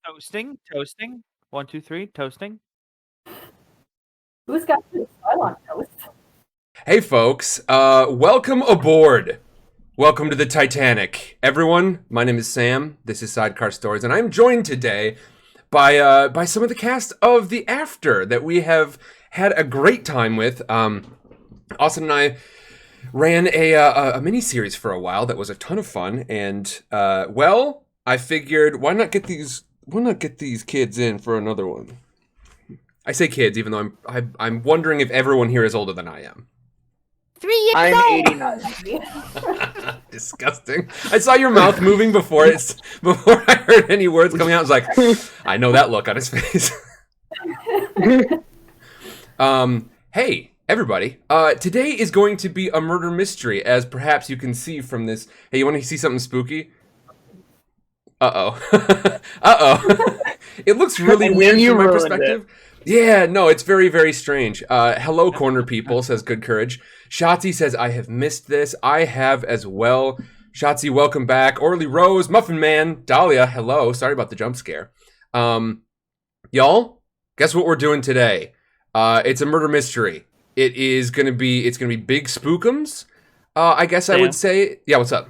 Toasting, toasting. 1, 2, 3, toasting. Who's got this? I want toast. Hey folks, welcome aboard. Welcome to the Titanic. Everyone, my name is Sam. This is Sidecar Stories, and I'm joined today by some of the cast of The After that we have had a great time with. Austin and I ran a mini-series for a while that was a ton of fun, and I figured why not get these kids in for another one. I say kids, even though I'm wondering if everyone here is older than I am. 3 years I'm old. 89. Disgusting. I saw your mouth moving before I heard any words coming out. I was like, I know that look on his face. Hey, everybody. Today is going to be a murder mystery, as perhaps you can see from this. Hey, you want to see something spooky? Uh-oh. Uh-oh. It looks really weird from my perspective. Yeah, no, it's very, very strange. Hello, corner people, says Good Courage. Shotzi says, I have missed this. I have as well. Shotzi, welcome back. Orly Rose, Muffin Man, Dahlia, hello. Sorry about the jump scare. Y'all, guess what we're doing today? It's a murder mystery. It's gonna be big spookums. I guess Sam? I would say. Yeah, what's up?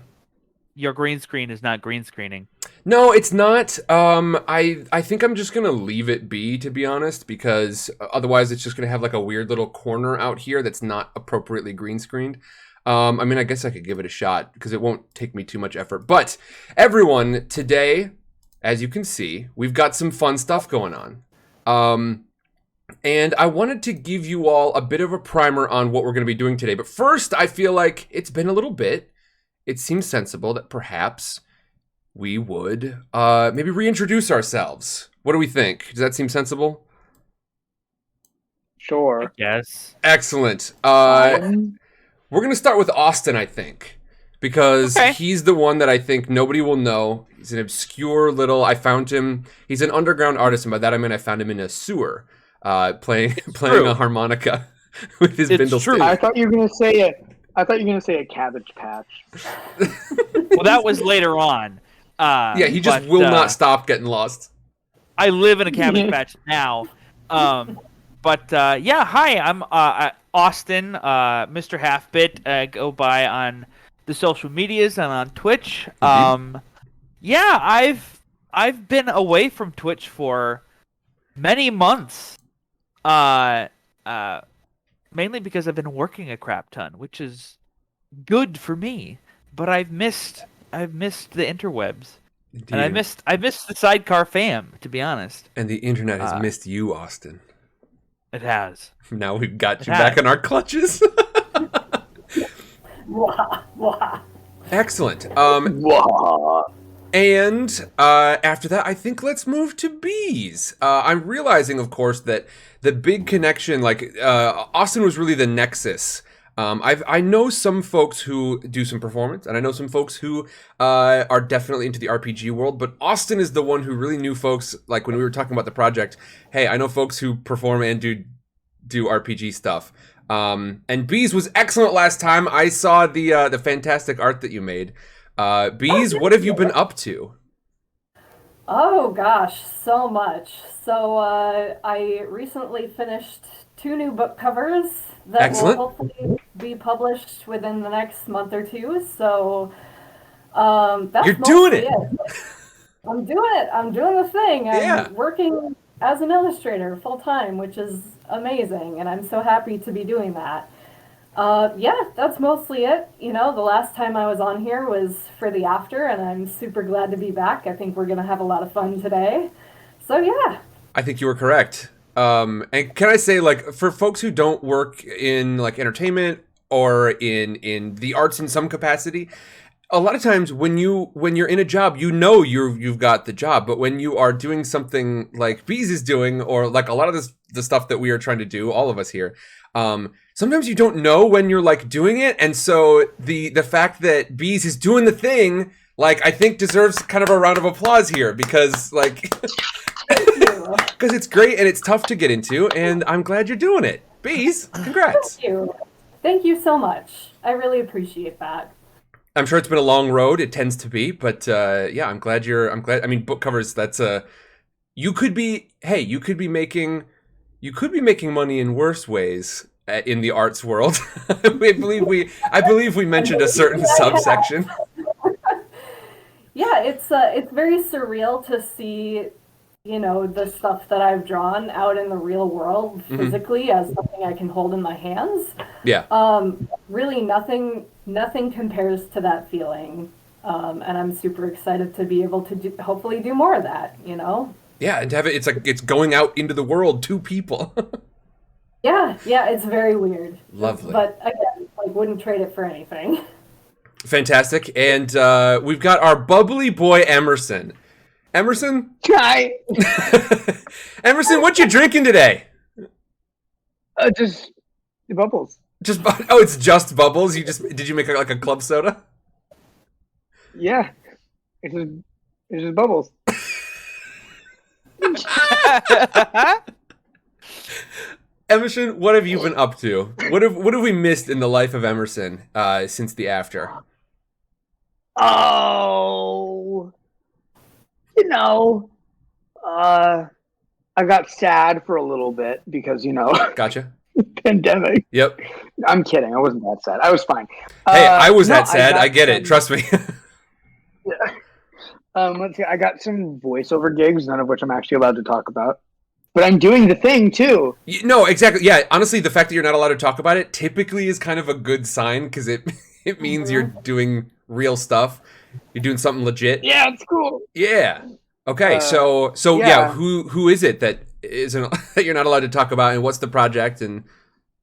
Your green screen is not green screening. No, it's not. I think I'm just gonna leave it be, to be honest, because otherwise it's just gonna have like a weird little corner out here that's not appropriately green screened. I mean, I guess I could give it a shot because it won't take me too much effort. But everyone, today, as you can see, we've got some fun stuff going on. And I wanted to give you all a bit of a primer on what we're gonna be doing today. But first, I feel like it's been a little bit. It seems sensible that perhaps we would maybe reintroduce ourselves. What do we think? Does that seem sensible? Sure. Yes. Excellent. We're going to start with Austin, I think, because Okay. he's the one that I think nobody will know. He's an obscure little... I found him... He's an underground artist, and by that I mean I found him in a sewer playing a harmonica with his It's bindle true. stick. I thought you were gonna say a Cabbage Patch. Well, that was later on. Yeah, he just will not stop getting lost. I live in a Cabbage Patch now. Yeah, hi, I'm Austin, Mr. Halfbit. Go by on the social medias and on Twitch. Yeah, I've been away from Twitch for many months. Mainly because I've been working a crap ton, which is good for me. But I've missed the interwebs. Indeed. And I missed the Sidecar fam, to be honest. And the internet has missed you, Austin. It has. Now we've got you has. back in our clutches. Wah, wah. Excellent. Wah. And after that, I think let's move to bees. I'm realizing, of course, that the big connection, Austin was really the nexus. I know some folks who do some performance, and I know some folks who are definitely into the RPG world, but Austin is the one who really knew folks, like when we were talking about the project, hey, I know folks who perform and do RPG stuff. And Bees was excellent last time. I saw the fantastic art that you made. Bees, what have you been up to? Oh gosh, so much. So I recently finished 2 new book covers that Excellent. will hopefully be published within the next month or two. So that's You're doing mostly it. I'm doing it. I'm doing the thing. I'm Yeah. working as an illustrator full time, which is amazing, and I'm so happy to be doing that. Yeah, that's mostly it. You know, the last time I was on here was for the After, and I'm super glad to be back. I think we're going to have a lot of fun today. So, yeah. I think you were correct. And can I say, like, for folks who don't work in like entertainment or in the arts in some capacity, a lot of times when you're in a job, you know you've got the job, but when you are doing something like Bees is doing, or like a lot of the stuff that we are trying to do, all of us here, sometimes you don't know when you're like doing it, and so the fact that Bees is doing the thing, like, I think deserves kind of a round of applause here, because like because it's great and it's tough to get into, and I'm glad you're doing it. Bees, congrats. Thank you. Thank you so much. I really appreciate that. I'm sure it's been a long road. It tends to be, but yeah, I'm glad. I mean, book covers. you could be making money in worse ways in the arts world. I believe we mentioned a certain subsection. Yeah, it's very surreal to see, the stuff that I've drawn out in the real world physically as something I can hold in my hands. Yeah. Really nothing compares to that feeling. And I'm super excited to be able to hopefully do more of that, Yeah, and to have it's going out into the world to people. Yeah, it's very weird. Lovely. But again, wouldn't trade it for anything. Fantastic. And we've got our bubbly boy Emerson. Emerson? Hi. Emerson, what you drinking today? Just bubbles. It's just bubbles. Did you make like a club soda? Yeah, it's just bubbles. Emerson, what have you been up to? What have we missed in the life of Emerson since the after? Oh, I got sad for a little bit because Gotcha. pandemic. Yep. I'm kidding. I wasn't that sad. I was fine. Hey, I was that sad. I get it. Trust me. Yeah. Let's see. I got some voiceover gigs, none of which I'm actually allowed to talk about. But I'm doing the thing too. No, exactly. Yeah, honestly, the fact that you're not allowed to talk about it typically is kind of a good sign because it means you're doing real stuff. You're doing something legit. Yeah, it's cool. Yeah. Okay. So yeah. Who is it that isn't that you're not allowed to talk about, and what's the project? And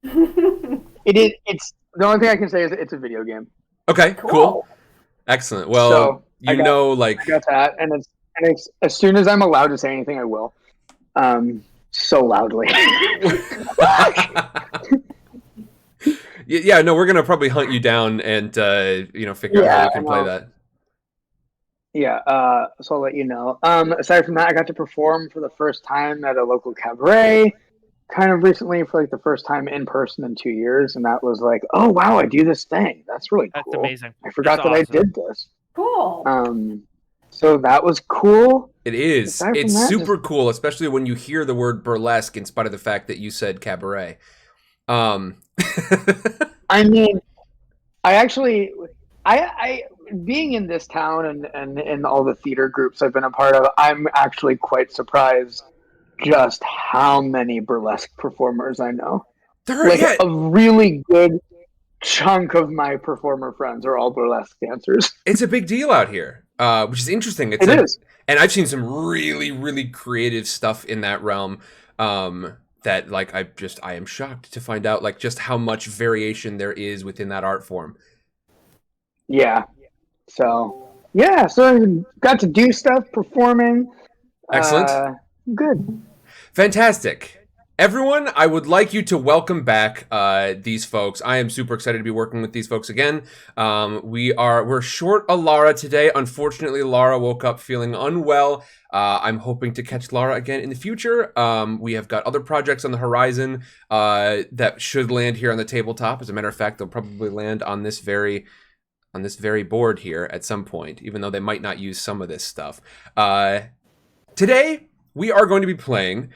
it's the only thing I can say is it's a video game. Okay. Cool. Excellent. Well, I got that, and it's as soon as I'm allowed to say anything, I will. So loudly. Yeah, no, we're gonna probably hunt you down and figure out how we can play that. Yeah, so I'll let you know. Aside from that, I got to perform for the first time at a local cabaret, kind of recently for like the first time in person in 2 years, and that was like, oh wow, I do this thing. That's really cool. That's amazing. I forgot that awesome. I did this. Cool. So that was cool. It is. It's super cool, especially when you hear the word burlesque in spite of the fact that you said cabaret. I mean, I being in this town and in all the theater groups I've been a part of, I'm actually quite surprised just how many burlesque performers I know. A really good chunk of my performer friends are all burlesque dancers. It's a big deal out here, which is interesting. It is. And I've seen some really, really creative stuff in that realm that I am shocked to find out just how much variation there is within that art form. Yeah. So I got to do stuff, performing. Excellent. Good. Fantastic. Everyone, I would like you to welcome back these folks. I am super excited to be working with these folks again. We're short a Lara today. Unfortunately, Lara woke up feeling unwell. I'm hoping to catch Lara again in the future. We have got other projects on the horizon that should land here on the tabletop. As a matter of fact, they'll probably land on this very board here at some point, even though they might not use some of this stuff. Today, we are going to be playing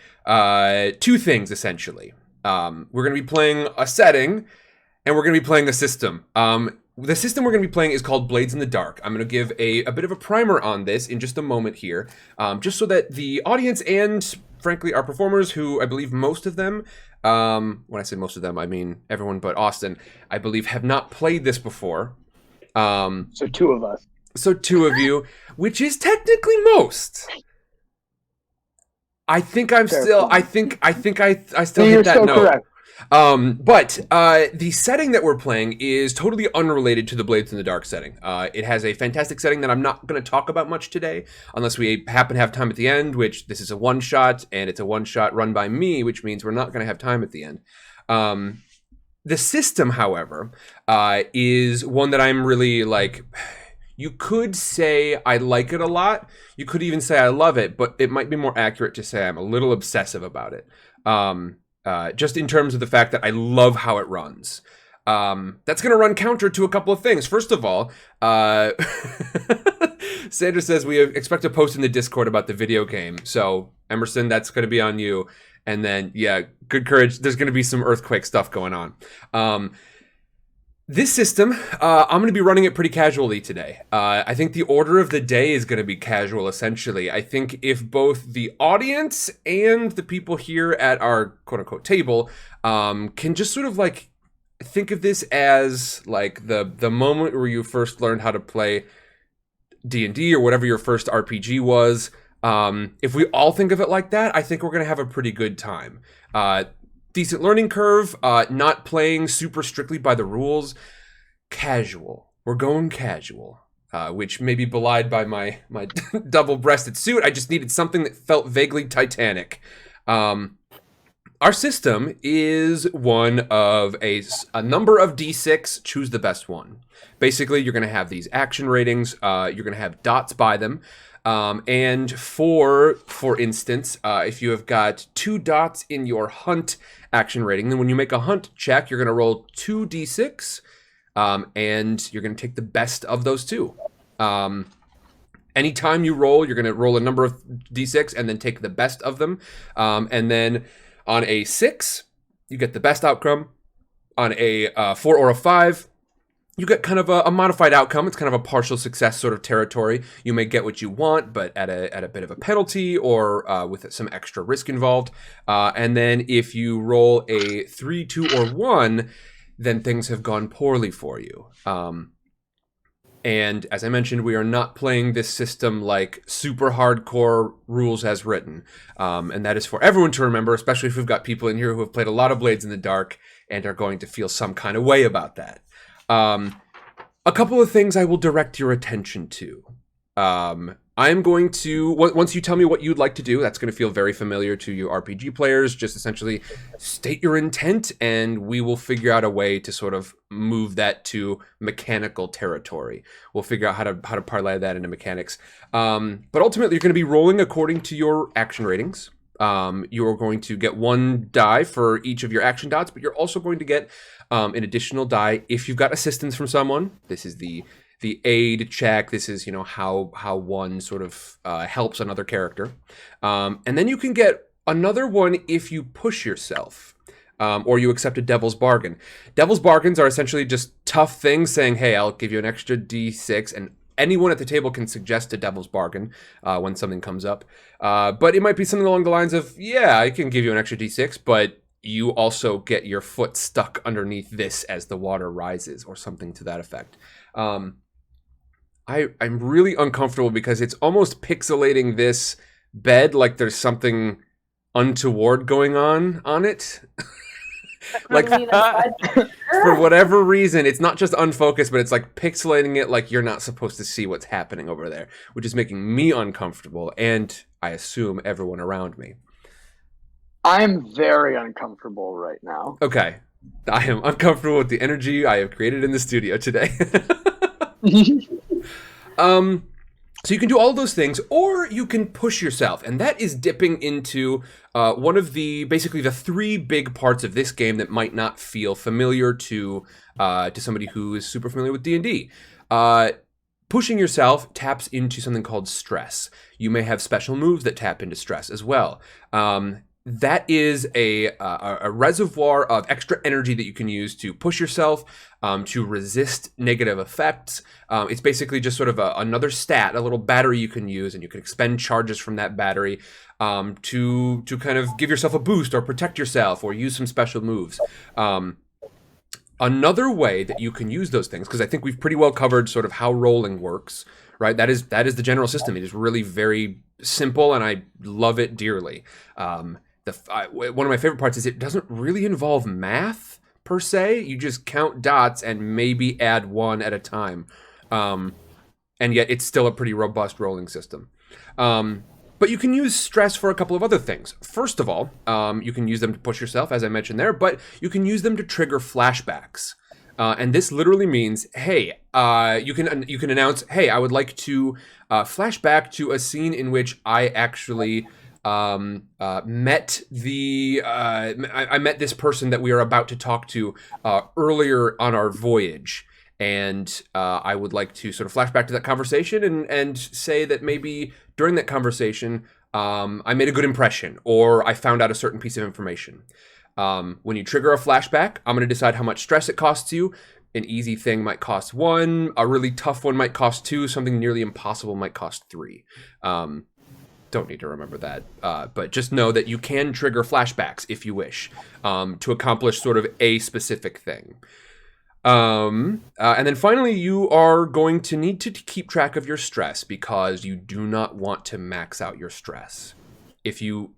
two things, essentially. We're going to be playing a setting, and we're going to be playing a system. The system we're going to be playing is called Blades in the Dark. I'm going to give a bit of a primer on this in just a moment here, just so that the audience and, frankly, our performers, who I believe most of them, when I say most of them, I mean everyone but Austin, I believe have not played this before. So two of us. So two of you, which is technically most. I think I still hit that note. Correct. But the setting that we're playing is totally unrelated to the Blades in the Dark setting. It has a fantastic setting that I'm not going to talk about much today, unless we happen to have time at the end, which this is a one-shot, and it's a one-shot run by me, which means we're not going to have time at the end. The system, however, is one that I'm really you could say I like it a lot. You could even say I love it, but it might be more accurate to say I'm a little obsessive about it. Just in terms of the fact that I love how it runs. That's going to run counter to a couple of things. First of all, Sandra says we expect a post in the Discord about the video game. So Emerson, that's going to be on you. And then, yeah, good courage. There's going to be some earthquake stuff going on. This system, I'm going to be running it pretty casually today. I think the order of the day is going to be casual, essentially. I think if both the audience and the people here at our quote-unquote table can just sort of like think of this as like the moment where you first learned how to play D&D or whatever your first RPG was. If we all think of it like that, I think we're going to have a pretty good time. Decent learning curve, not playing super strictly by the rules. Casual. We're going casual, which may be belied by my double-breasted suit. I just needed something that felt vaguely Titanic. Our system is one of a number of D6, choose the best one. Basically, you're going to have these action ratings. You're going to have dots by them. And for instance, if you have got 2 dots in your hunt action rating, then when you make a hunt check, you're going to roll 2d6, and you're going to take the best of those 2. Anytime you roll, you're going to roll a number of d6 and then take the best of them. And then on a 6, you get the best outcome. On a 4 or a 5, you get kind of a modified outcome. It's kind of a partial success sort of territory. You may get what you want, but at a bit of a penalty or with some extra risk involved. And then if you roll a 3, 2, or 1, then things have gone poorly for you. And as I mentioned, we are not playing this system like super hardcore rules as written. And that is for everyone to remember, especially if we've got people in here who have played a lot of Blades in the Dark and are going to feel some kind of way about that. A couple of things I will direct your attention to. I'm going to, once you tell me what you'd like to do, that's going to feel very familiar to you RPG players. Just essentially state your intent, and we will figure out a way to sort of move that to mechanical territory. We'll figure out how to parlay that into mechanics. But ultimately, you're going to be rolling according to your action ratings. You're going to get 1 die for each of your action dots, but you're also going to get an additional die if you've got assistance from someone. This is the aid check. This is, how one sort of helps another character. And then you can get another one if you push yourself, or you accept a devil's bargain. Devil's bargains are essentially just tough things saying, hey, I'll give you an extra D6, and anyone at the table can suggest a devil's bargain when something comes up. But it might be something along the lines of, yeah, I can give you an extra D6, but you also get your foot stuck underneath this as the water rises, or something to that effect. I'm really uncomfortable because it's almost pixelating this bed like there's something untoward going on it. Like, for whatever reason, it's not just unfocused, but it's like pixelating it like you're not supposed to see what's happening over there, which is making me uncomfortable, and I assume everyone around me. I'm very uncomfortable right now. Okay. I am uncomfortable with the energy I have created in the studio today. So you can do all of those things, or you can push yourself, and that is dipping into one of basically the 3 big parts of this game that might not feel familiar to somebody who is super familiar with D&D. Pushing yourself taps into something called stress. You may have special moves that tap into stress as well. That is a reservoir of extra energy that you can use to push yourself, to resist negative effects. It's basically just sort of another stat, a little battery you can use, and you can expend charges from that battery to kind of give yourself a boost or protect yourself or use some special moves. Another way that you can use those things, because I think we've pretty well covered sort of how rolling works, right? That is the general system. It is really very simple, and I love it dearly. One of my favorite parts is it doesn't really involve math per se. You just count dots and maybe add 1 at a time. And yet it's still a pretty robust rolling system. But you can use stress for a couple of other things. First of all, you can use them to push yourself, as I mentioned there, but you can use them to trigger flashbacks. And this literally means, hey, you can announce, hey, I would like to flash back to a scene in which I actually met I met this person that we are about to talk to earlier on our voyage, and I would like to sort of flash back to that conversation and say that maybe during that conversation, I made a good impression, or I found out a certain piece of information. When you trigger a flashback, I'm going to decide how much stress it costs you. An easy thing might cost 1, a really tough one might cost 2, something nearly impossible might cost 3. Don't need to remember that, but just know that you can trigger flashbacks if you wish, to accomplish sort of a specific thing. And then finally, you are going to need to keep track of your stress, because you do not want to max out your stress. If you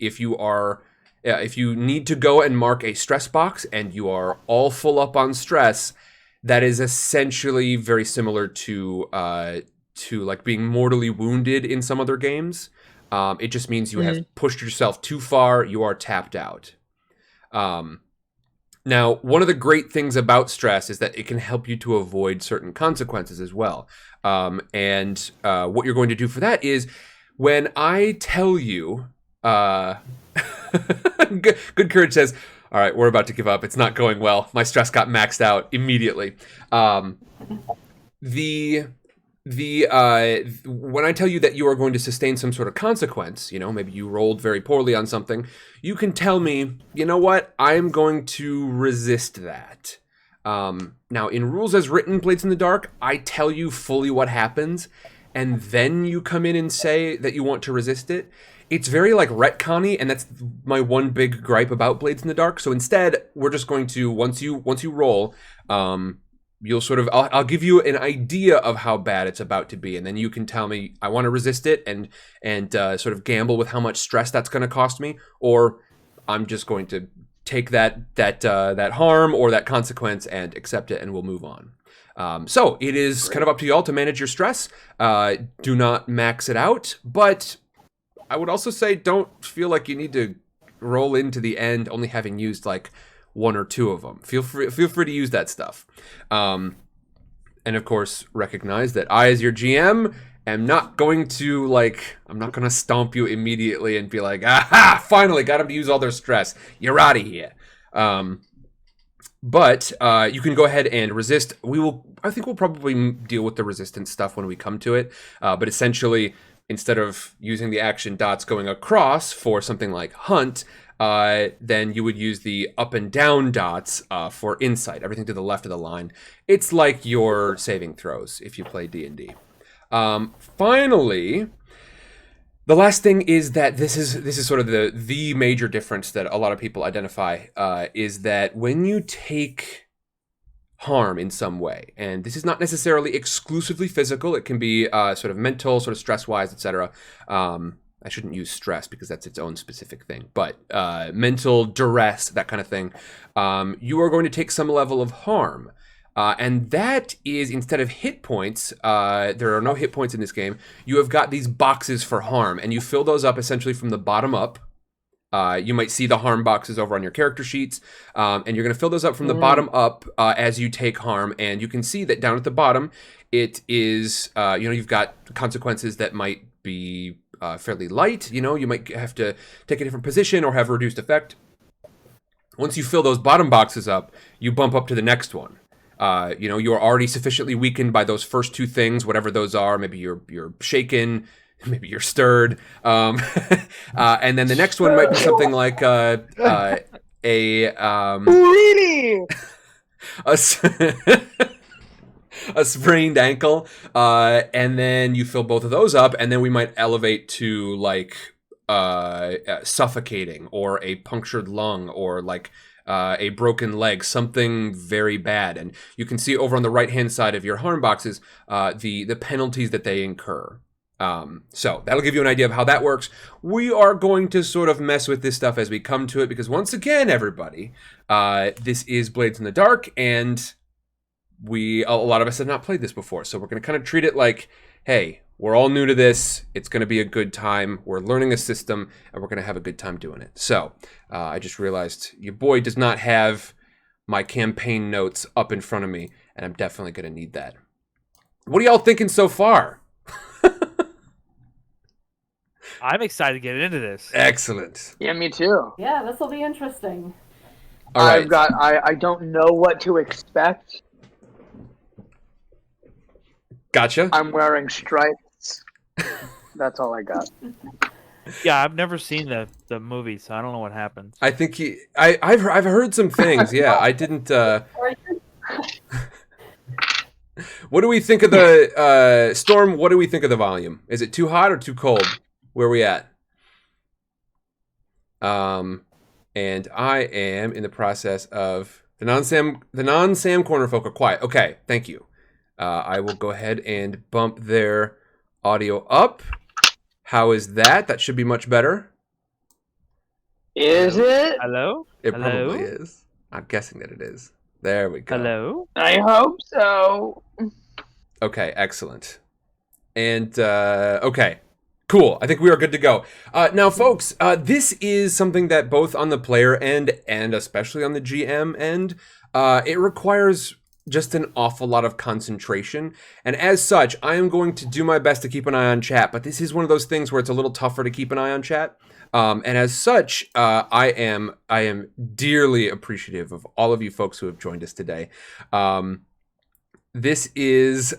need to go and mark a stress box and you are all full up on stress, that is essentially very similar to like being mortally wounded in some other games. It just means you have pushed yourself too far. You are tapped out. Now, one of the great things about stress is that it can help you to avoid certain consequences as well. And what you're going to do for that is, when I tell you, Good Courage says, all right, we're about to give up. It's not going well. My stress got maxed out immediately. When I tell you that you are going to sustain some sort of consequence, maybe you rolled very poorly on something, you can tell me, you know what, I'm going to resist that. Now, in Rules as Written, Blades in the Dark, I tell you fully what happens, and then you come in and say that you want to resist it. It's very like retconny, and that's my one big gripe about Blades in the Dark. So instead, we're just going to, once you roll, you'll sort of, I'll give you an idea of how bad it's about to be, and then you can tell me, I want to resist it, and sort of gamble with how much stress that's going to cost me, or I'm just going to take that harm or that consequence and accept it, and we'll move on. So it is kind of up to y'all to manage your stress. Do not max it out, but I would also say don't feel like you need to roll into the end only having used like 1 or 2 of them. Feel free to use that stuff. And of course, recognize that I, as your GM, am not going to I'm not going to stomp you immediately and be like, aha, finally got them to use all their stress. You're out of here. But you can go ahead and resist. I think we'll probably deal with the resistance stuff when we come to it. But essentially, instead of using the action dots going across for something like hunt, then you would use the up and down dots for insight, everything to the left of the line. It's like your saving throws if you play D&D. Finally, the last thing is that this is sort of the major difference that a lot of people identify, is that when you take harm in some way, and this is not necessarily exclusively physical, it can be sort of mental, sort of stress-wise, etc. I shouldn't use stress because that's its own specific thing, but mental duress, that kind of thing, you are going to take some level of harm. And that is, instead of hit points, there are no hit points in this game, you have got these boxes for harm, and you fill those up essentially from the bottom up. You might see the harm boxes over on your character sheets, and you're going to fill those up from the bottom up as you take harm, and you can see that down at the bottom, it is, you've got consequences that might be fairly light. You might have to take a different position or have a reduced effect. Once you fill those bottom boxes up, you bump up to the next one. You're already sufficiently weakened by those first 2 things, whatever those are. Maybe you're shaken, maybe you're stirred, and then the next one might be something like a sprained ankle, and then you fill both of those up, and then we might elevate to suffocating, or a punctured lung, or a broken leg, something very bad. And you can see over on the right-hand side of your harm boxes the penalties that they incur. So that'll give you an idea of how that works. We are going to sort of mess with this stuff as we come to it, because once again, everybody, this is Blades in the Dark, and a lot of us have not played this before. So we're going to kind of treat it like, hey, we're all new to this. It's going to be a good time. We're learning a system, and we're going to have a good time doing it. So I just realized your boy does not have my campaign notes up in front of me, and I'm definitely going to need that. What are y'all thinking so far? I'm excited to get into this. Excellent. Yeah, me too. Yeah, this will be interesting. All right. I don't know what to expect. Gotcha. I'm wearing stripes. That's all I got. Yeah, I've never seen the movie, so I don't know what happens. I think I've heard some things. Yeah, I didn't. What do we think of the Storm? What do we think of the volume? Is it too hot or too cold? Where are we at? And I am in the process of the non-Sam corner folk are quiet. Okay, thank you. I will go ahead and bump their audio up. How is that? That should be much better. Is it? Hello? It Hello? probably is. I'm guessing that it is. There we go. Hello? I hope so. Okay, excellent. And, okay. Cool. I think we are good to go. Now, folks, this is something that both on the player end and especially on the GM end, it requires just an awful lot of concentration. And as such, I am going to do my best to keep an eye on chat, but this is one of those things where it's a little tougher to keep an eye on chat. And as such, I am dearly appreciative of all of you folks who have joined us today. This is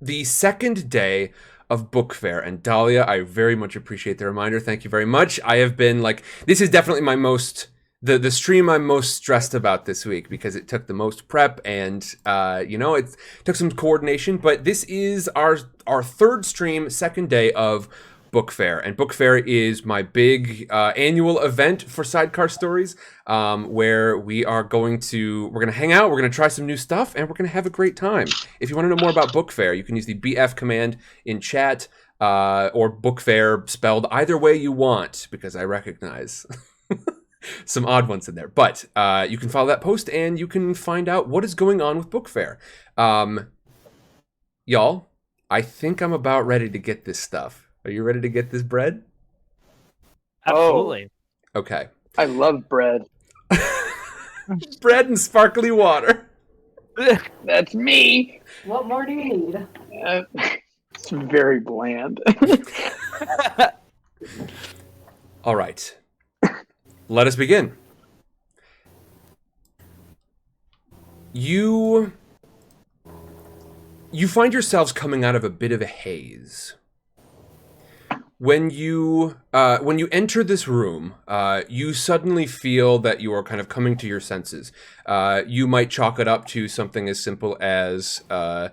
the second day of book fair, and Dahlia, I very much appreciate the reminder. Thank you very much. I have been this is definitely my most the stream I'm most stressed about this week because it took the most prep and it took some coordination. But this is our third stream, second day of book fair, and book fair is my big annual event for Sidecar Stories, where we're going to hang out, we're going to try some new stuff, and we're going to have a great time. If you want to know more about book fair, you can use the BF command in chat, or book fair spelled either way you want, because I recognize some odd ones in there. But you can follow that post and you can find out what is going on with book fair. Y'all, I think I'm about ready to get this stuff. Are you ready to get this bread? Absolutely. Okay. I love bread. Bread and sparkly water. That's me. What more do you need? It's very bland. All right. Let us begin. You find yourselves coming out of a bit of a haze. When you enter this room, you suddenly feel that you are kind of coming to your senses. You might chalk it up to something as simple as, a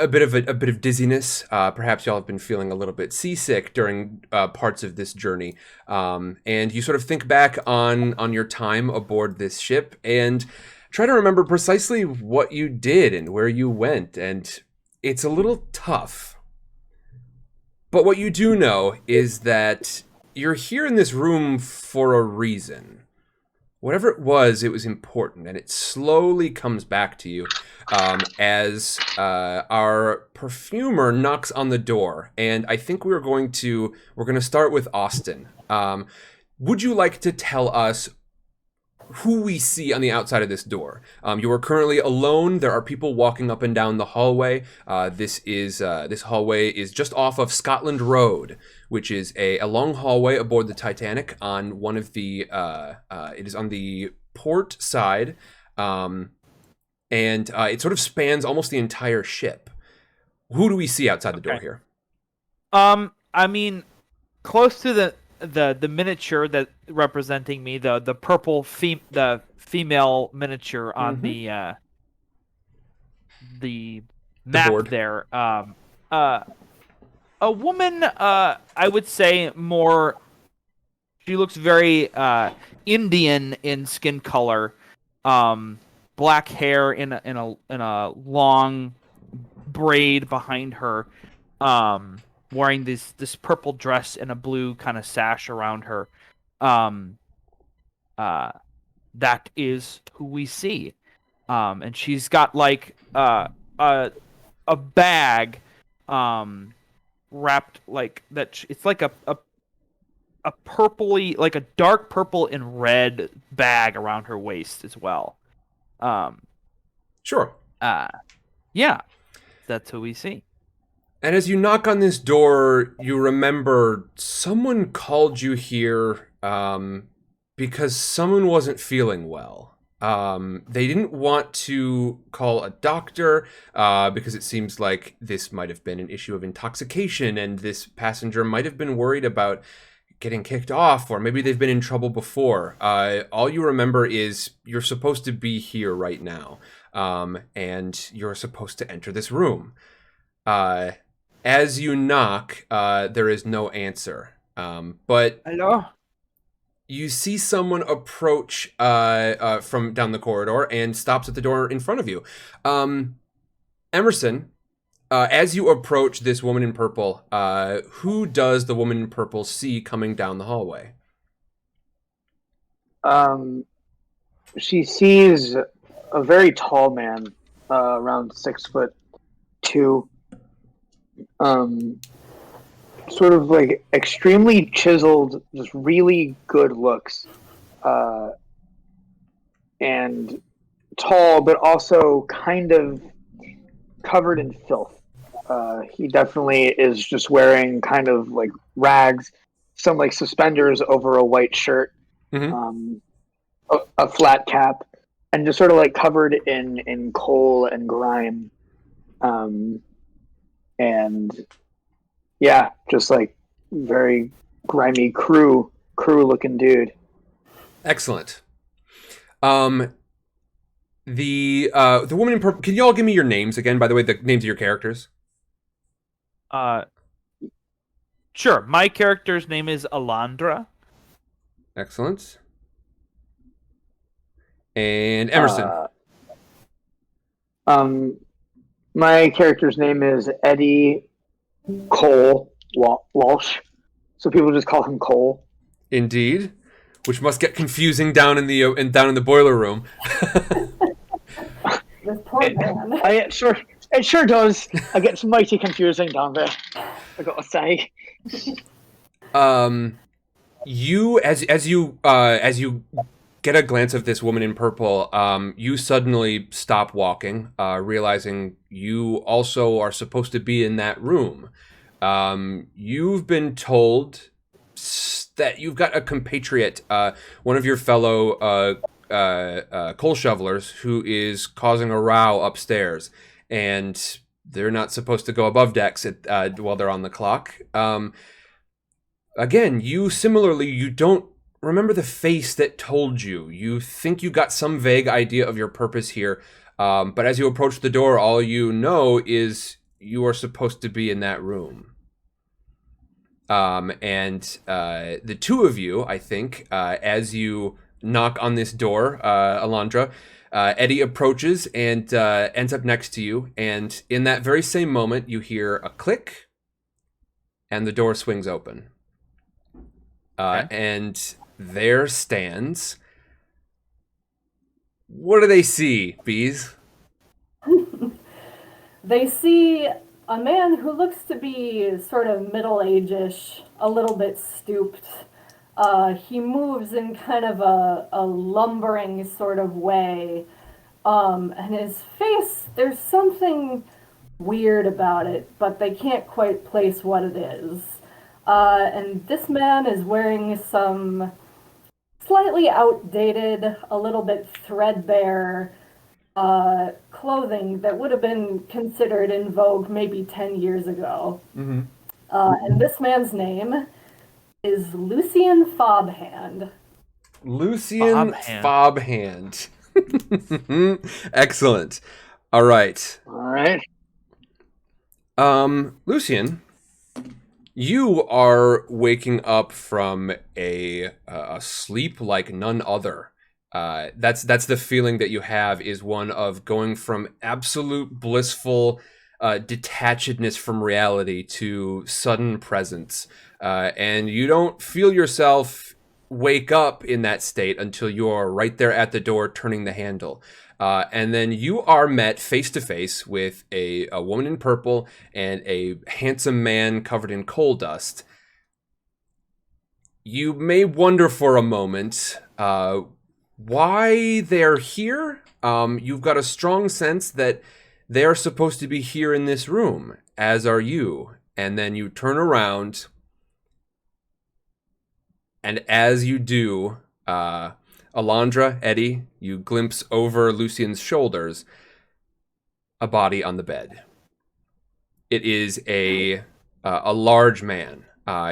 bit of dizziness. Perhaps y'all have been feeling a little bit seasick during parts of this journey, and you sort of think back on your time aboard this ship and try to remember precisely what you did and where you went, and it's a little tough. But what you do know is that you're here in this room for a reason. Whatever it was important, and it slowly comes back to you as our perfumer knocks on the door. And I think we're going to start with Austin. Would you like to tell us who we see on the outside of this door? You are currently alone. There are people walking up and down the hallway. This hallway is just off of Scotland Road, which is a long hallway aboard the Titanic on one of the it is on the port side, and it sort of spans almost the entire ship. Who do we see outside the door here? I mean, close to the miniature that representing me, the purple the female miniature on the map board there. A woman, I would say more. She looks very Indian in skin color, black hair in a long braid behind her, wearing this purple dress and a blue kind of sash around her. That is who we see, and she's got like a bag, wrapped like that. It's like a purpley, like a dark purple and red bag around her waist as well. Sure. Yeah, that's who we see. And as you knock on this door, you remember someone called you here because someone wasn't feeling well. They didn't want to call a doctor because it seems like this might have been an issue of intoxication, and this passenger might have been worried about getting kicked off, or maybe they've been in trouble before. All you remember is you're supposed to be here right now, and you're supposed to enter this room. As you knock, there is no answer. But Hello? you see someone approach from down the corridor and stops at the door in front of you. Emerson, as you approach this woman in purple, who does the woman in purple see coming down the hallway? She sees a very tall man, around 6'2", sort of like extremely chiseled, just really good looks, and tall, but also kind of covered in filth. He definitely is just wearing kind of like rags, some like suspenders over a white shirt, a flat cap, and just sort of like covered in coal and grime. And yeah, just like very grimy crew looking dude. Excellent. The woman in purple. Can you all give me your names again? By the way, the names of your characters. Sure. My character's name is Alondra. Excellent. And Emerson. My character's name is Eddie Cole Walsh, so people just call him Cole. Indeed, which must get confusing down in the boiler room. This poor man. It sure does. I get mighty confusing down there, I gotta say. You as you get a glance of this woman in purple, you suddenly stop walking, realizing you also are supposed to be in that room. You've been told that you've got a compatriot, one of your fellow coal shovelers, who is causing a row upstairs, and they're not supposed to go above decks while they're on the clock. Again, you don't remember the face that told you. You think you got some vague idea of your purpose here, but as you approach the door, all you know is you are supposed to be in that room. And the two of you, I think, as you knock on this door, Alondra, Eddie approaches and ends up next to you, and in that very same moment, you hear a click, and the door swings open. And there stands... What do they see, Bees? They see a man who looks to be sort of middle-age-ish, a little bit stooped. He moves in kind of a lumbering sort of way. And his face, there's something weird about it, but they can't quite place what it is. And this man is wearing some slightly outdated, a little bit threadbare clothing that would have been considered in vogue maybe 10 years ago. Mm-hmm. And this man's name is Lucian Fobhand. Lucian Fobhand. Excellent. All right. Lucian, you are waking up from a sleep like none other. That's the feeling that you have, is one of going from absolute blissful detachedness from reality to sudden presence. And you don't feel yourself wake up in that state until you're right there at the door turning the handle. And then you are met face to face with a woman in purple and a handsome man covered in coal dust. You may wonder for a moment why they're here. You've got a strong sense that they're supposed to be here in this room, as are you. And then you turn around, and as you do, Alondra, Eddie, you glimpse over Lucian's shoulders a body on the bed. It is a large man.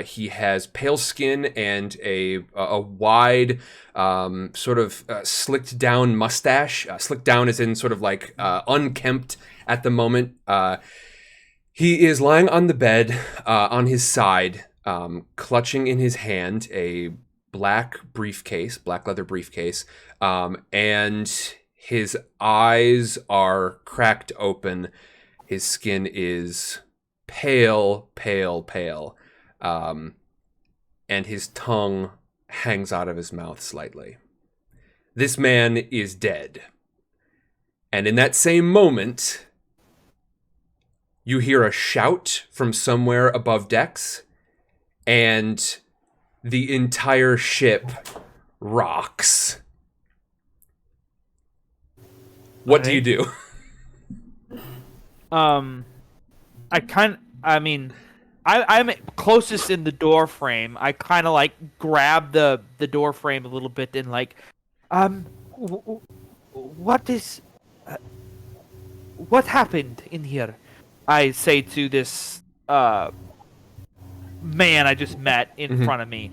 He has pale skin and a wide, sort of slicked down mustache. Slicked down as in sort of like unkempt at the moment. He is lying on the bed on his side, clutching in his hand a black leather briefcase, and his eyes are cracked open. His skin is pale, and his tongue hangs out of his mouth slightly. This man is dead. And in that same moment, you hear a shout from somewhere above decks, and the entire ship rocks. What do you do? I'm closest in the door frame. I kind of like grab the door frame a little bit and like, what happened in here? I say to this man I just met in front of me.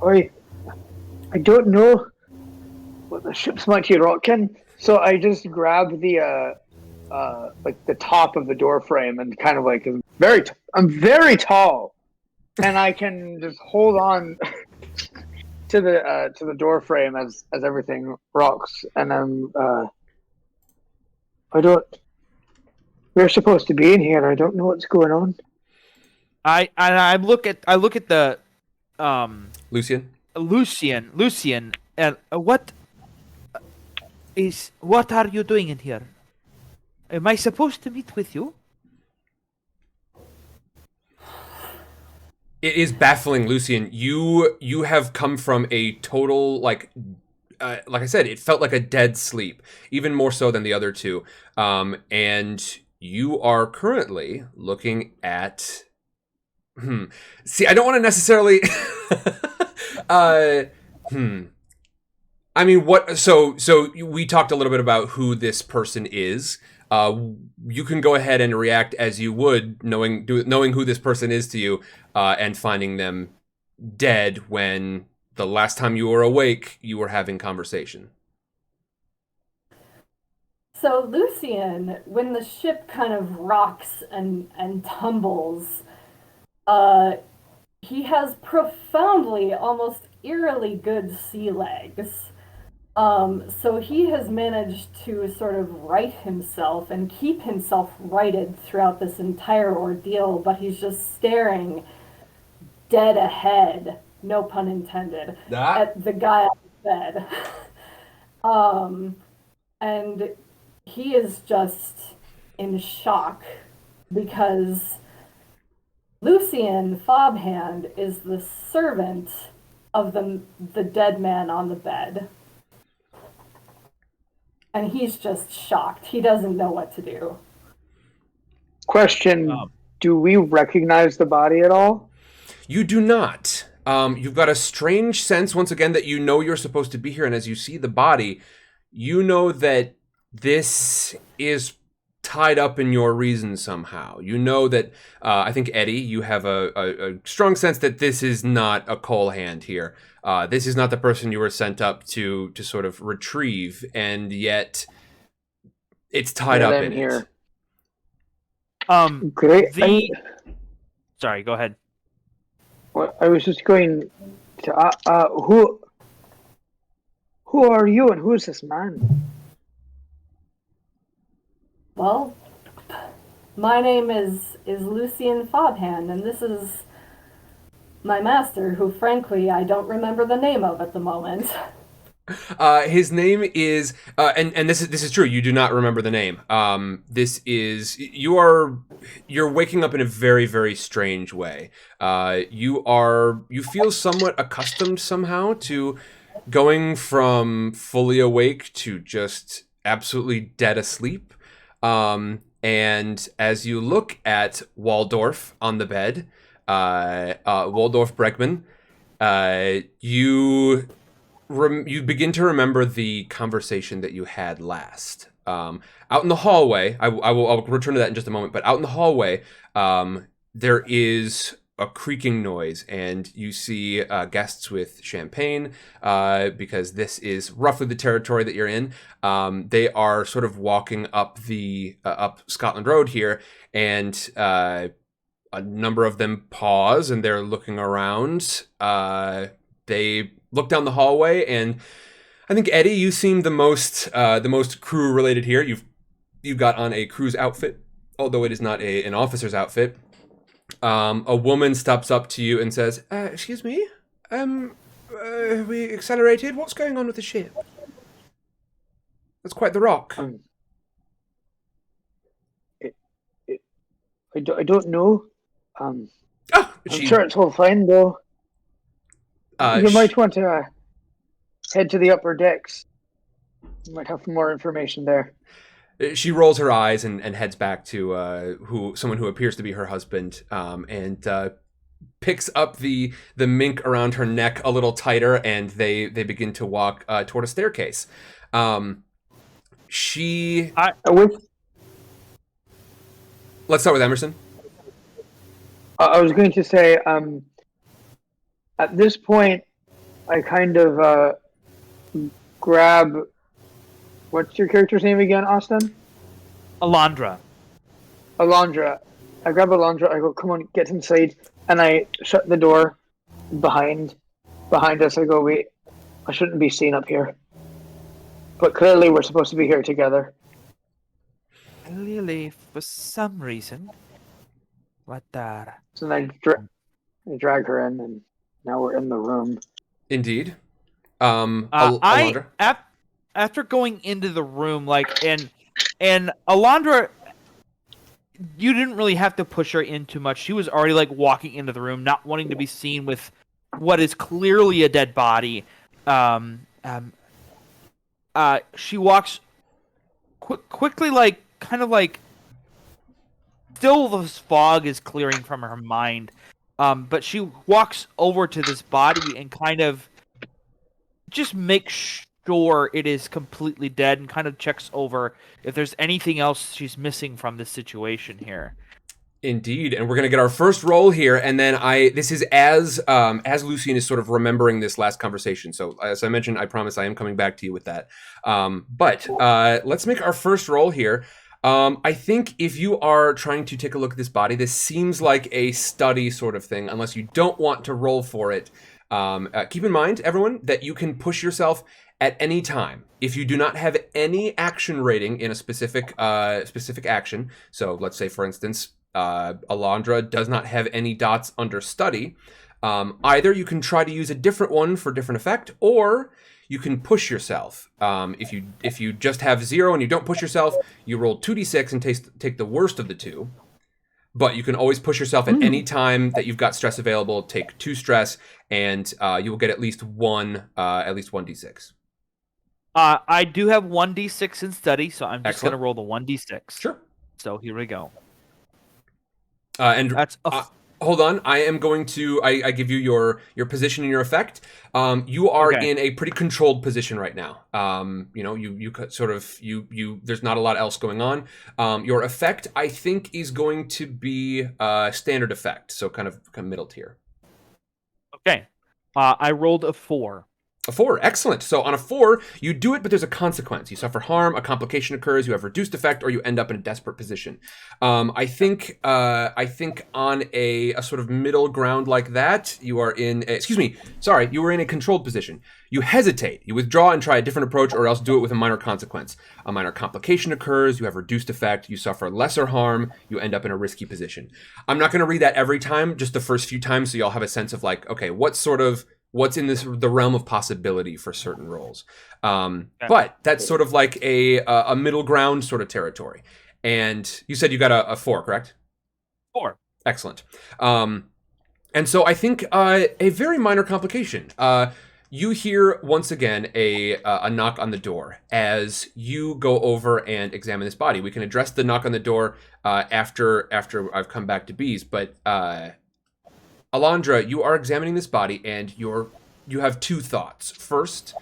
I don't know what the ship's might be rocking, so I just grab the like the top of the door frame and kind of like I'm very tall, and I can just hold on to the door frame as everything rocks, and we're supposed to be in here. I don't know what's going on. I look at the Lucian, and what are you doing in here? Am I supposed to meet with you? it is baffling, Lucian. You have come from a total like I said, it felt like a dead sleep, even more so than the other two. And you are currently looking at. See, I don't want to necessarily. I mean, what? So we talked a little bit about who this person is. You can go ahead and react as you would, knowing who this person is to you, and finding them dead when the last time you were awake, you were having conversation. So Lucian, when the ship kind of rocks and tumbles, he has profoundly, almost eerily good sea legs. So he has managed to sort of right himself and keep himself righted throughout this entire ordeal, but he's just staring dead ahead, no pun intended, at the guy on the bed. And he is just in shock because Lucian Fobhand is the servant of the dead man on the bed. And he's just shocked. He doesn't know what to do. Question, do we recognize the body at all? You do not. You've got a strange sense, once again, that you know you're supposed to be here, and as you see the body, you know that this is tied up in your reason somehow. You know that, I think, Eddie, you have a strong sense that this is not a Cole Hand here. This is not the person you were sent up to sort of retrieve, and yet it's tied up in here. it. Great. Sorry, go ahead. Well, I was just going to who are you and who is this man? Well, my name is Lucian Fobhand, and this is my master, who frankly I don't remember the name of at the moment. His name is, and this is true. You do not remember the name. This is you're waking up in a very, very strange way. You feel somewhat accustomed somehow to going from fully awake to just absolutely dead asleep. And as you look at Waldorf on the bed, Waldorf Bregman, you you begin to remember the conversation that you had last. Out in the hallway, I'll return to that in just a moment, but out in the hallway, there is a creaking noise, and you see guests with champagne, because this is roughly the territory that you're in. They are sort of walking up up Scotland Road here, and a number of them pause, and they're looking around. They look down the hallway, and I think Eddie, you seem the most crew related here. You've got on a crew's outfit, although it is not an officer's outfit. A woman steps up to you and says, "Excuse me, we accelerated. What's going on with the ship? That's quite the rock." I don't know. I'm She, sure it's all fine though. You might want to head to the upper decks. You might have more information there. She rolls her eyes and heads back to someone who appears to be her husband, and picks up the mink around her neck a little tighter, and they begin to walk toward a staircase. Let's start with Emerson. I was going to say, at this point, I kind of grab. What's your character's name again, Austin? Alondra. Alondra. I grab Alondra. I go, "Come on, get inside," and I shut the door behind us. I go, "Wait, I shouldn't be seen up here." But clearly, we're supposed to be here together. Clearly, for some reason. What the... So then I drag her in, and now we're in the room. Indeed. Alondra. After going into the room, and Alondra, you didn't really have to push her in too much. She was already walking into the room, not wanting to be seen with what is clearly a dead body. She walks quickly, still the fog is clearing from her mind, but she walks over to this body and kind of just makes sure it is completely dead, and kind of checks over if there's anything else she's missing from this situation here. Indeed, and we're gonna get our first roll here, and then this is as Lucian is sort of remembering this last conversation. So as I mentioned, I promise I am coming back to you with that. But let's make our first roll here. I think if you are trying to take a look at this body, this seems like a study sort of thing, unless you don't want to roll for it. Keep in mind, everyone, that you can push yourself at any time. If you do not have any action rating in a specific action, so let's say, for instance, Alondra does not have any dots under study, either you can try to use a different one for different effect, or you can push yourself. If you just have 0 and you don't push yourself, you roll 2d6 and take the worst of the two. But you can always push yourself at any time that you've got stress available. Take 2 stress, and you will get at least 1d6. I do have 1d6 in study, so I'm just going to roll the 1d6. Sure. So here we go. And that's hold on. I am going to. I give you your position and your effect. You are in a pretty controlled position right now. You sort of There's not a lot else going on. Your effect, I think, is going to be standard effect, so kind of middle tier. Okay. I rolled a 4. A 4, excellent. So on a 4, you do it, but there's a consequence. You suffer harm, a complication occurs, you have reduced effect, or you end up in a desperate position. I think on a sort of middle ground like that, you are in. You were in a controlled position. You hesitate, you withdraw and try a different approach, or else do it with a minor consequence. A minor complication occurs, you have reduced effect, you suffer lesser harm, you end up in a risky position. I'm not going to read that every time, just the first few times, so y'all have a sense of okay, what's in the realm of possibility for certain roles. But that's sort of like a middle ground sort of territory. And you said you got a 4, correct? 4. Excellent. And so I think a very minor complication. You hear once again a knock on the door as you go over and examine this body. We can address the knock on the door after I've come back to bees, but Alondra, you are examining this body, and you're two thoughts. First,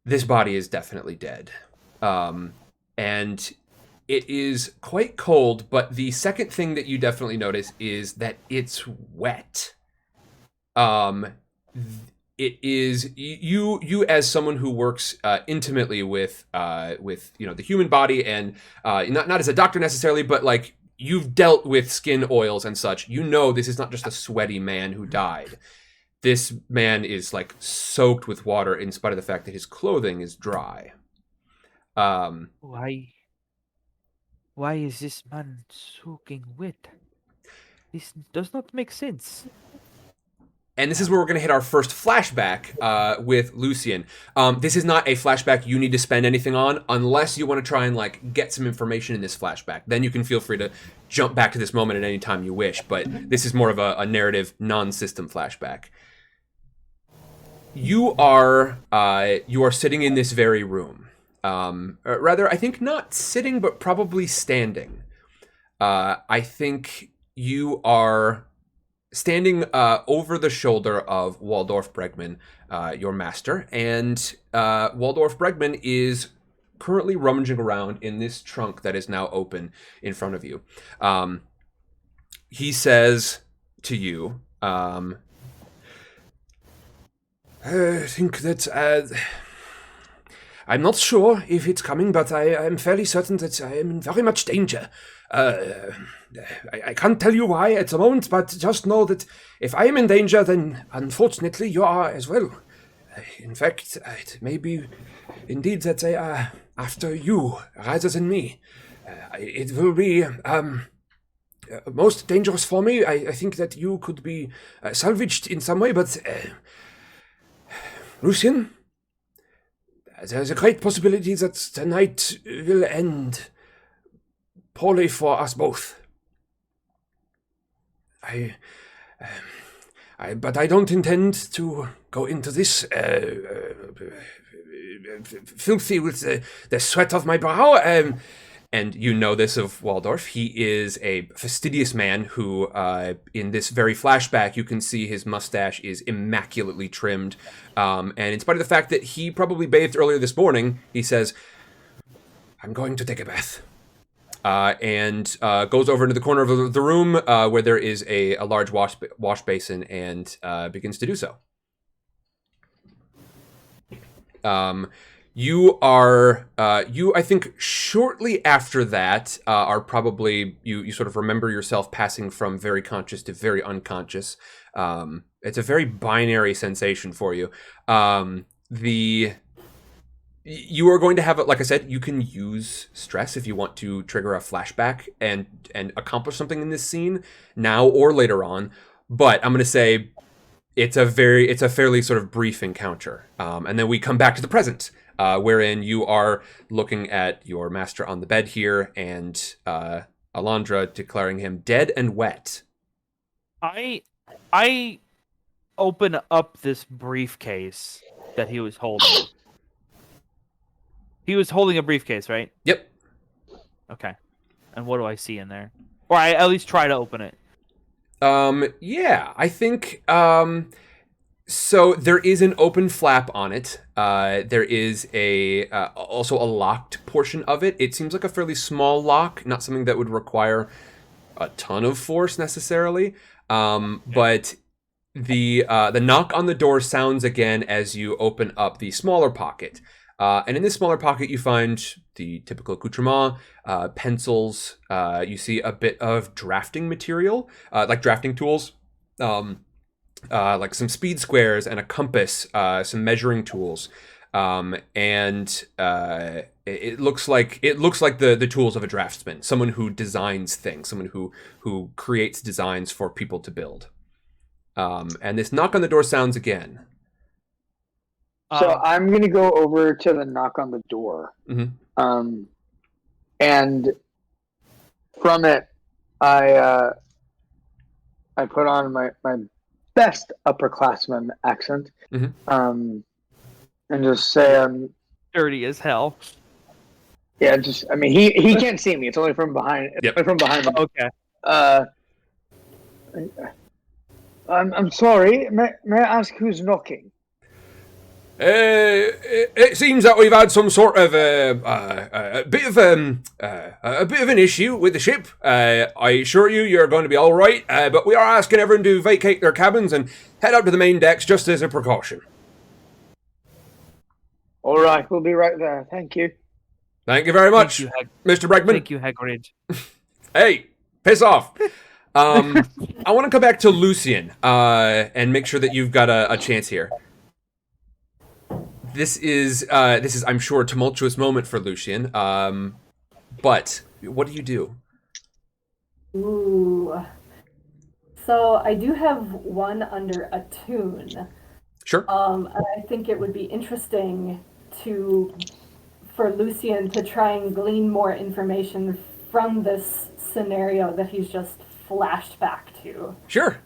this body is definitely dead. And it is quite cold, but the second thing that you definitely notice is that it's wet. It is you as someone who works intimately with the human body, and not as a doctor necessarily, but like you've dealt with skin oils and such. You know this is not just a sweaty man who died. This man is like soaked with water, in spite of the fact that his clothing is dry. Why is this man soaking wet? This does not make sense. And this is where we're going to hit our first flashback with Lucien. This is not a flashback you need to spend anything on unless you want to try and like get some information in this flashback. Then you can feel free to jump back to this moment at any time you wish. But this is more of a narrative, non-system flashback. You are sitting in this very room. Rather, I think not sitting, but probably standing. I think you are standing over the shoulder of Waldorf Bregman, your master, and Waldorf Bregman is currently rummaging around in this trunk that is now open in front of you. He says to you, I think that I'm not sure if it's coming, but I'm fairly certain that I am in very much danger. I can't tell you why at the moment, but just know that if I am in danger, then unfortunately you are as well. In fact, it may be indeed that they are after you rather than me. It will be most dangerous for me. I think that you could be salvaged in some way, but Lucien, there's a great possibility that tonight will end poorly for us both. But I don't intend to go into this filthy with the sweat of my brow. And you know this of Waldorf. He is a fastidious man who, in this very flashback, you can see his mustache is immaculately trimmed. And in spite of the fact that he probably bathed earlier this morning, he says, I'm going to take a bath. And goes over into the corner of the room where there is a large wash basin and begins to do so. You I think shortly after that are probably, you sort of remember yourself passing from very conscious to very unconscious. It's a very binary sensation for you. You are going to have, like I said, you can use stress if you want to trigger a flashback and accomplish something in this scene now or later on. But I'm going to say it's a fairly sort of brief encounter. And then we come back to the present, wherein you are looking at your master on the bed here and Alondra declaring him dead and wet. I open up this briefcase that he was holding. He was holding a briefcase, right? Yep. Okay. And what do I see in there? Or I at least try to open it. Yeah, I think, so there is an open flap on it. There is also a locked portion of it. It seems like a fairly small lock, not something that would require a ton of force necessarily. But the knock on the door sounds again as you open up the smaller pocket. And in this smaller pocket, you find the typical accoutrement, pencils. You see a bit of drafting material, like drafting tools, like some speed squares and a compass, some measuring tools. And it looks like the tools of a draftsman, someone who designs things, someone who creates designs for people to build. And this knock on the door sounds again. So I'm going to go over to the knock on the door. Mm-hmm. And from it, I put on my best upperclassman accent. Mm-hmm. And just say, dirty as hell. Yeah, he can't see me. It's only from behind. Yep. From behind him. Okay. I'm sorry. May I ask who's knocking? It seems that we've had some sort of a bit of an issue with the ship. I assure you, you're going to be all right. But we are asking everyone to vacate their cabins and head out to the main decks just as a precaution. All right, we'll be right there. Thank you. Thank you very much, Mr. Bregman. Thank you, Hagrid. Hey, piss off. I want to come back to Lucian and make sure that you've got a chance here. This is, I'm sure, a tumultuous moment for Lucian. But what do you do? Ooh. So I do have one under attune. Sure. And I think it would be interesting for Lucian to try and glean more information from this scenario that he's just flashed back to. Sure.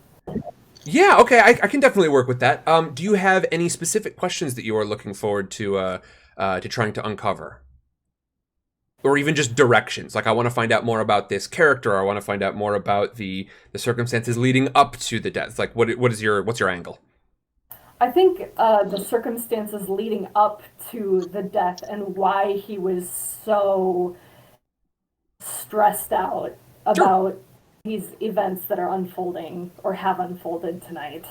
Yeah, okay, I can definitely work with that. Do you have any specific questions that you are looking forward to trying to uncover? Or even just directions, like I want to find out more about this character, or I want to find out more about the circumstances leading up to the death. Like, what's your angle? I think the circumstances leading up to the death and why he was so stressed out about these events that are unfolding or have unfolded tonight.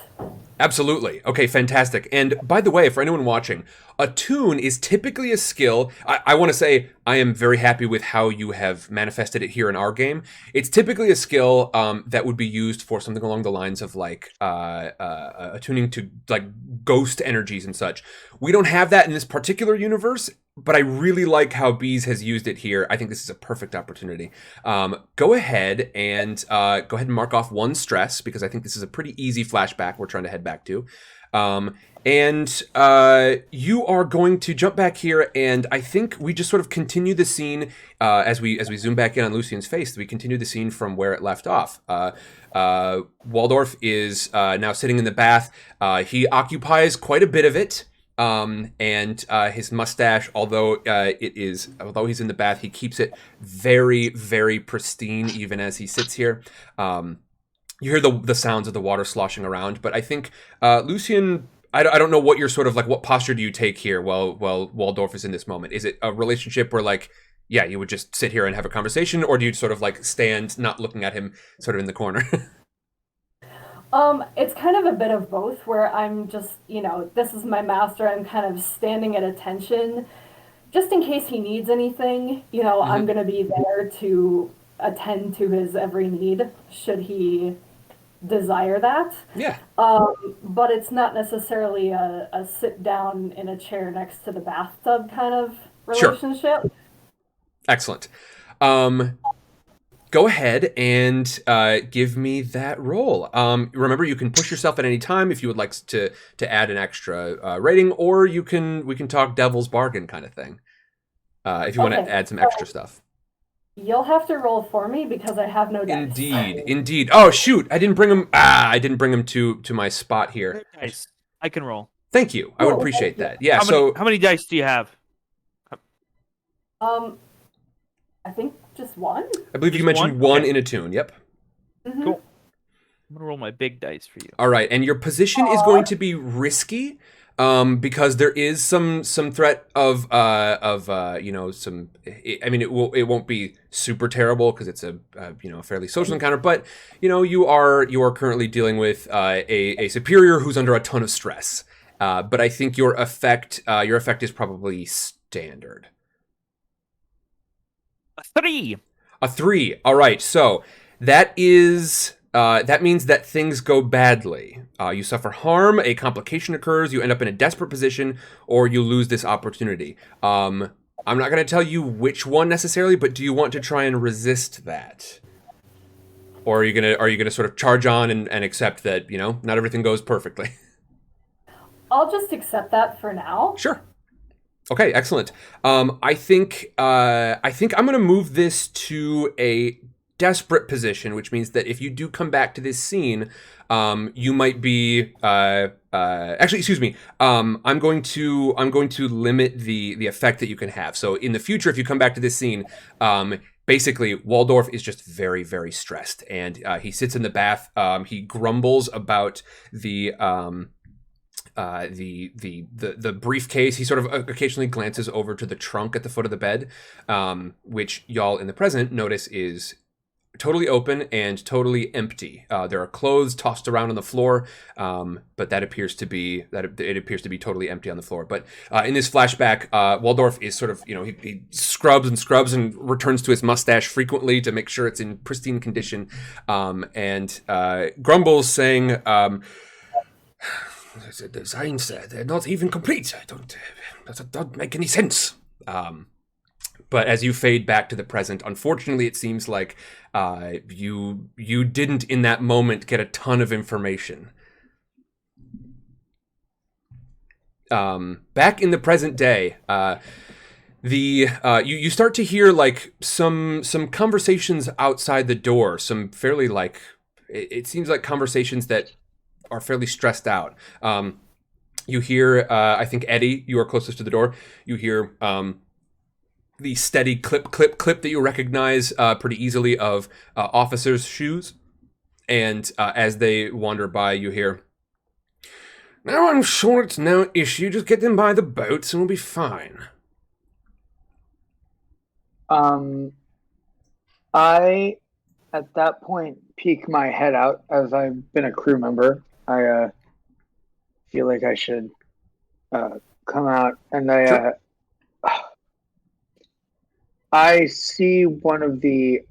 Absolutely. Okay, fantastic. And by the way, for anyone watching, attune is typically a skill. I want to say I am very happy with how you have manifested it here in our game. It's typically a skill that would be used for something along the lines of like attuning to like ghost energies and such. We don't have that in this particular universe, but I really like how Bees has used it here. I think this is a perfect opportunity. Go ahead and mark off one stress, because I think this is a pretty easy flashback we're trying to head back to. And you are going to jump back here, and I think we just sort of continue the scene as we zoom back in on Lucian's face. We continue the scene from where it left off. Waldorf is now sitting in the bath. He occupies quite a bit of it. And his mustache, although he's in the bath, he keeps it very, very pristine, even as he sits here. You hear the sounds of the water sloshing around, but I think Lucian, I don't know what your sort of like, what posture do you take here while Waldorf is in this moment? Is it a relationship where like, yeah, you would just sit here and have a conversation, or do you sort of like stand, not looking at him, sort of in the corner? It's kind of a bit of both, where I'm just, this is my master, I'm kind of standing at attention, just in case he needs anything, I'm going to be there to attend to his every need, should he desire that. Yeah. But it's not necessarily a sit down in a chair next to the bathtub kind of relationship. Sure. Excellent. Go ahead and give me that roll. Remember, you can push yourself at any time if you would like to add an extra rating, or we can talk devil's bargain kind of thing if you want to add some extra stuff. You'll have to roll for me because I have no dice. Indeed. Oh shoot! I didn't bring him. I didn't bring him to my spot here. Dice. I can roll. Thank you. I would appreciate that. Yeah. How many dice do you have? I think just one. I believe you mentioned one in attune. Yep. Mm-hmm. Cool. I'm gonna roll my big dice for you. All right, and your position is going to be risky, because there is some threat of some. I mean, it won't be super terrible because it's a fairly social encounter, but you are currently dealing with a superior who's under a ton of stress. But I think your effect is probably standard. A 3. All right. So that is that means that things go badly. You suffer harm, a complication occurs, you end up in a desperate position, or you lose this opportunity. I'm not going to tell you which one necessarily, but do you want to try and resist that? Or are you gonna sort of charge on and accept that not everything goes perfectly? I'll just accept that for now. Sure. Okay, excellent. I think I'm going to move this to a desperate position, which means that if you do come back to this scene, you might be actually, excuse me. I'm going to limit the effect that you can have. So in the future, if you come back to this scene, basically, Waldorf is just very, very stressed, and he sits in the bath. He grumbles about the briefcase. He sort of occasionally glances over to the trunk at the foot of the bed, which y'all in the present notice is totally open and totally empty. There are clothes tossed around on the floor, but it appears to be totally empty on the floor. But in this flashback, Waldorf is sort of, he scrubs and returns to his mustache frequently to make sure it's in pristine condition, and grumbles, saying, "The designs, they're not even complete. That don't make any sense." But as you fade back to the present, unfortunately, it seems like you didn't in that moment get a ton of information. Back in the present day, you start to hear like some conversations outside the door. Some fairly like it seems like conversations that are fairly stressed out. You hear, I think Eddie, you are closest to the door. You hear the steady clip that you recognize pretty easily of officers' shoes. And as they wander by, you hear, "No, I'm sure it's no issue. Just get them by the boats and we'll be fine." I, at that point, peek my head out as I've been a crew member. I feel like I should come out, and Sure. I see one of the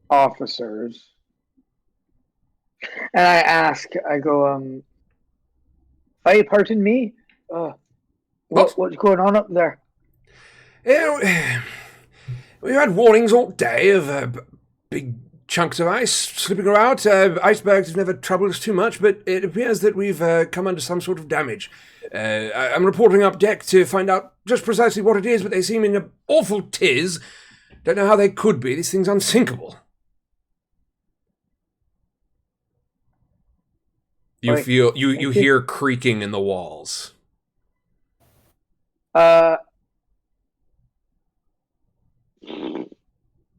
officers, and I ask, I go, "Hey, pardon me, what's going on up there?" Yeah, we've had warnings all day of big chunks of ice slipping around. Icebergs have never troubled us too much, but it appears that we've come under some sort of damage. I'm reporting up deck to find out just precisely what it is, but they seem in an awful tiz. Don't know how they could be. This thing's unsinkable. You hear creaking in the walls. All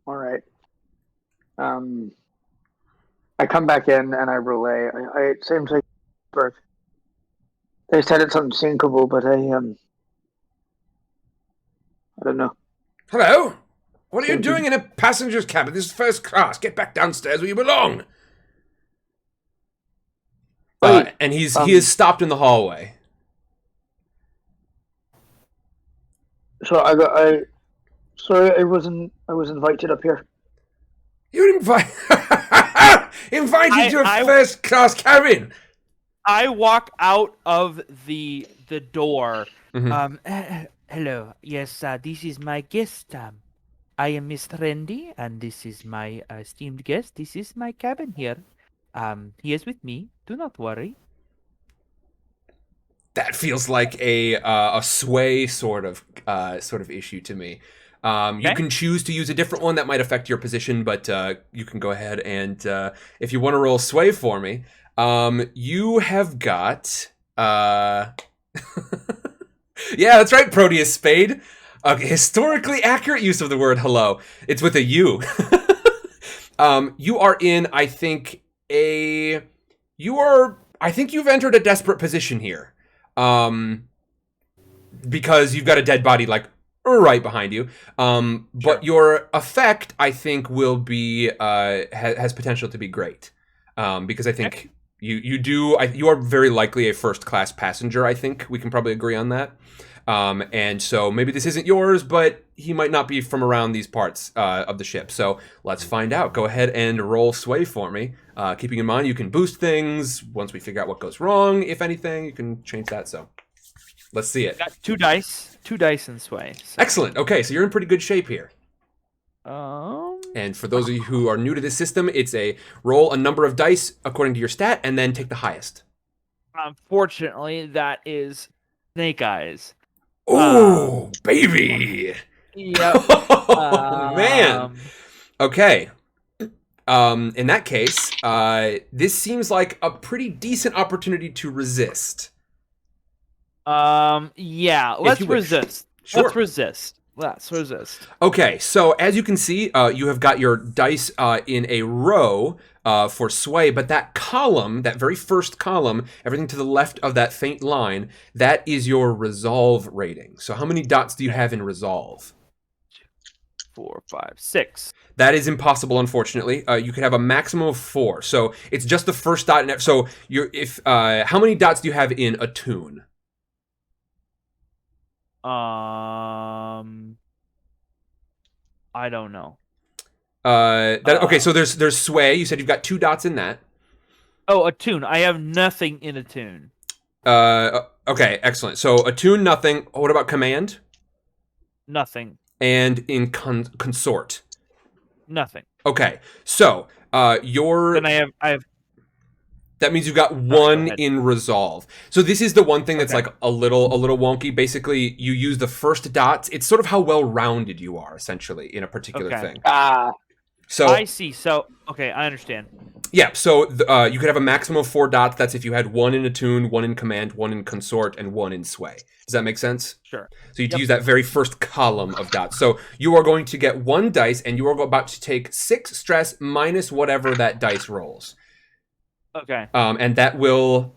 right. I come back in and I relay. It seems like they said it's unsinkable, but I don't know. Hello? What are you doing in a passenger's cabin? This is first class. Get back downstairs where you belong. And he is stopped in the hallway. So sorry, I was invited up here. You invited to a first class cabin. I walk out of the door. Mm-hmm. Hello. Yes, this is my guest. I am Miss Trendy, and this is my esteemed guest. This is my cabin here. He is with me. Do not worry. That feels like a sway sort of issue to me. You can choose to use a different one that might affect your position, but you can go ahead and if you want to roll sway for me, you have got yeah, that's right, Proteus Spade. Historically accurate use of the word hello. It's with a U. You are in, I think you've entered a desperate position here. Because you've got a dead body like right behind you. But your effect, I think, will be has potential to be great. Because I think you are very likely a first class passenger. I think we can probably agree on that. And so maybe this isn't yours, but he might not be from around these parts of the ship. So let's find out. Go ahead and roll sway for me. Keeping in mind you can boost things once we figure out what goes wrong. If anything, you can change that. So let's see it. Got two dice in sway. So. Excellent. Okay, so you're in pretty good shape here. And for those of you who are new to this system, it's a roll a number of dice according to your stat, and then take the highest. Unfortunately, that is Snake Eyes. Oh, baby! Yep. Oh, man. Okay. In that case, this seems like a pretty decent opportunity to resist. Yeah. Let's resist. Sure. Let's resist. Let's resist. Okay, so as you can see, you have got your dice in a row for sway, but that column, that very first column, everything to the left of that faint line, that is your resolve rating. So how many dots do you have in resolve? 4, 5, 6. That is impossible, unfortunately. You could have a maximum of 4. So it's just the first dot. So how many dots do you have in attune? I don't know. Okay, so there's sway. You said you've got 2 dots in that. Oh, attune. I have nothing in attune. Okay, excellent. So attune, nothing. What about command? Nothing. And in consort? Nothing. Okay, so Then I have. that means you've got 1 in resolve. So this is the one thing that's like a little wonky. Basically, you use the first dots. It's sort of how well-rounded you are, essentially, in a particular thing. So I see. So okay, I understand. Yeah, so you could have a maximum of 4 dots. That's if you had 1 in attune, 1 in command, 1 in consort, and 1 in sway. Does that make sense? Sure. So you use that very first column of dots. So you are going to get 1 dice, and you are about to take 6 stress minus whatever that dice rolls. Okay. And that will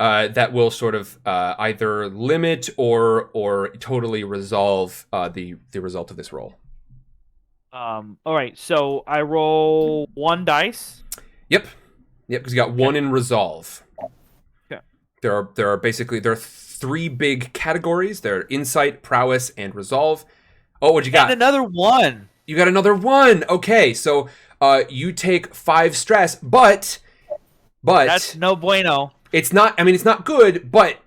sort of either limit or totally resolve the result of this roll. All right. So I roll 1 dice. Yep, because you got 1 in resolve. Okay. There are 3 big categories. They're insight, prowess, and resolve. Oh, what you got? And another 1. You got another 1. Okay, so you take 5 stress, but that's no bueno. It's not. I mean, it's not good, but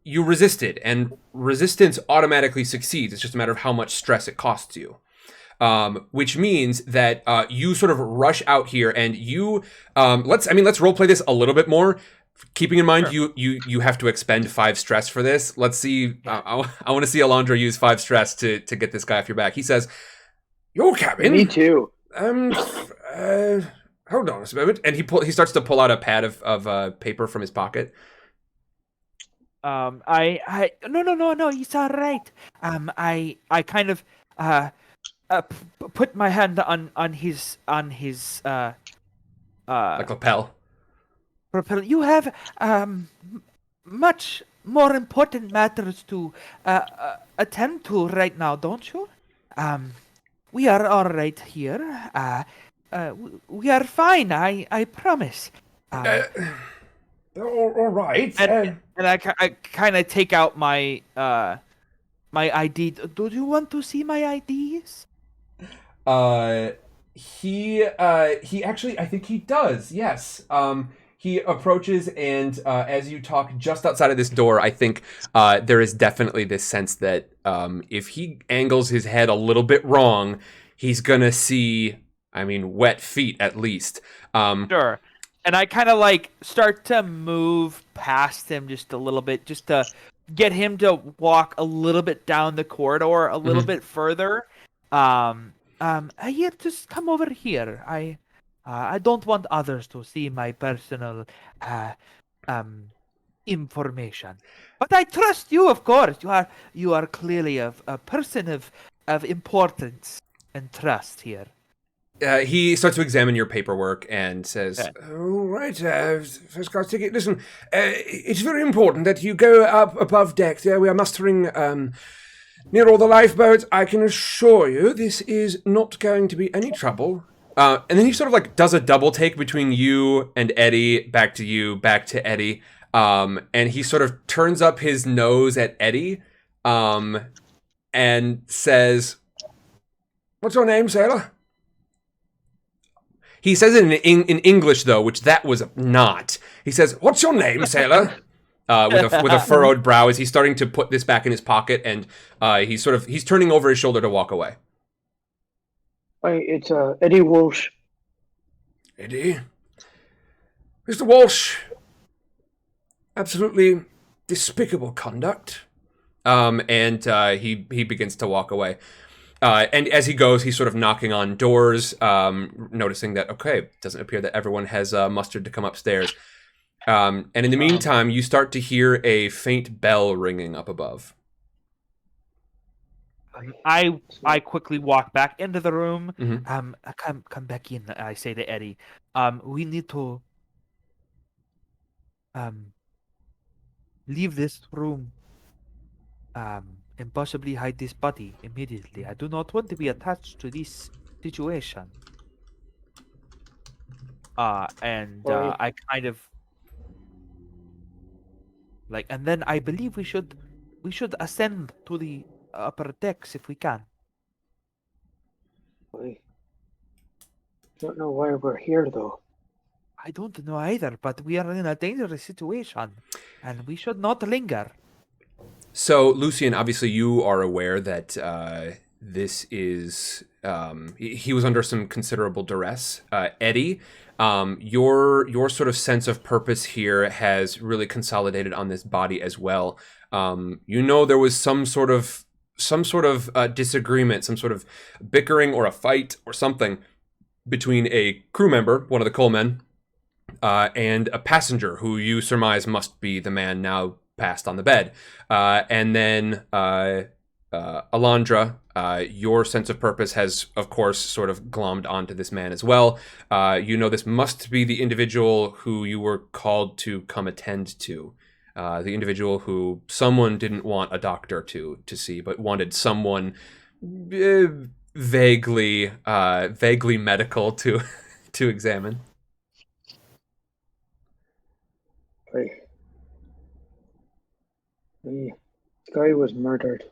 you resisted, and resistance automatically succeeds. It's just a matter of how much stress it costs you. Which means that you sort of rush out here, and you let's roleplay this a little bit more, keeping in mind you have to expend 5 stress for this. Let's see. I want to see Alondra use 5 stress to get this guy off your back. He says, "Your cabin." Me too. Hold on a moment, and he starts to pull out a pad of paper from his pocket. No, it's all right. I kind of put my hand on his Like lapel. propel. You have much more important matters to attend to right now, don't you? We are all right here. We are fine. I promise. All right. And I kind of take out my my ID. Do you want to see my IDs? He actually, I think he does. Yes. He approaches, and as you talk just outside of this door, I think there is definitely this sense that if he angles his head a little bit wrong, he's gonna see, wet feet at least. Sure. And I kind of like start to move past him just a little bit, just to get him to walk a little bit down the corridor a little bit further. Here, just come over here. I don't want others to see my personal information, but I trust you, of course. You are clearly a person of importance and trust here. He starts to examine your paperwork and says, "All right, first class ticket. Listen, it's very important that you go up above deck. We are mustering near all the lifeboats. I can assure you this is not going to be any trouble." And then he sort of like does a double take between you and Eddie, back to you, back to Eddie. And he sort of turns up his nose at Eddie and says, "What's your name, sailor?" He says it in English, though, which that was not. He says, "What's your name, sailor?" With a furrowed brow, as he's starting to put this back in his pocket, and he's turning over his shoulder to walk away. It's Eddie Walsh. Eddie? Mr. Walsh, absolutely despicable conduct. And he begins to walk away. And as he goes, he's sort of knocking on doors, noticing that, okay, it doesn't appear that everyone has mustered to come upstairs. And in the meantime, you start to hear a faint bell ringing up above. I quickly walk back into the room. Mm-hmm. Come back in. I say to Eddie. We need to leave this room. And possibly hide this body immediately. I do not want to be attached to this situation. I kind of like, and then I believe we should ascend to the upper decks if we can. I don't know why we're here, though. I don't know either, but we are in a dangerous situation, and we should not linger. So, Lucian, obviously, you are aware that this is he was under some considerable duress. Eddie, your sort of sense of purpose here has really consolidated on this body as well. You know, there was some sort of disagreement, some sort of bickering or a fight or something between a crew member, one of the coalmen, and a passenger who you surmise must be the man now passed on the bed. And then Alondra, your sense of purpose has, of course, sort of glommed onto this man as well. You know this must be the individual who you were called to come attend to. The individual who someone didn't want a doctor to see, but wanted someone vaguely medical to examine. The guy was murdered.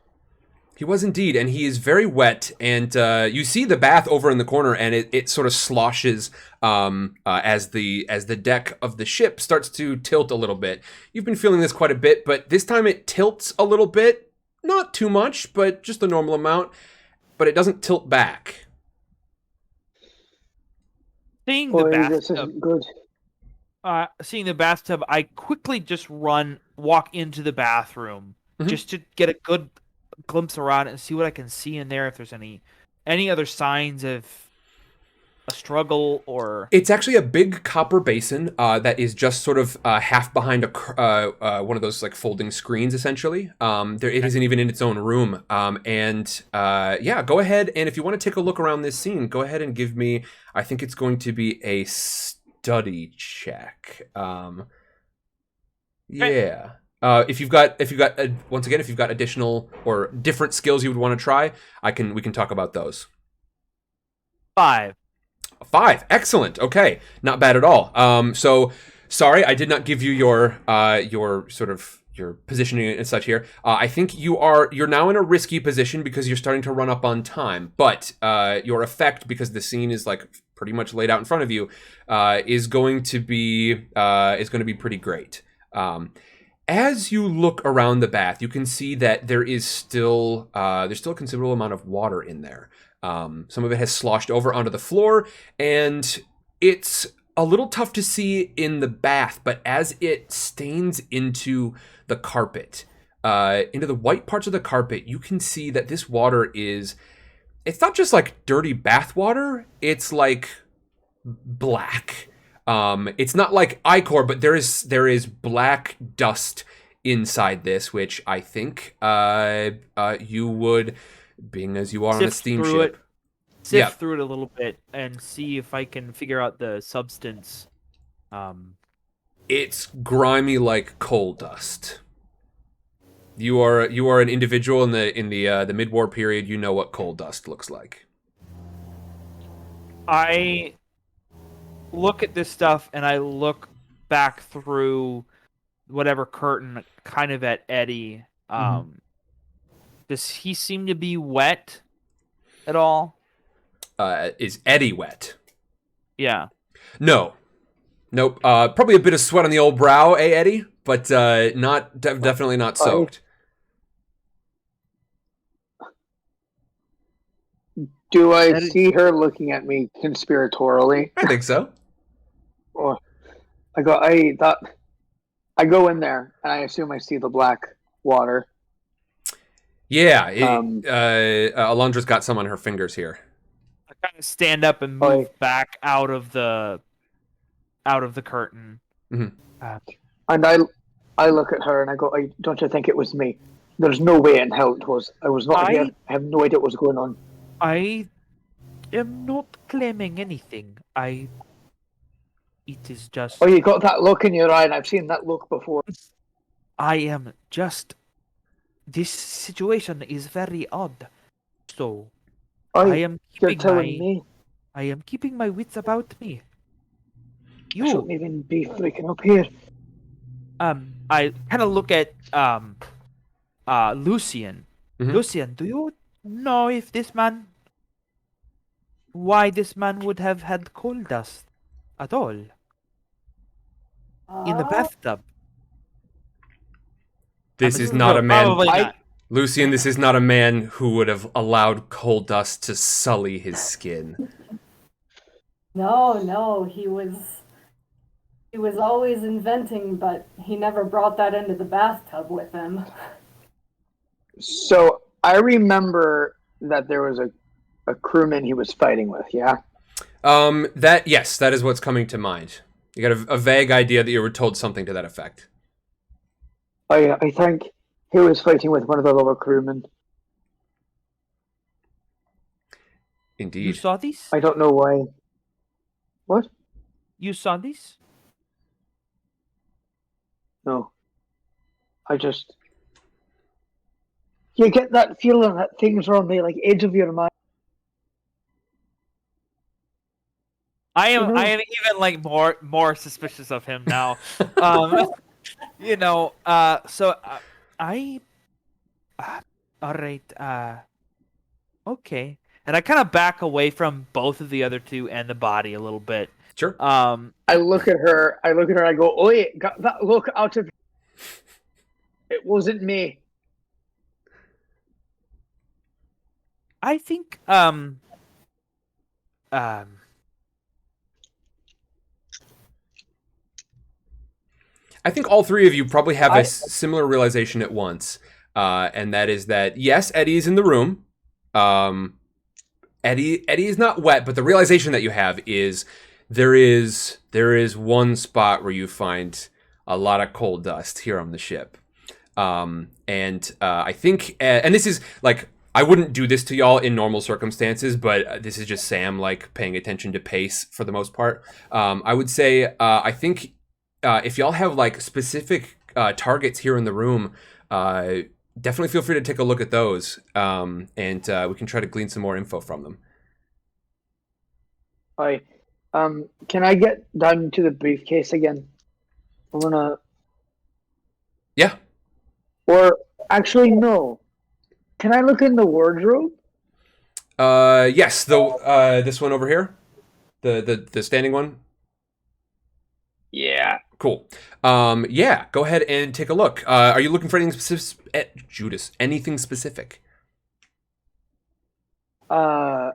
He was indeed, and he is very wet. And you see the bath over in the corner, and it sort of sloshes as the deck of the ship starts to tilt a little bit. You've been feeling this quite a bit, but this time it tilts a little bit, not too much, but just the normal amount. But it doesn't tilt back. Seeing the bathtub, this isn't good. Seeing the bathtub, I quickly just walk into the bathroom just to get a good glimpse around it and see what I can see in there. If there's any other signs of a struggle or... It's actually a big copper basin that is just sort of half behind one of those like folding screens, essentially. It isn't even in its own room. Yeah, go ahead, and if you want to take a look around this scene, go ahead and give me, I think it's going to be a study check. Yeah. If you've got once again, if you've got additional or different skills you would want to try, we can talk about those. 5. 5, excellent. Okay, not bad at all. So sorry, I did not give you your sort of your positioning and such here. I think you're now in a risky position because you're starting to run up on time. But your effect, because the scene is like pretty much laid out in front of you, is going to be pretty great. As you look around the bath, you can see that there's still a considerable amount of water in there. Some of it has sloshed over onto the floor, and it's a little tough to see in the bath, but as it stains into the carpet, into the white parts of the carpet, you can see that this water it's not just like dirty bath water, it's like black. It's not like ichor, but there is black dust inside this, which I think you would, being as you are on a steamship, sift through it a little bit and see if I can figure out the substance. It's grimy like coal dust. You are an individual in the mid-war period. You know what coal dust looks like. I look at this stuff and I look back through whatever curtain kind of at Eddie. Does he seem to be wet at all? Is Eddie wet? Yeah. No. Nope. Probably a bit of sweat on the old brow, Eddie? But definitely not soaked. Do I see her looking at me conspiratorially? I think so. Or I go in there and I assume I see the black water. Yeah, Alondra's got some on her fingers here. I kind of stand up and move back out of the curtain. Mm-hmm. And I look at her and I go, don't you think it was me? There's no way in hell it was. I was not here. I have no idea what was going on. I am not claiming anything. It is just... Oh, you got that look in your eye, and I've seen that look before. I am just... This situation is very odd. So, Oh, I am you're telling me? I am keeping my wits about me. I shouldn't even be freaking up here. I kind of look at Lucian. Mhm. Lucian, do you know if why this man would have had coal dust at all in the bathtub? This is not a man. Probably not. Lucian, this is not a man who would have allowed coal dust to sully his skin. No, he was always inventing, but he never brought that into the bathtub with him. So I remember that there was a crewman he was fighting with, yeah? Yes, that is what's coming to mind. You got a vague idea that you were told something to that effect. I think he was fighting with one of the lower crewmen. Indeed. You saw this? I don't know why. What? You saw this? No. I just... You get that feeling that things are on the edge of your mind. I am even more suspicious of him now. So all right, okay. And I kind of back away from both of the other two and the body a little bit. Sure. I look at her, I go, "Oi, got that look out of... It wasn't me." I think I think all three of you probably have a similar realization at once, and that is that yes, Eddie is in the room. Eddie is not wet, but the realization that you have is there is one spot where you find a lot of coal dust here on the ship, and I think, and this is like, I wouldn't do this to y'all in normal circumstances, but this is just Sam paying attention to pace for the most part. I would say I think. If y'all have specific targets here in the room, definitely feel free to take a look at those, and we can try to glean some more info from them. Hi, can I get down to the briefcase again? I wanna. Yeah. Or actually, no. Can I look in the wardrobe? Yes. This one over here, the standing one. Yeah. Cool. Yeah, go ahead and take a look. Are you looking for anything specific? Judas, anything specific? I'm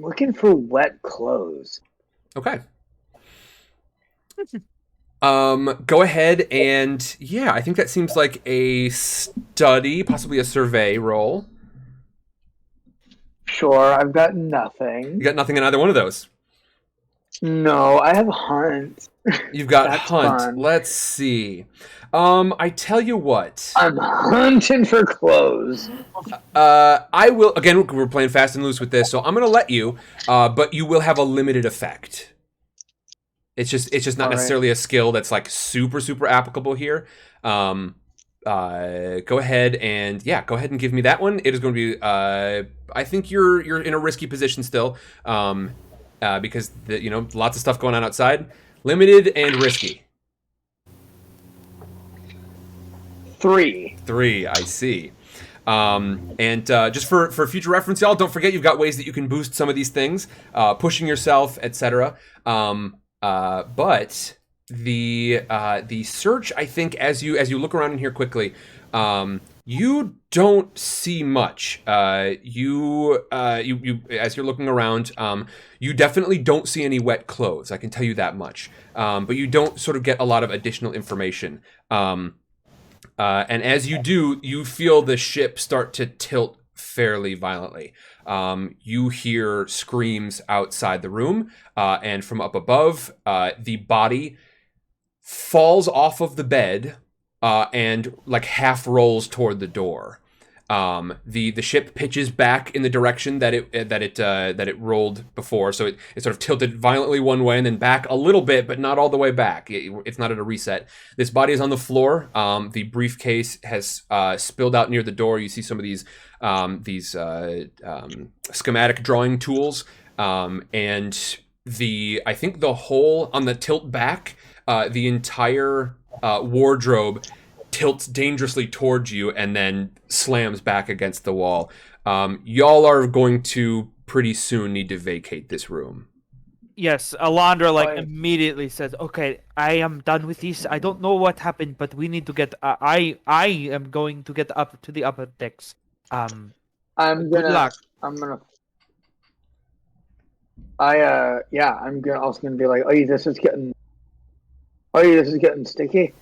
looking for wet clothes. Okay. Go ahead and, yeah, I think that seems like a study, possibly a survey roll. Sure, I've got nothing. You got nothing in either one of those? No, I have hunt. You've got That's hunt. fun. Let's see. I tell you what. I'm hunting for clothes. I will, again, we're playing fast and loose with this, so I'm going to let you, but you will have a limited effect. It's just not necessarily a skill that's super, super applicable here. Go ahead and give me that one. It is going to be, I think you're in a risky position still. Because lots of stuff going on outside. Limited and risky. 3, I see. And just for future reference, y'all, don't forget you've got ways that you can boost some of these things, pushing yourself, etc. But the search, I think, as you look around in here quickly, you don't see much. You as you're looking around, you definitely don't see any wet clothes. I can tell you that much. But you don't sort of get a lot of additional information. And as you do, you feel the ship start to tilt fairly violently. You hear screams outside the room, and from up above, the body falls off of the bed and like half rolls toward the door. The ship pitches back in the direction that it rolled before, so it sort of tilted violently one way and then back a little bit, but not all the way back. It's not at a reset. This body is on the floor. The briefcase has spilled out near the door. You see some of these schematic drawing tools, and I think the hole on the tilt back, the entire wardrobe tilts dangerously towards you and then slams back against the wall. Y'all are going to pretty soon need to vacate this room. Yes, Alondra immediately says, "Okay, I am done with this. I don't know what happened, but we need to get. I am going to get up to the upper decks. I'm good gonna. luck." Also gonna be like, this is getting sticky.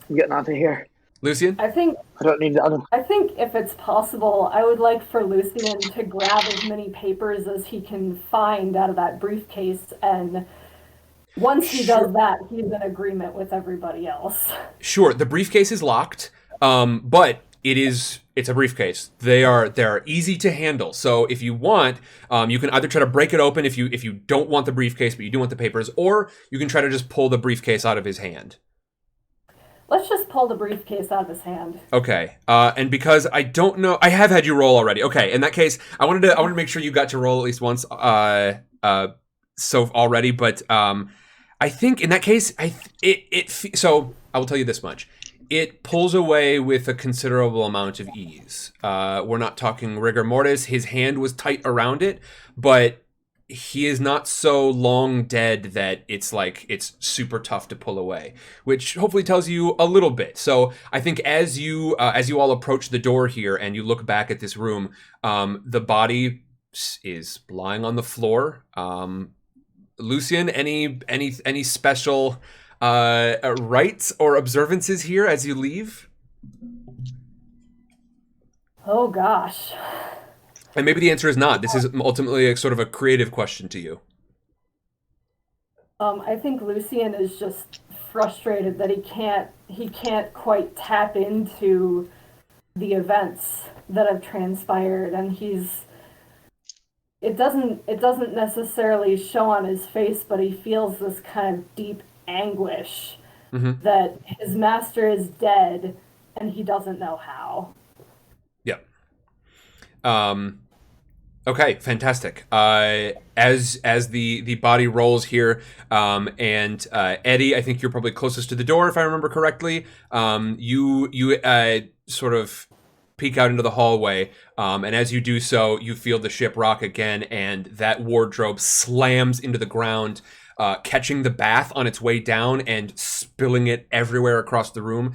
I'm getting out of here. Lucian? I think I don't need the other. I think if it's possible, I would like for Lucian to grab as many papers as he can find out of that briefcase, and once he does that, he's in agreement with everybody else. Sure, the briefcase is locked, but it's a briefcase. They're easy to handle. So if you want, you can either try to break it open if you don't want the briefcase but you do want the papers, or you can try to just pull the briefcase out of his hand. Let's just pull the briefcase out of his hand. Okay. And because I don't know, I have had you roll already. Okay. In that case, I wanted to make sure you got to roll at least once. So already, but I think in that case, so I will tell you this much: it pulls away with a considerable amount of ease. We're not talking rigor mortis. His hand was tight around it, but he is not so long dead that it's super tough to pull away, which hopefully tells you a little bit. So I think as you all approach the door here and you look back at this room, the body is lying on the floor. Lucian, any special rites or observances here as you leave? Oh gosh. And maybe the answer is not. This is ultimately a sort of a creative question to you. I think Lucian is just frustrated that he can't quite tap into the events that have transpired, and it doesn't necessarily show on his face, but he feels this kind of deep anguish that his master is dead and he doesn't know how. Yeah. Okay, fantastic. As the body rolls here, and Eddie, I think you're probably closest to the door, if I remember correctly. You sort of peek out into the hallway, and as you do so, you feel the ship rock again, and that wardrobe slams into the ground, catching the bath on its way down and spilling it everywhere across the room,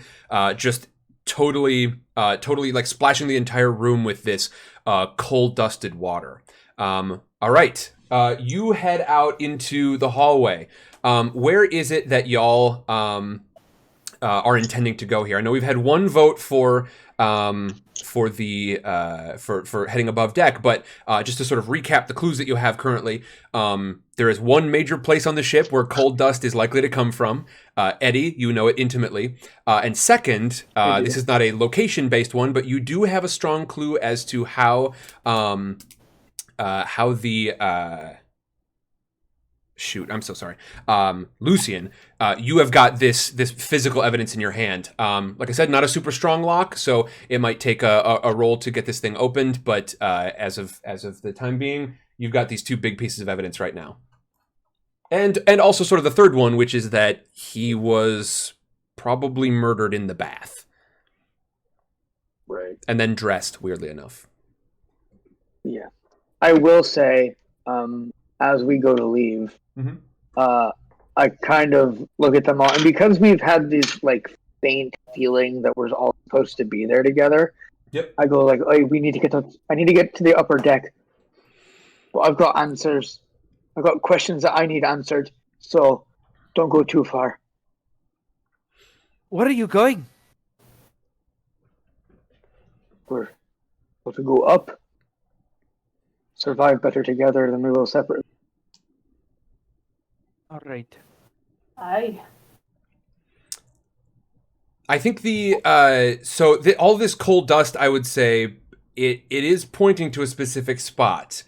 just totally like splashing the entire room with this cold dusted water. All right, you head out into the hallway. Where is it that y'all are intending to go here? I know we've had one vote for heading above deck, but just to sort of recap the clues that you have currently, there is one major place on the ship where cold dust is likely to come from. Eddie, you know it intimately. And second, this is not a location-based one, but you do have a strong clue as to how the shoot, I'm so sorry. Lucian, you have got this physical evidence in your hand. Like I said, not a super strong lock, so it might take a roll to get this thing opened, but as of the time being, you've got these two big pieces of evidence right now. And also sort of the third one, which is that he was probably murdered in the bath. Right. And then dressed, weirdly enough. Yeah. I will say, as we go to leave, I kind of look at them all, and because we've had this like faint feeling that we're all supposed to be there together, I go like, "Oh, I need to get to the upper deck. Well, I've got answers. I've got questions that I need answered. So, don't go too far." Where are you going? We're supposed to go up. Survive better together than we will separate. All right. Aye. I think all this coal dust, I would say, it is pointing to a specific spot.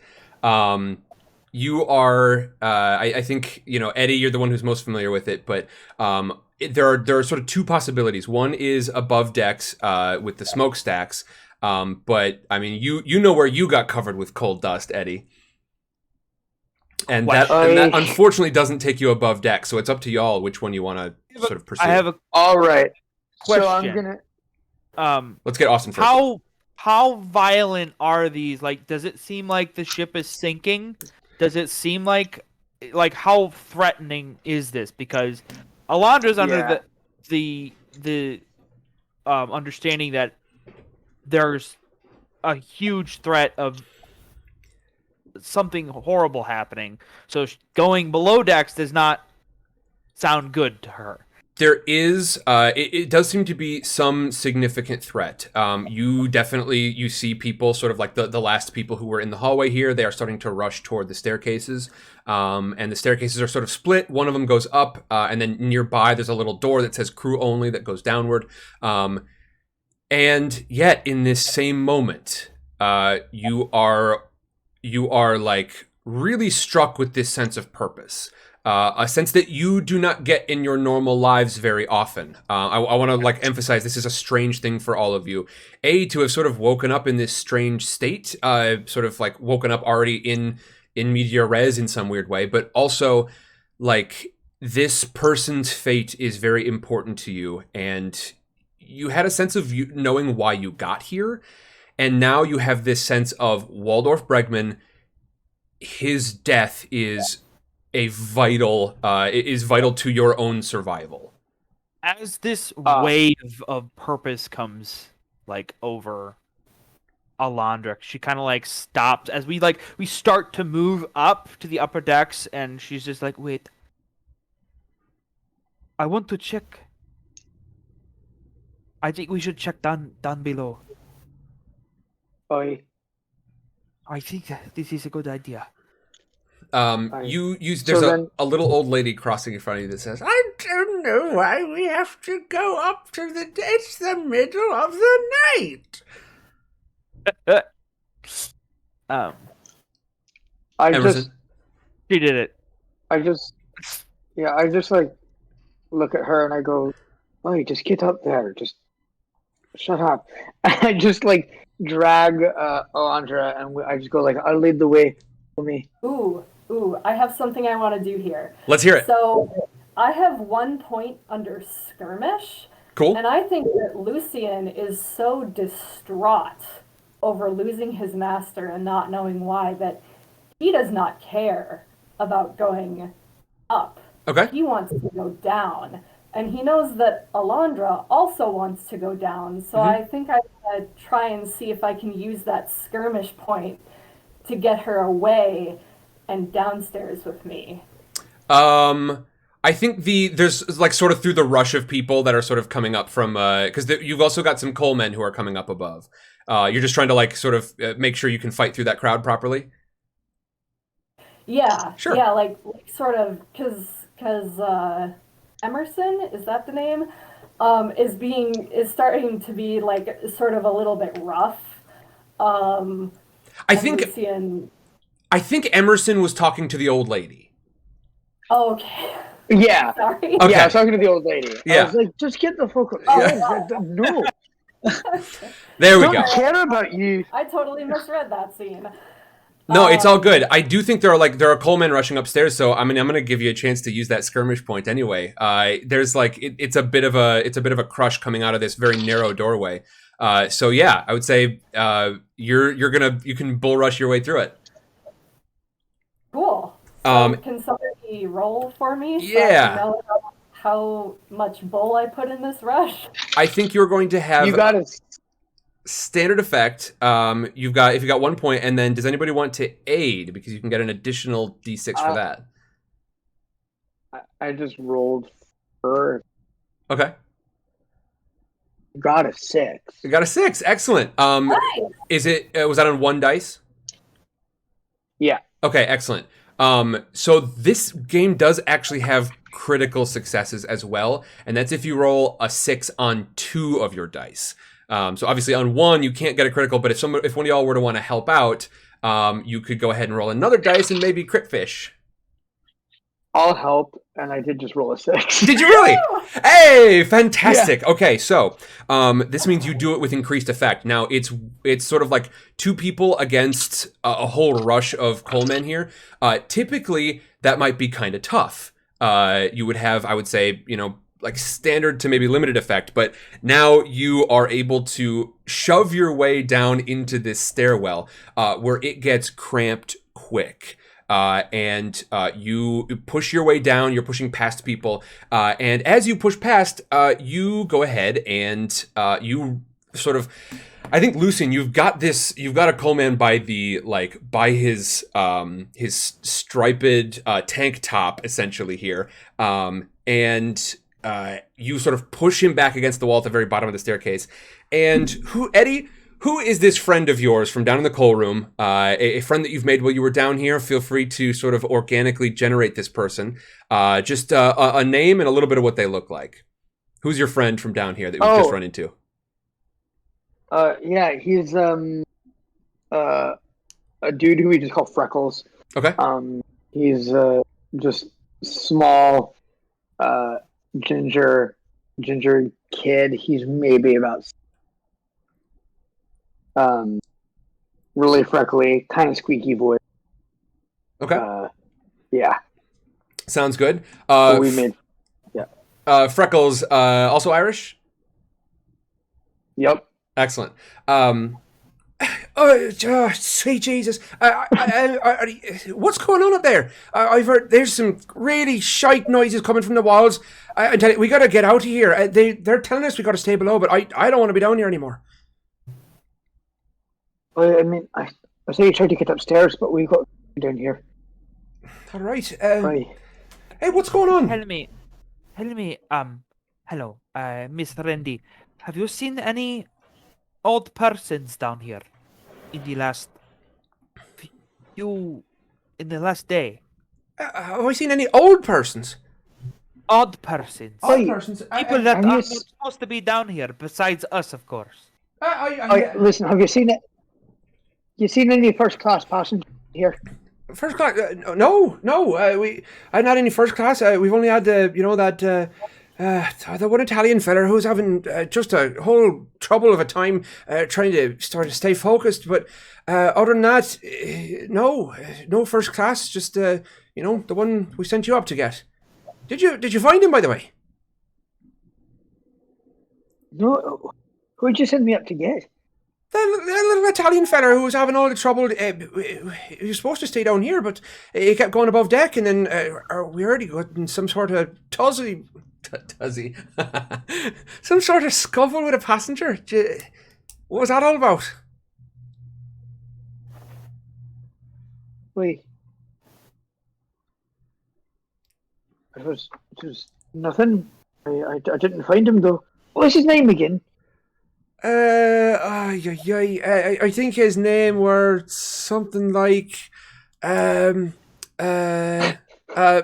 You are, I think, Eddie, you're the one who's most familiar with it, but there are sort of two possibilities. One is above decks with the smokestacks, but I mean, you know where you got covered with coal dust, Eddie. And that unfortunately doesn't take you above deck, so it's up to y'all which one you want to sort of pursue. I have a All right. question. So I'm gonna. Let's get Austin first. How violent are these? Like, does it seem like the ship is sinking? Does it seem like how threatening is this? Because Alondra's under the understanding that there's a huge threat of something horrible happening. So going below decks does not sound good to her. There is, it does seem to be some significant threat. You see people sort of like the last people who were in the hallway here. They are starting to rush toward the staircases. And the staircases are sort of split. One of them goes up, and then nearby there's a little door that says crew only that goes downward. And yet in this same moment, you are like really struck with this sense of purpose. A sense that you do not get in your normal lives very often. I want to like emphasize this is a strange thing for all of you. To have sort of woken up in this strange state, sort of like woken up already in media res in some weird way, but also like this person's fate is very important to you, and you had a sense of you knowing why you got here, and now you have this sense of Waldorf Bregman. His death is vital to your own survival. As this wave of purpose comes like over Alondra, she kind of like stops as we start to move up to the upper decks, and she's just like, wait, I want to check. I think we should check down below. Oi. I think this is a good idea. There's a little old lady crossing in front of you that says, I don't know why we have to go up to it's the middle of the night. She did it. I just like look at her and I go, "Oh, just get up there, just shut up." And I just like drag Alondra, and I just go like, "I'll lead the way for me." Ooh, I have something I want to do here. Let's hear it. So, I have 1 point under skirmish. Cool. And I think that Lucian is so distraught over losing his master and not knowing why that he does not care about going up. Okay. He wants to go down. And he knows that Alondra also wants to go down. So I think I'm going to try and see if I can use that skirmish point to get her away and downstairs with me. I think there's like sort of through the rush of people that are sort of coming up from because you've also got some coalmen who are coming up above. You're just trying to like sort of make sure you can fight through that crowd properly. Yeah, sure. Yeah, like sort of because Emerson, is that the name? Is starting to be like sort of a little bit rough. I think Emerson was talking to the old lady. Oh, okay. Yeah. Sorry. Okay. Yeah, I was talking to the old lady. Yeah. I was like, just get the fuck no. There we I go. don't care about you. I totally misread that scene. No, it's all good. I do think there are coalmen rushing upstairs, so I mean I'm gonna give you a chance to use that skirmish point anyway. There's like it's a bit of a crush coming out of this very narrow doorway. So yeah, I would say you can bull rush your way through it. Cool. So can somebody roll for me? So Yeah. I know how much bull I put in this rush. I think you're going to have You got it. Standard effect. If you got 1 point, and then does anybody want to aid because you can get an additional d6 for that? I just rolled for. Okay. Got a 6. You got a 6. Excellent. Nice. Is it was that on 1 dice? Yeah. Okay, excellent. So this game does actually have critical successes as well, and that's if you roll a 6 on 2 of your dice. So obviously on 1 you can't get a critical, but if one of y'all were to want to help out, you could go ahead and roll another dice and maybe crit fish. I'll help, and I did just roll a 6. Did you really? Hey, fantastic. Yeah. Okay, so this means you do it with increased effect. Now it's sort of like 2 people against a whole rush of coalmen here. Typically that might be kind of tough. You would have, I would say, like standard to maybe limited effect, but now you are able to shove your way down into this stairwell where it gets cramped quick. And you push your way down, you're pushing past people, and as you push past, you go ahead and you sort of, I think, Lucian, you've got a coalman by his striped tank top, essentially here, and you sort of push him back against the wall at the very bottom of the staircase. And Eddie, who is this friend of yours from down in the coal room? A friend that you've made while you were down here? Feel free to sort of organically generate this person. Just a name and a little bit of what they look like. Who's your friend from down here that we've just run into? Yeah, he's a dude who we just call Freckles. Okay. He's just small, ginger kid. He's maybe about really freckly, kind of squeaky voice. Okay. Yeah. Sounds good. Freckles, also Irish? Yep. Excellent. Sweet Jesus. What's going on up there? I've heard there's some really shite noises coming from the walls. I tell you, we gotta get out of here. They're telling us we gotta stay below, but I don't want to be down here anymore. Well, I mean, I say you tried to get upstairs, but we got down here. All right. Right. Hey, what's going on? Hello, Miss Randy. Have you seen any old persons down here in the last day? Have I seen any old persons? Odd persons. Odd persons. People that are not supposed to be down here, besides us, of course. Listen, have you seen it? You seen any first class passengers here? First class? No. I'm not any first class. We've only had the one Italian fella who's having just a whole trouble of a time trying to stay focused. But other than that, no first class. Just the one we sent you up to get. Did you find him, by the way? No. Who'd you send me up to get? The little Italian fella who was having all the trouble. He was supposed to stay down here, but he kept going above deck, and then we heard he got in some sort of tuzzy, some sort of scuffle with a passenger. What was that all about? Wait. It was nothing. I didn't find him though. What's his name again? I think his name were something like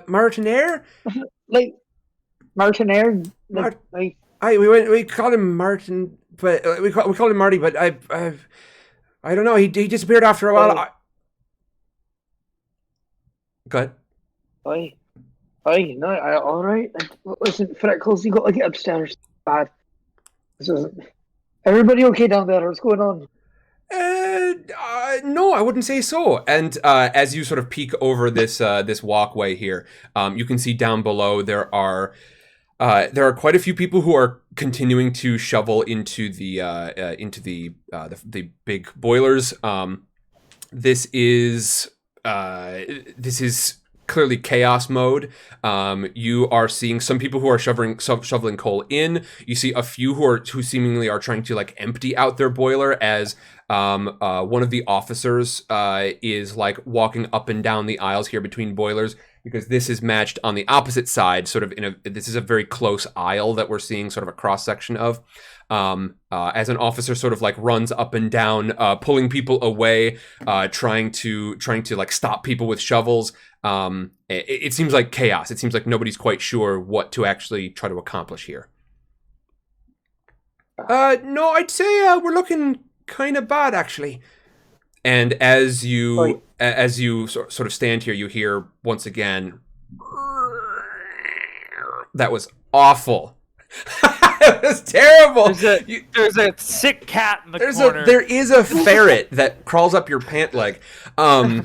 Martinaire? Like Martinaire? We call him Martin, but we call him Marty, but I don't know. He disappeared after a while. Good. No, all right. Listen, Freckles, you got to get upstairs. Bad. This isn't. Everybody okay down there? What's going on? No, I wouldn't say so. And as you sort of peek over this walkway here, you can see down below there are quite a few people who are continuing to shovel into the big boilers. This is clearly chaos mode. You are seeing some people who are shoveling coal in. You see a few who seemingly are trying to like empty out their boiler as one of the officers is like walking up and down the aisles here between boilers, because this is matched on the opposite side, sort of this is a very close aisle that we're seeing sort of a cross section of. as an officer sort of like runs up and down, pulling people away, trying to like stop people with shovels. It seems like chaos. It seems like nobody's quite sure what to actually try to accomplish here. No, I'd say we're looking kind of bad, actually. And as you sort of stand here, you hear once again, that was awful. It was terrible. There's a sick cat in the corner. There is a ferret that crawls up your pant leg. You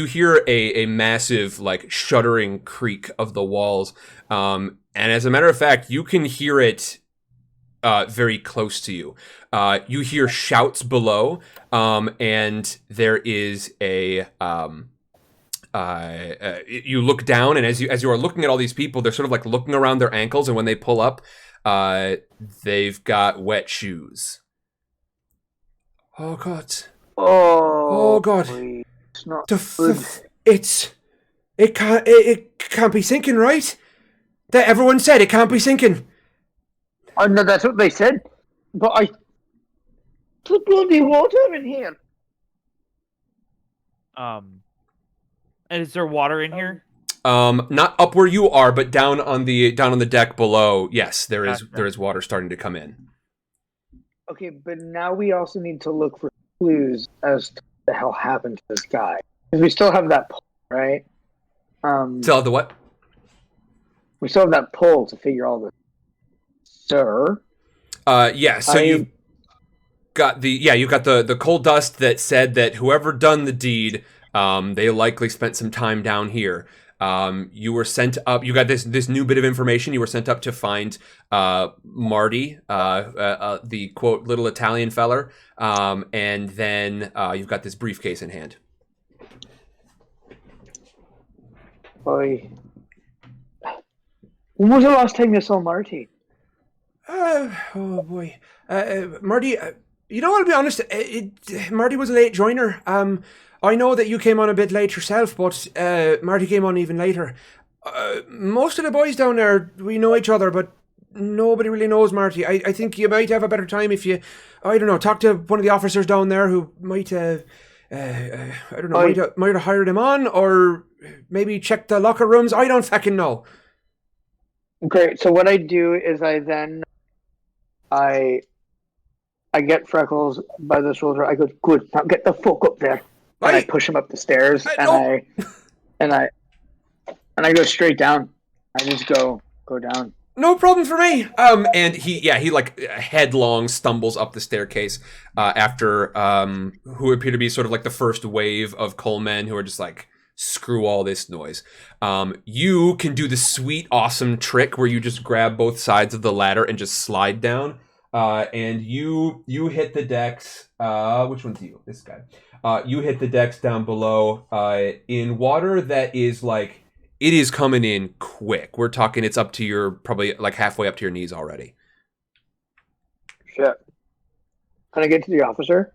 hear a massive like shuddering creak of the walls. And as a matter of fact, you can hear it very close to you. You hear shouts below, and there is a you look down, and as you are looking at all these people, they're sort of like looking around their ankles, and when they pull up, they've got wet shoes. Oh god. Oh god. It's not good. It can't be sinking, right? That everyone said it can't be sinking. I know that's what they said, but there's bloody water in here. Is there water in here? Not up where you are, but down on the deck below. Yes, there is water starting to come in. Okay, but now we also need to look for clues as to what the hell happened to this guy. Because we still have that pull, right? Still have the what? We still have that pull to figure all this. Sir? Yeah, so you've got the coal dust that said that whoever done the deed, they likely spent some time down here. You were sent up. You got this new bit of information. You were sent up to find Marty, the quote little Italian feller, and then you've got this briefcase in hand. Boy, when was the last time you saw Marty? Oh boy, Marty. You know, I'll be honest. Marty was a late joiner. I know that you came on a bit late yourself, but Marty came on even later. Most of the boys down there, we know each other, but nobody really knows Marty. I think you might have a better time if you, I don't know, talk to one of the officers down there who might, I don't know, might have hired him on, or maybe check the locker rooms. I don't fucking know. Great. So what I do is I get Freckles by the shoulder. I go, good, now get the fuck up there. And I push him up the stairs, and I go straight down. I just go down. No problem for me. And he like headlong stumbles up the staircase after who appear to be sort of like the first wave of coal men who are just like, screw all this noise. You can do the sweet, awesome trick where you just grab both sides of the ladder and just slide down. And you hit the decks. Which one's you? This guy. You hit the decks down below in water that is like, it is coming in quick. We're talking it's up to your, probably like halfway up to your knees already. Shit. Can I get to the officer?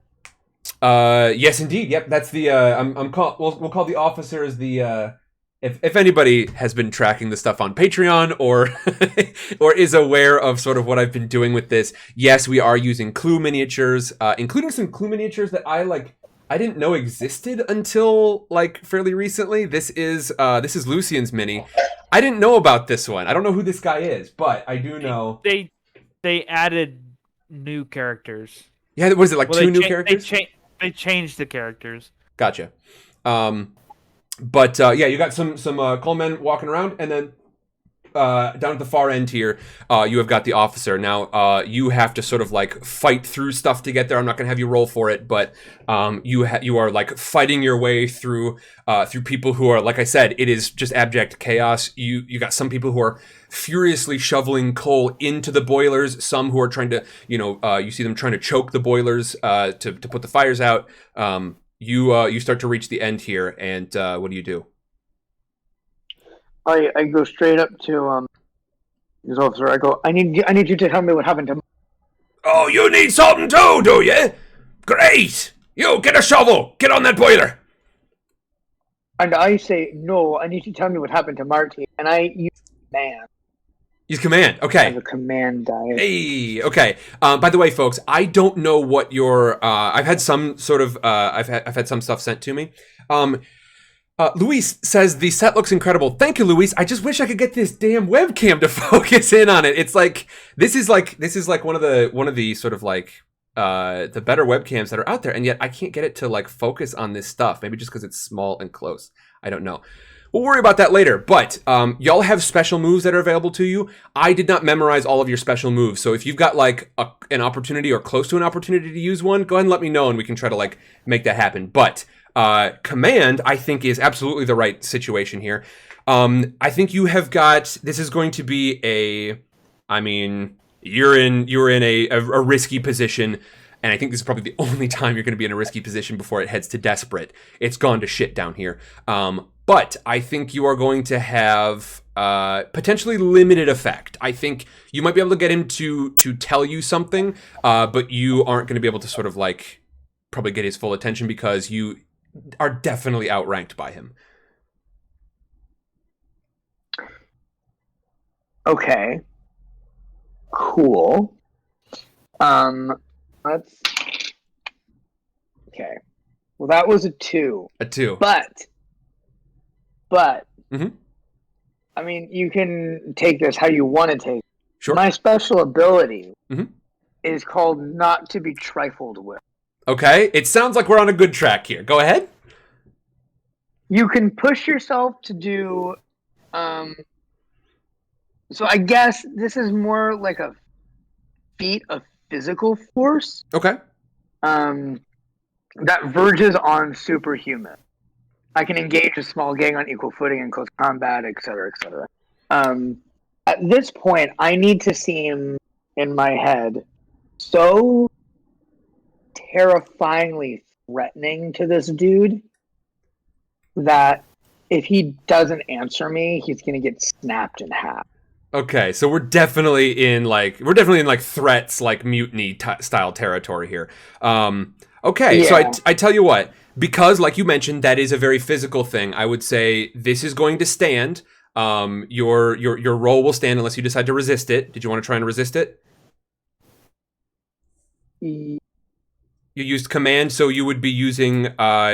Yes, indeed. Yep, that's the, we'll call the officer as the, if anybody has been tracking the stuff on Patreon or or is aware of sort of what I've been doing with this, yes, we are using clue miniatures, including some clue miniatures that I didn't know existed until like fairly recently. This is Lucian's mini. I didn't know about this one. I don't know who this guy is, but I do know they added new characters. Yeah, was it like two new characters? They changed the characters. Gotcha. But yeah, you got some coalmen walking around, and then down at the far end here, you have got the officer. Now, you have to sort of like fight through stuff to get there. I'm not gonna have you roll for it, but you are like fighting your way through people who are, like I said, it is just abject chaos. You got some people who are furiously shoveling coal into the boilers. Some who are trying to, you see them trying to choke the boilers to put the fires out. You start to reach the end here, and what do you do? I go straight up to his officer. I go, I need you to tell me what happened to him. Oh, you need something too, do you? Great! You, get a shovel! Get on that boiler! And I say, no, I need you to tell me what happened to Marty. And you man. Use command. I Okay. have a command die. Hey. Okay. By the way, folks, I don't know what your. I've had some sort of. I've had some stuff sent to me. Luis says the set looks incredible. Thank you, Luis. I just wish I could get this damn webcam to focus in on it. It's like this is like one of the sort of like the better webcams that are out there, and yet I can't get it to like focus on this stuff. Maybe just because it's small and close. I don't know. We'll worry about that later. But y'all have special moves that are available to you. I did not memorize all of your special moves, so if you've got like an opportunity or close to an opportunity to use one, go ahead and let me know, and we can try to like make that happen. But command, I think, is absolutely the right situation here. I think you have got. This is going to be a. I mean, you're in a risky position, and I think this is probably the only time you're going to be in a risky position before it heads to desperate. It's gone to shit down here. But I think you are going to have potentially limited effect. I think you might be able to get him to tell you something, but you aren't going to be able to sort of like probably get his full attention because you are definitely outranked by him. Okay. Cool. Let's. Okay. Well, that was a 2. A 2. But, Mhm. I mean, you can take this how you want to take it. Sure. My special ability Mhm. is called Not to be Trifled With. Okay. It sounds like we're on a good track here. Go ahead. You can push yourself to do, so I guess this is more like a feat of physical force, Okay. that verges on superhuman. I can engage a small gang on equal footing in close combat, etc., etc. At this point, I need to seem, in my head, so terrifyingly threatening to this dude that if he doesn't answer me, he's going to get snapped in half. Okay, so we're definitely in like threats, like mutiny style territory here. Okay, so Yeah. I tell you what, because like you mentioned, that is a very physical thing. I would say this is going to stand. Your roll will stand unless you decide to resist it. Did you want to try and resist it? You used command, so you would be using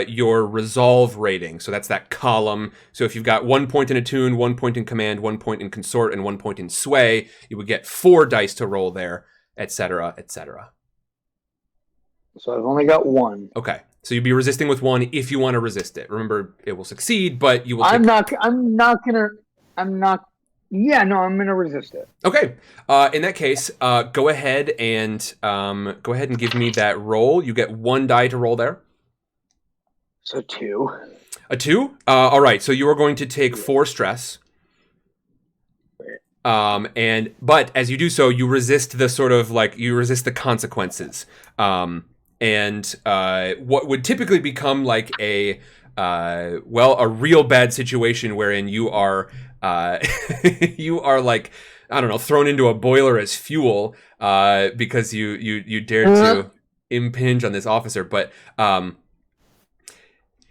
your resolve rating. So that's that column. So if you've got 1 point in attune, 1 point in command, 1 point in consort, and 1 point in sway, you would get 4 dice to roll there, etc., etc. So I've only got 1. Okay, so you'd be resisting with 1 if you want to resist it. Remember, it will succeed, but you will. I'm not gonna resist it. Okay. In that case, go ahead and give me that roll. You get 1 die to roll there. So 2. A 2. All right. So you are going to take 4 stress. But as you do so, you resist the sort of like the consequences. And what would typically become like a real bad situation wherein you are like, I don't know, thrown into a boiler as fuel because you dared to impinge on this officer. But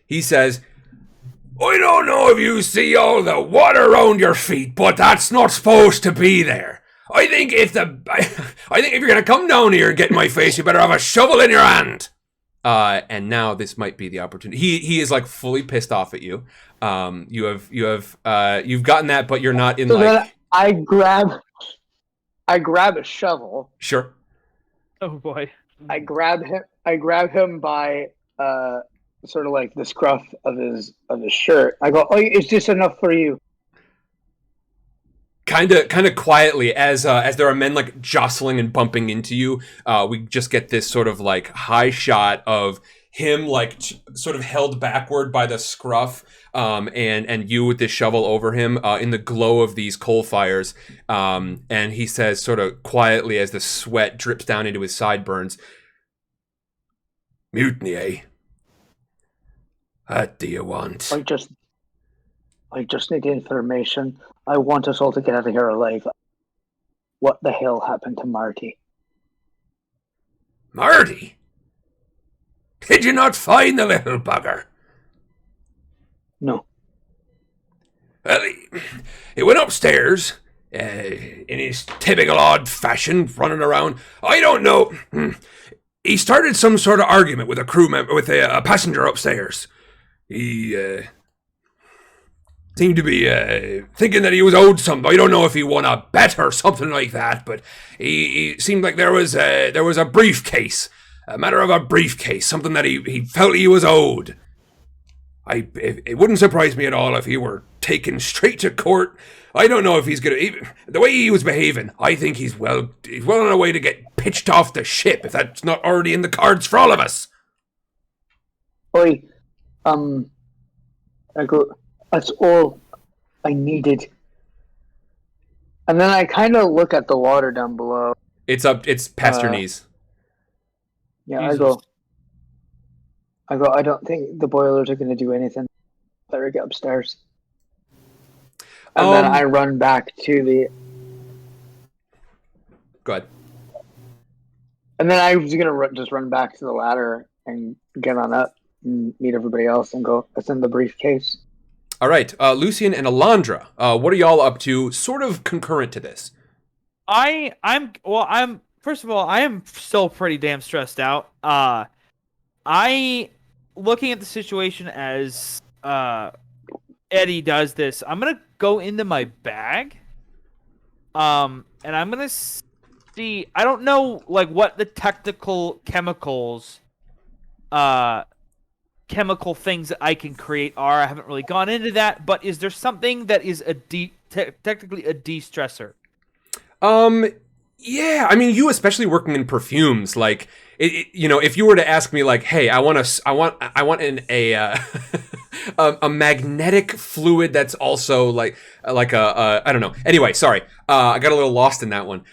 he says, I don't know if you see all the water around your feet, but that's not supposed to be there. I think if you're gonna come down here and get in my face, you better have a shovel in your hand. And now this might be the opportunity. He is like fully pissed off at you. You've gotten that, but you're not in So like. then I grab a shovel. Sure. Oh boy. I grab him by sort of like the scruff of his shirt. I go, "Oh, it's just enough for you." Kind of quietly, as there are men like jostling and bumping into you, we just get this sort of like high shot of him like sort of held backward by the scruff, and you with this shovel over him in the glow of these coal fires, and he says sort of quietly as the sweat drips down into his sideburns, "Mutiny, eh? What do you want?" I just need information. I want us all to get out of here alive. What the hell happened to Marty? Marty? Did you not find the little bugger? No. Well, he went upstairs, in his typical odd fashion, running around. I don't know. He started some sort of argument with a crew member, with a passenger upstairs. He seemed to be thinking that he was owed something. I don't know if he won a bet or something like that, but he seemed like there was a briefcase, a matter of a briefcase, something that he felt he was owed. It wouldn't surprise me at all if he were taken straight to court. I don't know if he's gonna. The way he was behaving, I think he's well on a way to get pitched off the ship, if that's not already in the cards for all of us. Oi, I go, that's all I needed. And then I kind of look at the water down below. It's past your knees. Yeah, Jesus. I go, I don't think the boilers are going to do anything. Better get upstairs. And then I run back to the... Go ahead. And then I was going to just run back to the ladder and get on up and meet everybody else and go, it's in the briefcase. All right, Lucian and Alondra, what are y'all up to sort of concurrent to this? First of all, I am still pretty damn stressed out. Looking at the situation as Eddie does this, I'm gonna go into my bag, and I'm gonna see. I don't know what the technical chemical things that I can create are. I haven't really gone into that, but is there something that is technically a de-stressor? Yeah, I mean, you especially working in perfumes, like, if you were to ask me, like, hey, I want a magnetic fluid that's also like I don't know. Anyway, sorry, I got a little lost in that one.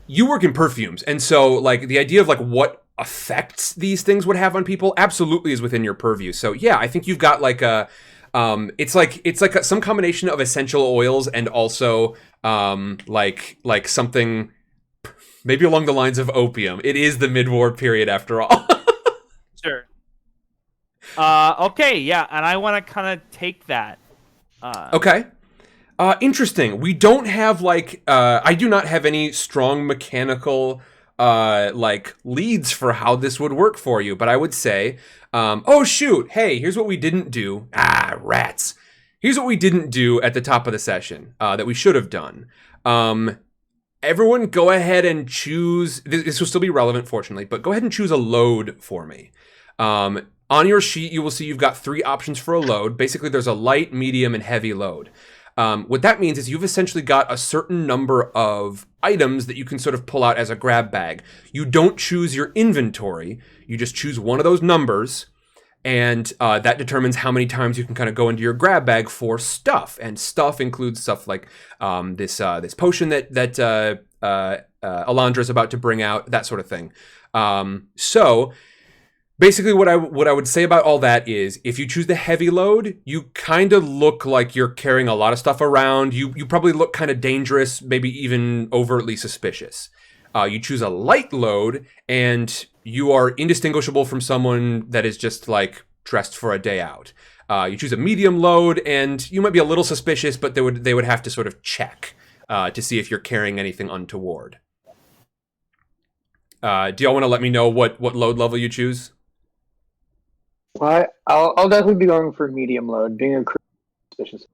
You work in perfumes, and so like the idea of like what effects these things would have on people absolutely is within your purview. So yeah, I think you've got like a it's like some combination of essential oils and also like something maybe along the lines of opium. It is the mid-war period after all. Sure. Okay, yeah, and I want to kind of take that. Okay. Interesting. We don't have I do not have any strong mechanical leads for how this would work for you, but I would say, oh shoot, hey, here's what we didn't do. Rats. Here's what we didn't do at the top of the session that we should have done. Everyone go ahead and choose, this will still be relevant fortunately, but go ahead and choose a load for me. On your sheet, you will see you've got 3 options for a load. Basically, there's a light, medium, and heavy load. What that means is you've essentially got a certain number of items that you can sort of pull out as a grab bag. You don't choose your inventory. You just choose one of those numbers, and that determines how many times you can kind of go into your grab bag for stuff. And stuff includes stuff like this potion that Alondra is about to bring out, that sort of thing. So basically, what I would say about all that is, if you choose the heavy load, you kind of look like you're carrying a lot of stuff around. You probably look kind of dangerous, maybe even overtly suspicious. You choose a light load, and you are indistinguishable from someone that is just like dressed for a day out. You choose a medium load, and you might be a little suspicious, but they would have to sort of check to see if you're carrying anything untoward. Do y'all want to let me know what load level you choose? Well, I'll definitely be going for medium load, being a crew suspicious.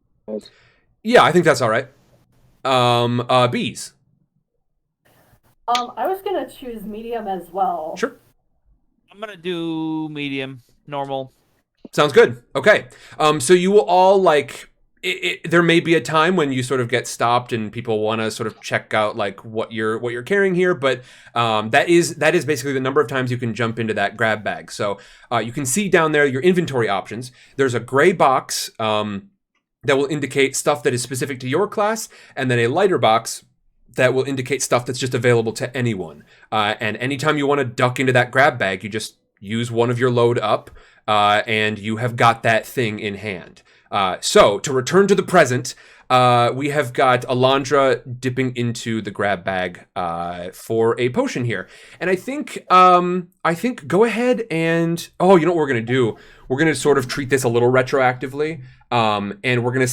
Yeah, I think that's all right. Bees. I was gonna choose medium as well. Sure. I'm gonna do medium, normal. Sounds good. Okay. So you will all there may be a time when you sort of get stopped and people want to sort of check out like what you're carrying here, but that is basically the number of times you can jump into that grab bag. So you can see down there your inventory options. There's a gray box that will indicate stuff that is specific to your class, and then a lighter box that will indicate stuff that's just available to anyone. And anytime you want to duck into that grab bag, you just use one of your load up, and you have got that thing in hand. So to return to the present, we have got Alondra dipping into the grab bag for a potion here. And I think go ahead and, you know what we're going to do? We're going to sort of treat this a little retroactively. And we're going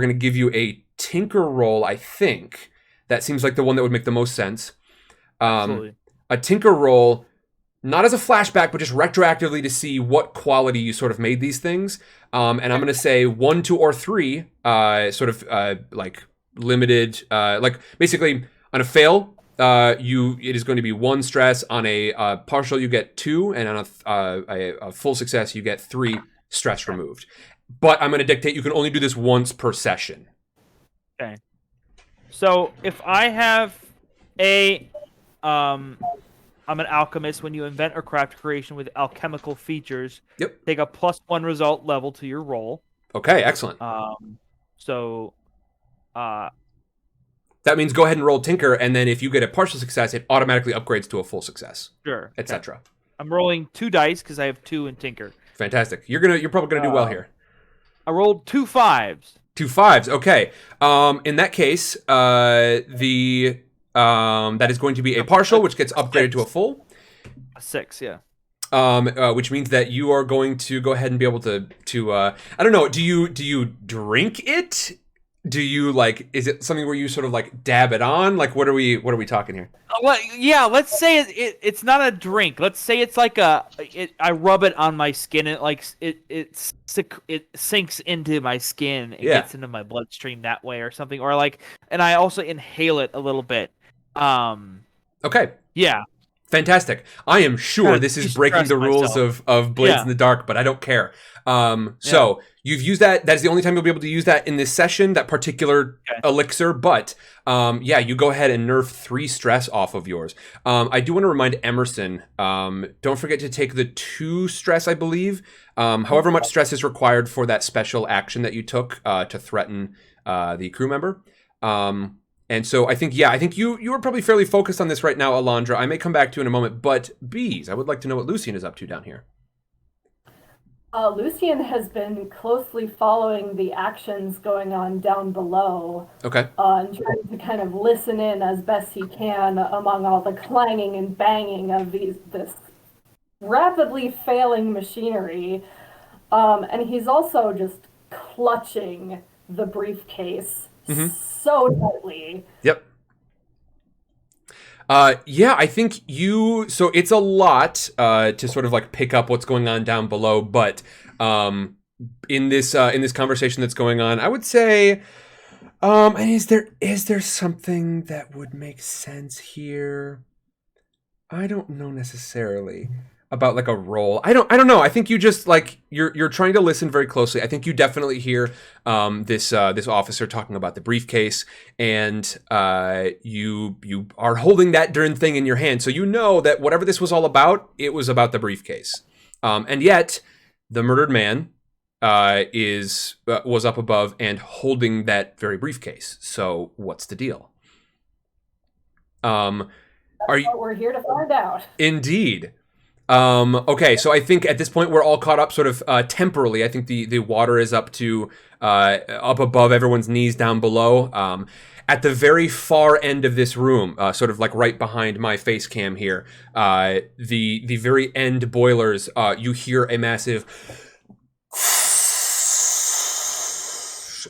to give you a tinker roll, I think. That seems like the one that would make the most sense. Absolutely. A tinker roll, not as a flashback, but just retroactively to see what quality you sort of made these things. And I'm going to say 1, 2, or 3, sort of like limited, like basically on a fail, it is going to be 1 stress. On a partial, you get 2, and on a full success, you get 3 stress removed. But I'm going to dictate you can only do this once per session. Okay. So if I have I'm an alchemist. When you invent or craft a creation with alchemical features, take a +1 result level to your roll. Okay, excellent. So that means go ahead and roll Tinker, and then if you get a partial success, it automatically upgrades to a full success. Sure. Etc. I'm rolling 2 dice because I have 2 in Tinker. Fantastic. You're probably gonna do well here. I rolled 2 5s. 2 5s. Okay. In that case, that is going to be a partial, which gets upgraded to a full. A 6, yeah. Which means that you are going to go ahead and be able to I don't know. Do you drink it? Do you is it something where you sort of like dab it on? Like what are we talking here? Well, yeah, let's say it's not a drink. Let's say it's like I rub it on my skin and it sinks into my skin and gets into my bloodstream that way or something, or and I also inhale it a little bit. Okay. Yeah. Fantastic. I am sure this is breaking the rules of Blades in the Dark, but I don't care. So you've used that. That is the only time you'll be able to use that in this session, that particular elixir. But you go ahead and nerf 3 stress off of yours. I do want to remind Emerson, don't forget to take the 2 stress, I believe. However much stress is required for that special action that you took to threaten the crew member. And so I think you are probably fairly focused on this right now, Alondra. I may come back to you in a moment, but Bees, I would like to know what Lucian is up to down here. Lucian has been closely following the actions going on down below. Okay. And trying to kind of listen in as best he can among all the clanging and banging of this rapidly failing machinery. And he's also just clutching the briefcase so tightly. Yep. I think so it's a lot to sort of like pick up what's going on down below, but in this conversation that's going on, I would say and is there something that would make sense here? I don't know necessarily about like a role. I don't know. I think you just you're trying to listen very closely. I think you definitely hear this officer talking about the briefcase, and you are holding that darn thing in your hand, so you know that whatever this was all about, it was about the briefcase. And yet the murdered man was up above and holding that very briefcase. So what's the deal? That's what we're here to find out. Indeed. Okay, so I think at this point we're all caught up sort of temporally. I think the water is up to up above everyone's knees down below. At the very far end of this room, sort of like right behind my face cam here, the very end boilers, you hear a massive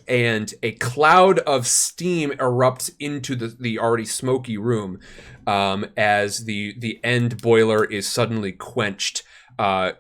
and a cloud of steam erupts into the already smoky room as the end boiler is suddenly quenched.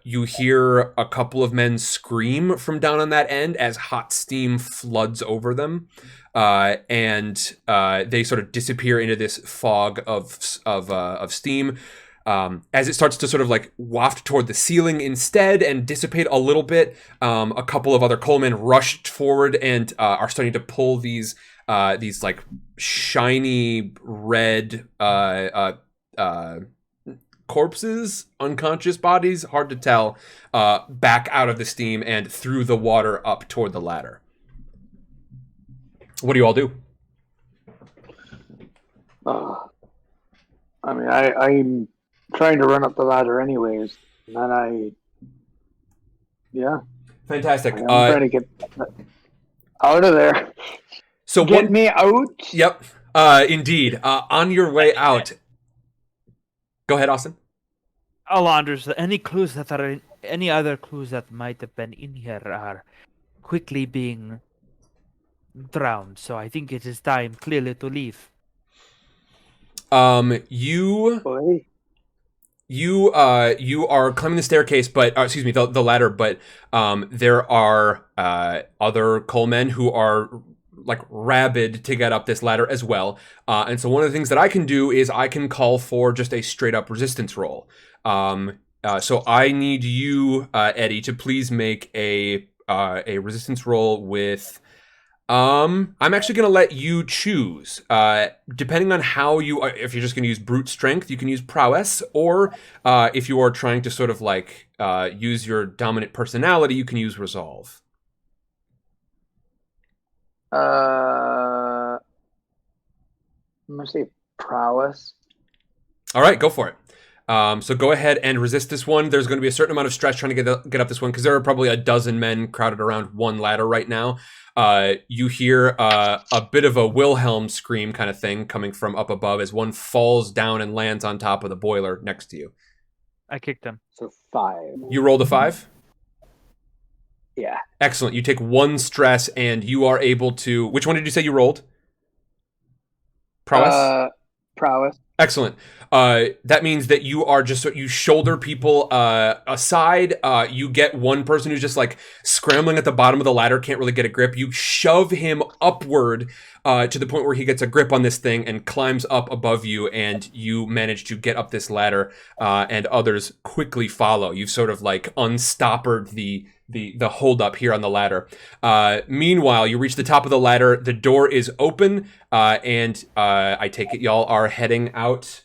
You hear a couple of men scream from down on that end as hot steam floods over them, and they sort of disappear into this fog of steam. As it starts to sort of like waft toward the ceiling instead and dissipate a little bit, a couple of other coalmen rushed forward and are starting to pull these like shiny red corpses, unconscious bodies, hard to tell, back out of the steam and through the water up toward the ladder. What do you all do? I mean, I'm trying to run up the ladder anyways, and then Fantastic. I'm trying to get out of there. So get me out. Yep. Indeed. On your way out. Go ahead, Austin. Alondra, any other clues that might have been in here are quickly being drowned, so I think it is time clearly to leave. You Boy. you are climbing the staircase, but excuse me, the ladder, but there are other coalmen who are like rabid to get up this ladder as well. And so one of the things that I can do is I can call for just a straight up resistance roll. So I need you, Eddie, to please make a resistance roll with. I'm actually going to let you choose. Depending on how you are, if you're just going to use brute strength, you can use prowess, or if you are trying to sort of like use your dominant personality, you can use resolve. I'm gonna say prowess. All right, go for it. So go ahead and resist this one. There's going to be a certain amount of stress trying to get up this one because there are probably a dozen men crowded around one ladder right now. You hear a bit of a Wilhelm scream kind of thing coming from up above as one falls down and lands on top of the boiler next to you. I kicked him. So 5. You rolled a 5? Yeah. Excellent. You take 1 stress and you are able to... Which one did you say you rolled? Prowess? Prowess. Excellent. That means that you are just you shoulder people aside. You get one person who's just like scrambling at the bottom of the ladder, can't really get a grip. You shove him upward to the point where he gets a grip on this thing and climbs up above you, and you manage to get up this ladder, and others quickly follow. You've sort of like unstoppered the hold up here on the ladder. Meanwhile, you reach the top of the ladder. The door is open, and I take it y'all are heading out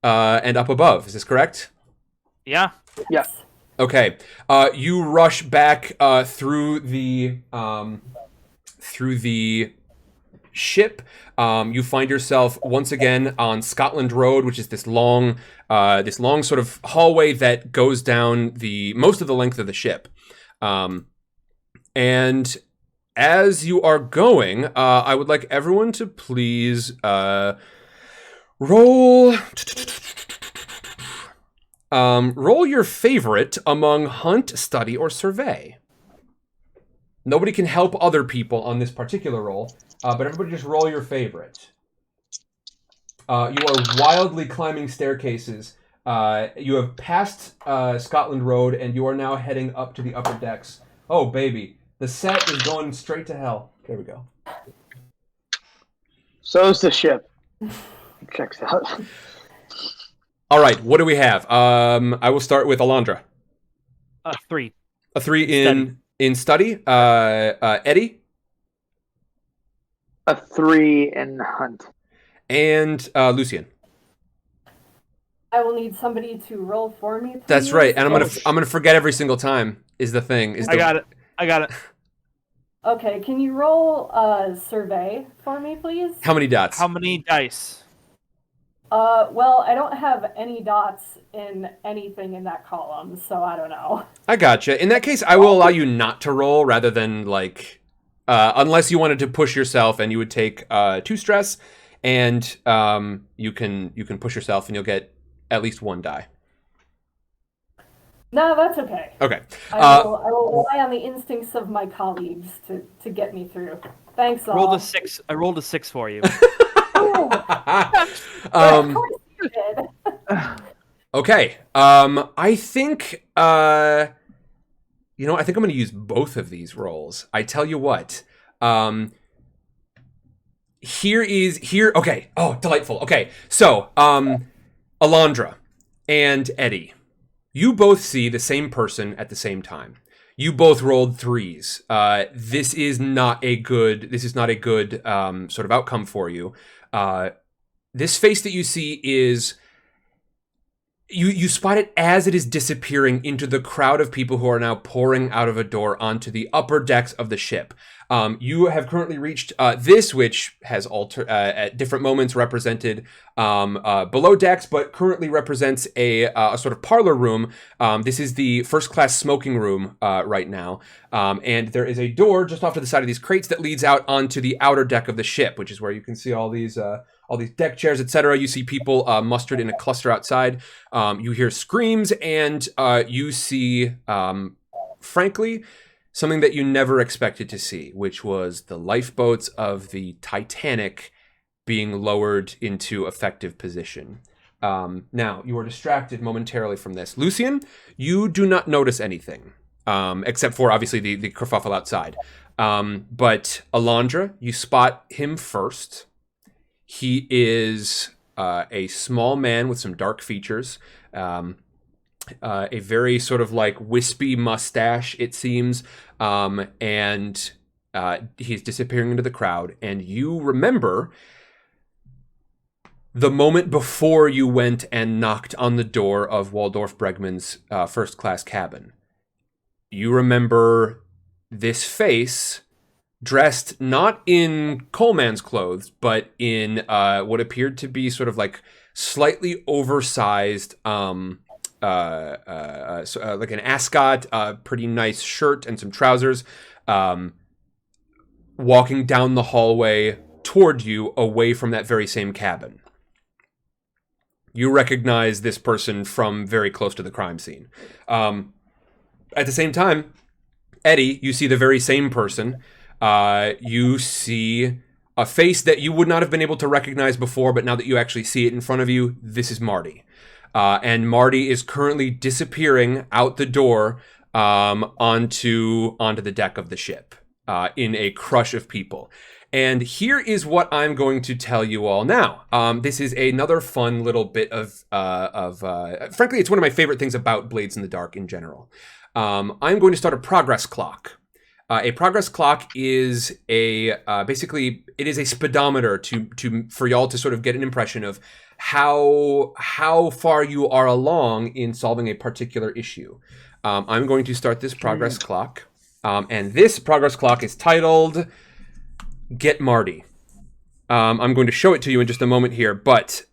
and up above. Is this correct? Yeah. Yeah. Okay. You rush back through the ship. You find yourself once again on Scotland Road, which is this long sort of hallway that goes down most of the length of the ship. And as you are going, I would like everyone to please roll your favorite among hunt, study, or survey. Nobody can help other people on this particular roll, but everybody just roll your favorite. You are wildly climbing staircases. You have passed Scotland Road, and you are now heading up to the upper decks. Oh, baby. The set is going straight to hell. There we go. So's the ship. Checks out. All right, what do we have? I will start with Alondra. 3. A 3 in study. Eddie? A 3 in hunt. And Lucian. I will need somebody to roll for me, please. That's right, and I'm gonna forget every single time. Is the thing? I got it. Okay, can you roll a survey for me, please? How many dots? How many dice? Well, I don't have any dots in anything in that column, so I don't know. I gotcha. In that case, I will allow you not to roll rather than like, unless you wanted to push yourself, and you would take 2 stress, and you can push yourself, and you'll get at least 1 die. No, that's okay. Okay. I will rely on the instincts of my colleagues to get me through. Thanks, all. Rolled a 6. I rolled a 6 for you. Of course you did. Okay. I think I think I'm going to use both of these rolls. I tell you what. Okay. Oh, delightful. Okay. So, Alondra and Eddie, you both see the same person at the same time. You both rolled 3s. This is not a good sort of outcome for you. This face that you see is you spot it as it is disappearing into the crowd of people who are now pouring out of a door onto the upper decks of the ship. You have currently reached this, which has at different moments represented below decks, but currently represents a sort of parlor room. This is the first class smoking room right now. And there is a door just off to the side of these crates that leads out onto the outer deck of the ship, which is where you can see all these deck chairs, etc. You see people mustered in a cluster outside. You hear screams, and you see, frankly, something that you never expected to see, which was the lifeboats of the Titanic being lowered into effective position. Now, you are distracted momentarily from this. Lucian, you do not notice anything, except for, obviously, the kerfuffle outside. But Alondra, you spot him first. He is a small man with some dark features, a very sort of like wispy mustache, it seems, and he's disappearing into the crowd. And you remember the moment before you went and knocked on the door of Waldorf Bregman's first-class cabin. You remember this face dressed not in Coleman's clothes, but in what appeared to be sort of like slightly oversized, like an ascot, pretty nice shirt and some trousers, walking down the hallway toward you away from that very same cabin. You recognize this person from very close to the crime scene. At the same time, Eddie, you see the very same person. You see a face that you would not have been able to recognize before, but now that you actually see it in front of you, this is Marty. And Marty is currently disappearing out the door onto the deck of the ship in a crush of people. And here is what I'm going to tell you all now. This is another fun little bit of frankly, it's one of my favorite things about Blades in the Dark in general. I'm going to start a progress clock. A progress clock is basically it is a speedometer for y'all to sort of get an impression of how far you are along in solving a particular issue. I'm going to start this progress clock, and this progress clock is titled Get Marty. I'm going to show it to you in just a moment here, but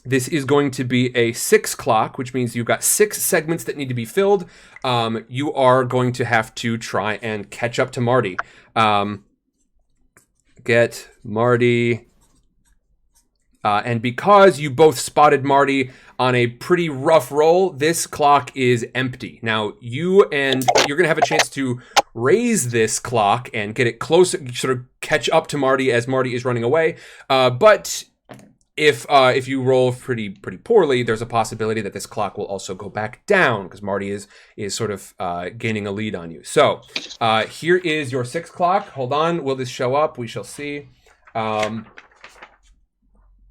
this is going to be a 6 clock, which means you've got 6 segments that need to be filled. You are going to have to try and catch up to Marty. Get Marty. And because you both spotted Marty on a pretty rough roll, this clock is empty. Now, you're going to have a chance to raise this clock and get it close, sort of catch up to Marty as Marty is running away. But if you roll pretty poorly, there's a possibility that this clock will also go back down because Marty is sort of gaining a lead on you. So here is your 6 clock. Hold on, will this show up? We shall see.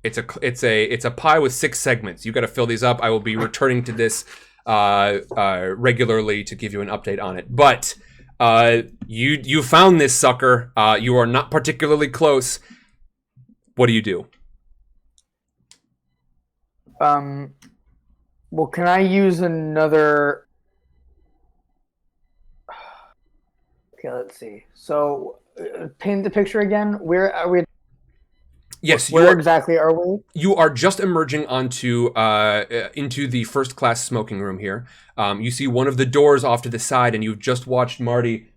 It's a pie with 6 segments. You got to fill these up. I will be returning to this regularly to give you an update on it. But you found this sucker. You are not particularly close. What do you do? Well, can I use another? Okay, let's see. So, paint the picture again. Where are we? Yes, where exactly are we? You are just emerging onto into the first class smoking room here. You see one of the doors off to the side, and you've just watched Marty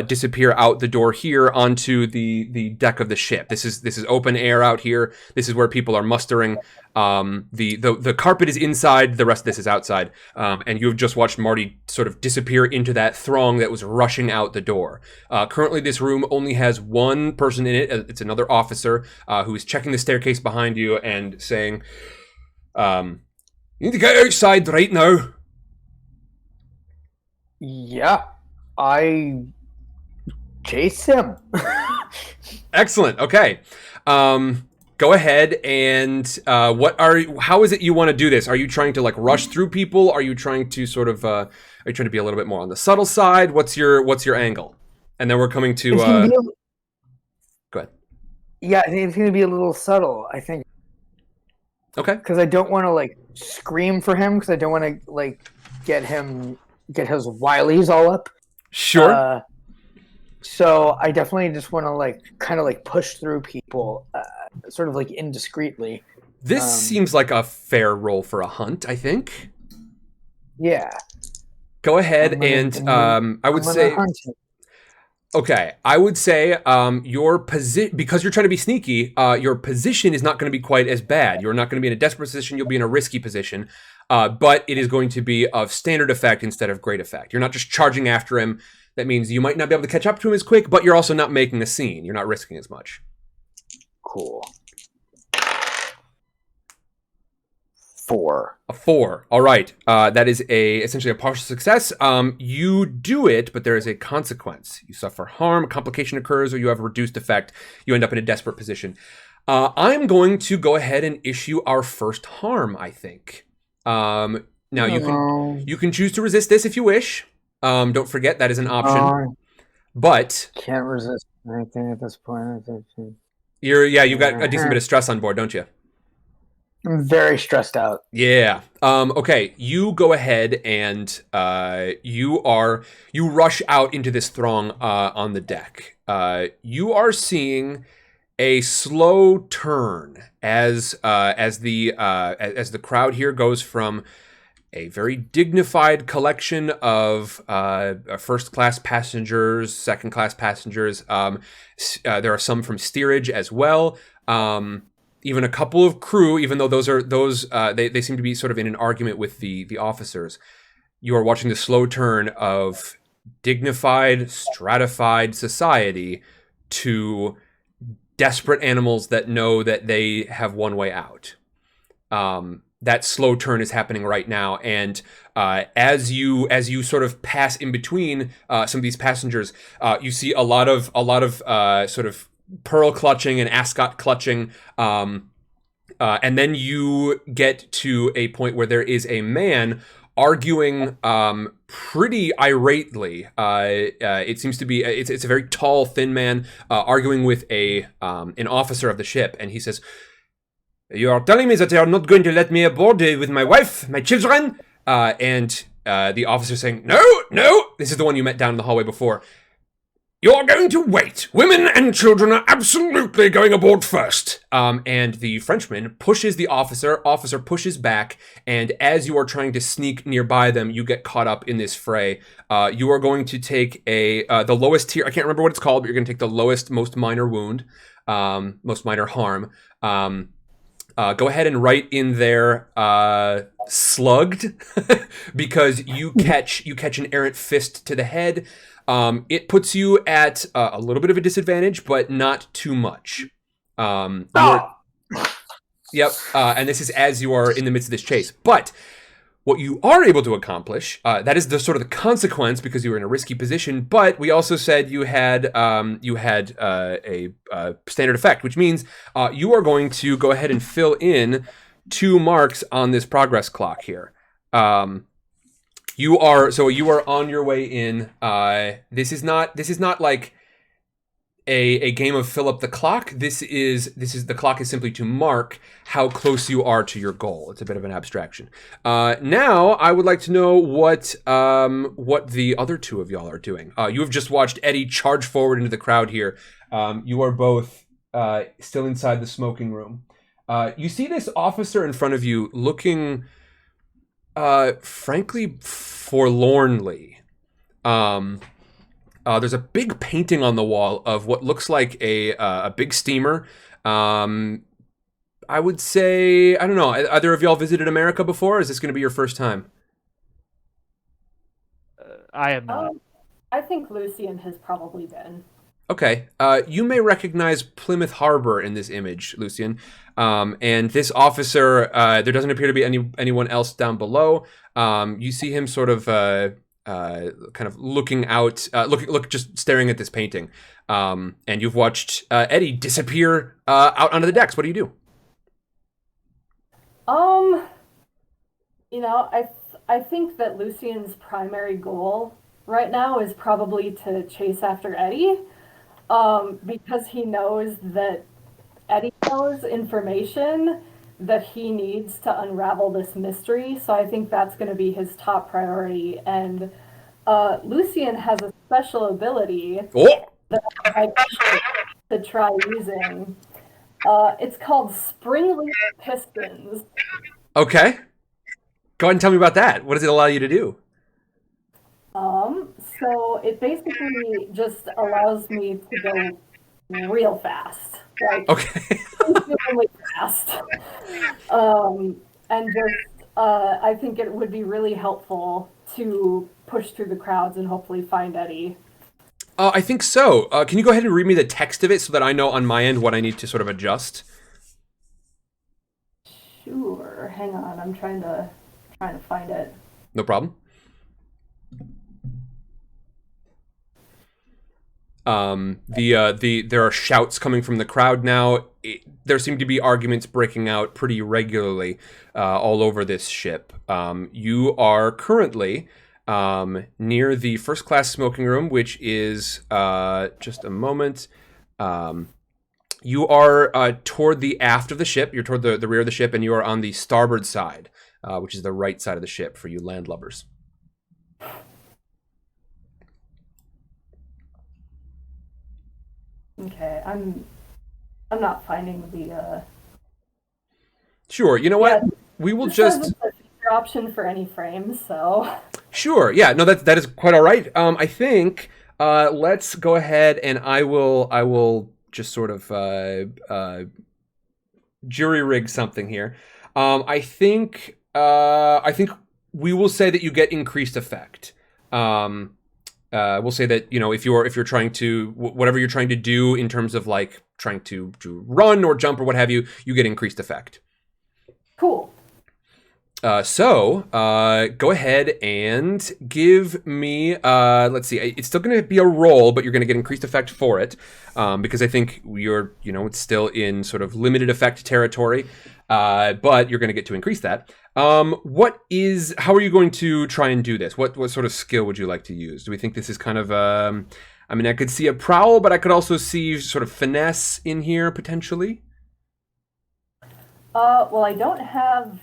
disappear out the door here onto the deck of the ship. This is open air out here. This is where people are mustering. The carpet is inside. The rest of this is outside. And you have just watched Marty sort of disappear into that throng that was rushing out the door. Currently, this room only has one person in it. It's another officer who is checking the staircase behind you and saying, "You need to get outside right now." Yeah. I chase him. Excellent. Okay. Go ahead and how is it you want to do this? Are you trying to like rush through people? Are you trying to sort of are you trying to be a little bit more on the subtle side? What's your angle? And then we're coming to go ahead. Yeah, I think it's going to be a little subtle, I think. Okay. Cuz I don't want to like scream for him cuz I don't want to like get his wilies all up. Sure. So I definitely just want to like kind of like push through people, sort of like indiscreetly. This seems like a fair role for a hunt, I think. Yeah. Go ahead I would say Okay, I would say your position, because you're trying to be sneaky, your position is not going to be quite as bad. You're not going to be in a desperate position. You'll be in a risky position, but it is going to be of standard effect instead of great effect. You're not just charging after him. That means you might not be able to catch up to him as quick, but you're also not making a scene. You're not risking as much. Cool. 4. A 4. All right. That is essentially a partial success. You do it, but there is a consequence. You suffer harm, a complication occurs, or you have a reduced effect. You end up in a desperate position. I'm going to go ahead and issue our first harm, I think. Now, you can choose to resist this if you wish. Don't forget, that is an option. But... Can't resist anything at this point. You've got a decent bit of stress on board, don't you? I'm very stressed out. Yeah. Okay. You go ahead and you rush out into this throng on the deck. You are seeing a slow turn as the crowd here goes from a very dignified collection of first-class passengers, second-class passengers. There are some from steerage as well. Even a couple of crew, even though they seem to be sort of in an argument with the officers. You are watching the slow turn of dignified, stratified society to desperate animals that know that they have one way out. That slow turn is happening right now, and as you sort of pass in between some of these passengers, you see a lot of sort of pearl clutching and ascot clutching, and then you get to a point where there is a man arguing pretty irately. It seems to be it's a very tall, thin man arguing with an officer of the ship, and he says, "You are telling me that they are not going to let me aboard with my wife, my children?" And the officer saying, "No. This is the one you met down in the hallway before. You're going to wait. Women and children are absolutely going aboard first." And the Frenchman pushes the officer. Officer pushes back. And as you are trying to sneak nearby them, you get caught up in this fray. You are going to take the lowest tier. I can't remember what it's called, but you're going to take the lowest, most minor wound, most minor harm. Go ahead and write in there slugged because you catch an errant fist to the head. It puts you at a little bit of a disadvantage, but not too much. Yep. And this is as you are in the midst of this chase. But what you are able to accomplish, that is the sort of the consequence because you were in a risky position. But we also said you had a standard effect, which means you are going to go ahead and fill in 2 marks on this progress clock here. You are on your way in. This is not like a game of fill up the clock. This is the clock is simply to mark how close you are to your goal. It's a bit of an abstraction. Now I would like to know what the other 2 of y'all are doing. You have just watched Eddie charge forward into the crowd here. You are both still inside the smoking room. You see this officer in front of you looking frankly forlornly. There's a big painting on the wall of what looks like a big steamer. I would say, I don't know, either of y'all visited America before, or is this going to be your first time? I have not. I think Lucian has probably been. Okay. You may recognize Plymouth Harbor in this image, Lucian. And this officer, there doesn't appear to be anyone else down below. You see him sort of kind of looking out, just staring at this painting. And you've watched Eddie disappear out onto the decks. What do you do? I think that Lucian's primary goal right now is probably to chase after Eddie, because he knows that Eddie knows information that he needs to unravel this mystery. So I think that's going to be his top priority. And Lucian has a special ability that I should try using. It's called Spring Leaf Pistons. Okay. Go ahead and tell me about that. What does it allow you to do? So it basically just allows me to go real fast, like Okay. really fast. And just, I think it would be really helpful to push through the crowds and hopefully find Eddie. I think so. Can you go ahead and read me the text of it so that I know on my end what I need to sort of adjust? Sure. Hang on. I'm trying to find it. No problem. There are shouts coming from the crowd now. There seem to be arguments breaking out pretty regularly all over this ship. You are currently near the first class smoking room, which is just a moment. You are toward the aft of the ship. You're toward the rear of the ship, and you are on the starboard side, which is the right side of the ship for you landlubbers. Okay, I'm not finding the. Sure. You know what? Yeah, We will it just. says it's a feature option for any frame, so. Sure. Yeah. No, that is quite all right. I think let's go ahead and I will just sort of jury rig something here. I think we will say that you get increased effect. We'll say that, you know, if you're trying to whatever you're trying to do in terms of like trying to run or jump or what have you, you get increased effect. Cool. So go ahead and give me, let's see, it's still going to be a roll, but you're going to get increased effect for it, because I think it's still in sort of limited effect territory, but you're going to get to increase that. How are you going to try and do this? What sort of skill would you like to use? Do we think this is kind of, I could see a prowl, but I could also see sort of finesse in here potentially. Well, I don't have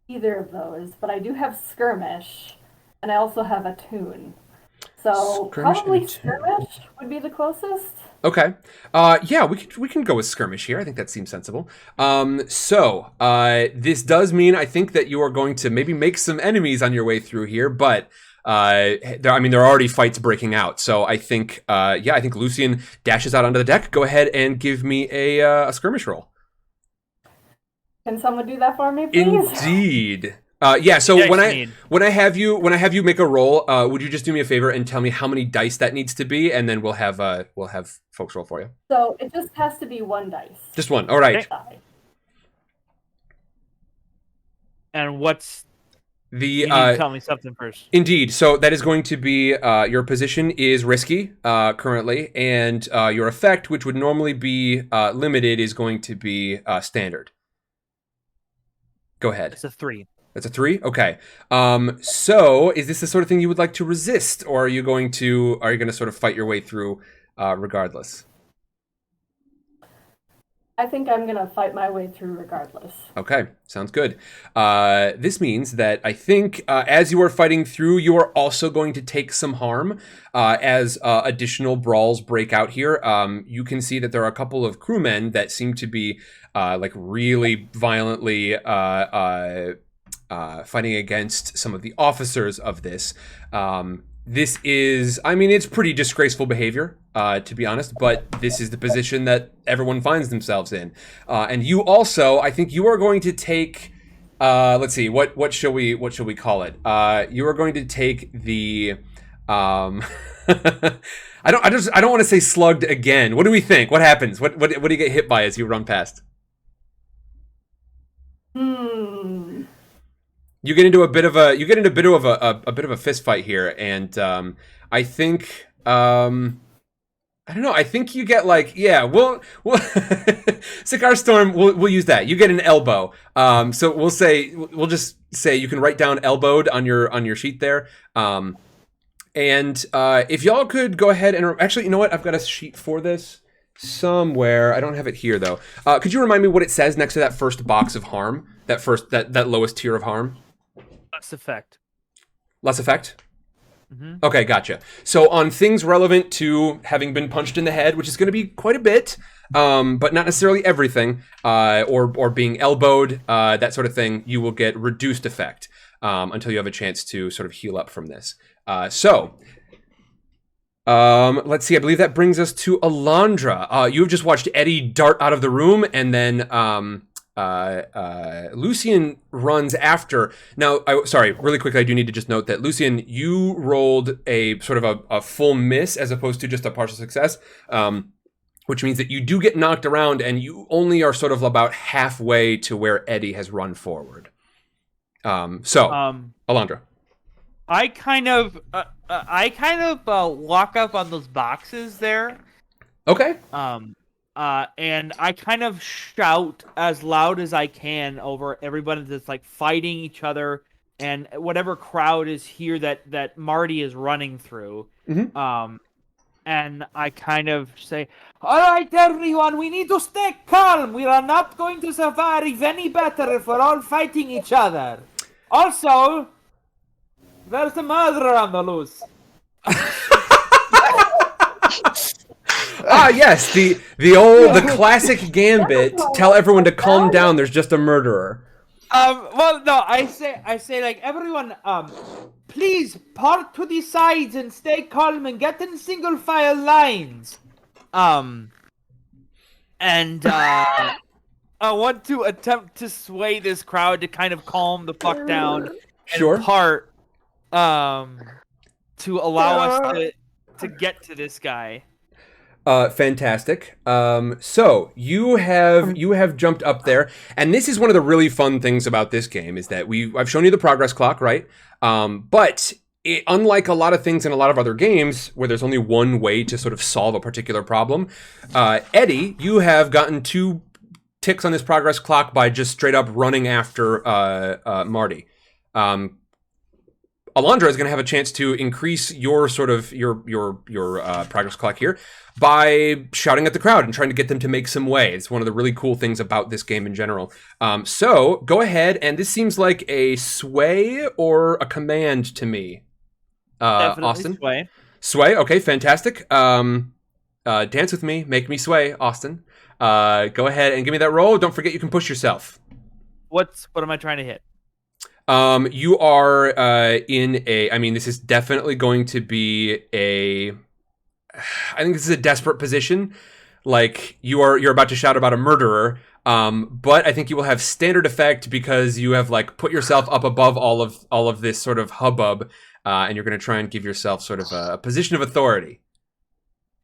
either of those, but I do have skirmish, and I also have attune. So Skirmish probably skirmish would be the closest. Okay. Yeah, we can go with skirmish here. I think that seems sensible. This does mean I think that you are going to maybe make some enemies on your way through here, but there are already fights breaking out. So I think I think Lucian dashes out onto the deck. Go ahead and give me a skirmish roll. Can someone do that for me, please? Indeed. So when I have you make a roll, would you just do me a favor and tell me how many dice that needs to be, and then we'll have folks roll for you. So it just has to be one dice. Just one. All right. Okay. And what's you need to tell me something first. Indeed. So that is going to be your position is risky currently, and your effect, which would normally be limited, is going to be standard. Go ahead. It's a 3. That's a 3? Okay. So is this the sort of thing you would like to resist, or are you going to sort of fight your way through regardless? I think I'm going to fight my way through regardless. Okay, sounds good. This means that I think as you are fighting through, you are also going to take some harm as additional brawls break out here. You can see that there are a couple of crewmen that seem to be really violently fighting against some of the officers of this. This is, it's pretty disgraceful behavior, to be honest, but this is the position that everyone finds themselves in. And you also, I think you are going to take, let's see, what shall we call it? You are going to take the, I don't want to say slugged again. What do we think? What happens? What do you get hit by as you run past? You get into a bit of a fist fight here, and I think I don't know. I think you get we'll Sikaar Storm. We'll use that. You get an elbow. So we'll just say you can write down elbowed on your sheet there. And if y'all could go ahead and actually, you know what? I've got a sheet for this somewhere. I don't have it here though. Could you remind me what it says next to that first box of harm? That lowest tier of harm. Less effect. Less effect? Mm-hmm. Okay, gotcha. So on things relevant to having been punched in the head, which is going to be quite a bit, but not necessarily everything, or being elbowed, that sort of thing, you will get reduced effect until you have a chance to sort of heal up from this. So, let's see. I believe that brings us to Alondra. You've just watched Eddie dart out of the room, and then Lucian runs after. Now, sorry, really quickly, I do need to just note that Lucian, you rolled a sort of a full miss as opposed to just a partial success, which means that you do get knocked around, and you only are sort of about halfway to where Eddie has run forward. Alondra. I kind of walk up on those boxes there. Okay. And I kind of shout as loud as I can over everybody that's like fighting each other and whatever crowd is here that Marty is running through. Mm-hmm. And I kind of say, "All right, everyone, we need to stay calm. We are not going to survive any better if we're all fighting each other. Also, there's a murderer on the loose." Yes, the classic gambit. Tell everyone to calm down. There's just a murderer. Well, no, I say like everyone, please part to the sides and stay calm and get in single file lines. And I want to attempt to sway this crowd to kind of calm the fuck down. Sure. And part, to allow us to get to this guy. Fantastic. So you have jumped up there, and this is one of the really fun things about this game is that I've shown you the progress clock, right? But unlike a lot of things in a lot of other games where there's only one way to sort of solve a particular problem, Eddie, you have gotten 2 ticks on this progress clock by just straight up running after Marty. Alondra is going to have a chance to increase your sort of your progress clock here by shouting at the crowd and trying to get them to make some way. It's one of the really cool things about this game in general. So go ahead, and this seems like a sway or a command to me. Definitely Austin? Sway. Sway, okay, fantastic. Dance with me, make me sway, Austin. Go ahead and give me that roll. Don't forget you can push yourself. What am I trying to hit? You are this is definitely going to be I think this is a desperate position. Like you're about to shout about a murderer. But I think you will have standard effect because you have like put yourself up above all of this sort of hubbub, and you're going to try and give yourself sort of a position of authority.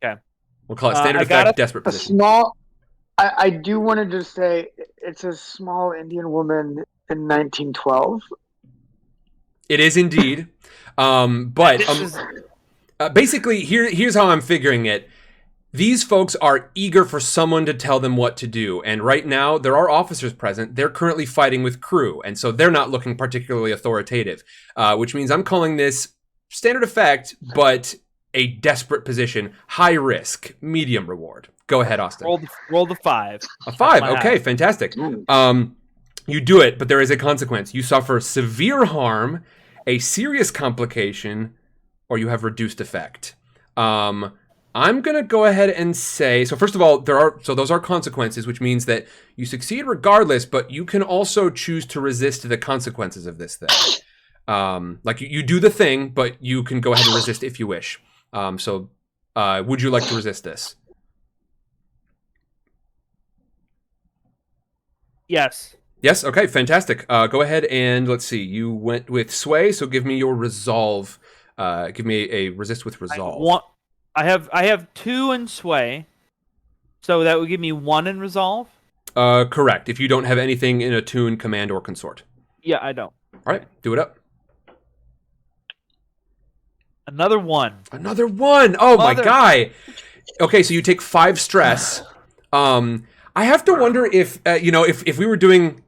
Okay. We'll call it standard effect, desperate position. I do want to just say it's a small Indian woman in 1912. It is indeed. Basically, here's how I'm figuring it. These folks are eager for someone to tell them what to do. And right now, there are officers present. They're currently fighting with crew. And so they're not looking particularly authoritative, which means I'm calling this standard effect, but a desperate position, high risk, medium reward. Go ahead, Austin. Roll the 5. A 5. Okay, fantastic. You do it, but there is a consequence. You suffer severe harm, a serious complication, or you have reduced effect. I'm gonna go ahead and say, so first of all, those are consequences, which means that you succeed regardless, but you can also choose to resist the consequences of this thing. Like you do the thing, but you can go ahead and resist if you wish. Would you like to resist this? Yes. Yes. Okay. Fantastic. Go ahead and let's see. You went with sway, so give me your resolve. Give me a resist with resolve. I have 2 in sway, so that would give me 1 in resolve. Correct. If you don't have anything in attune, command, or consort. Yeah, I don't. All right. Do it up. Another 1. Another 1. Oh my guy. Okay, so you take 5 stress. I have to wonder if if we were doing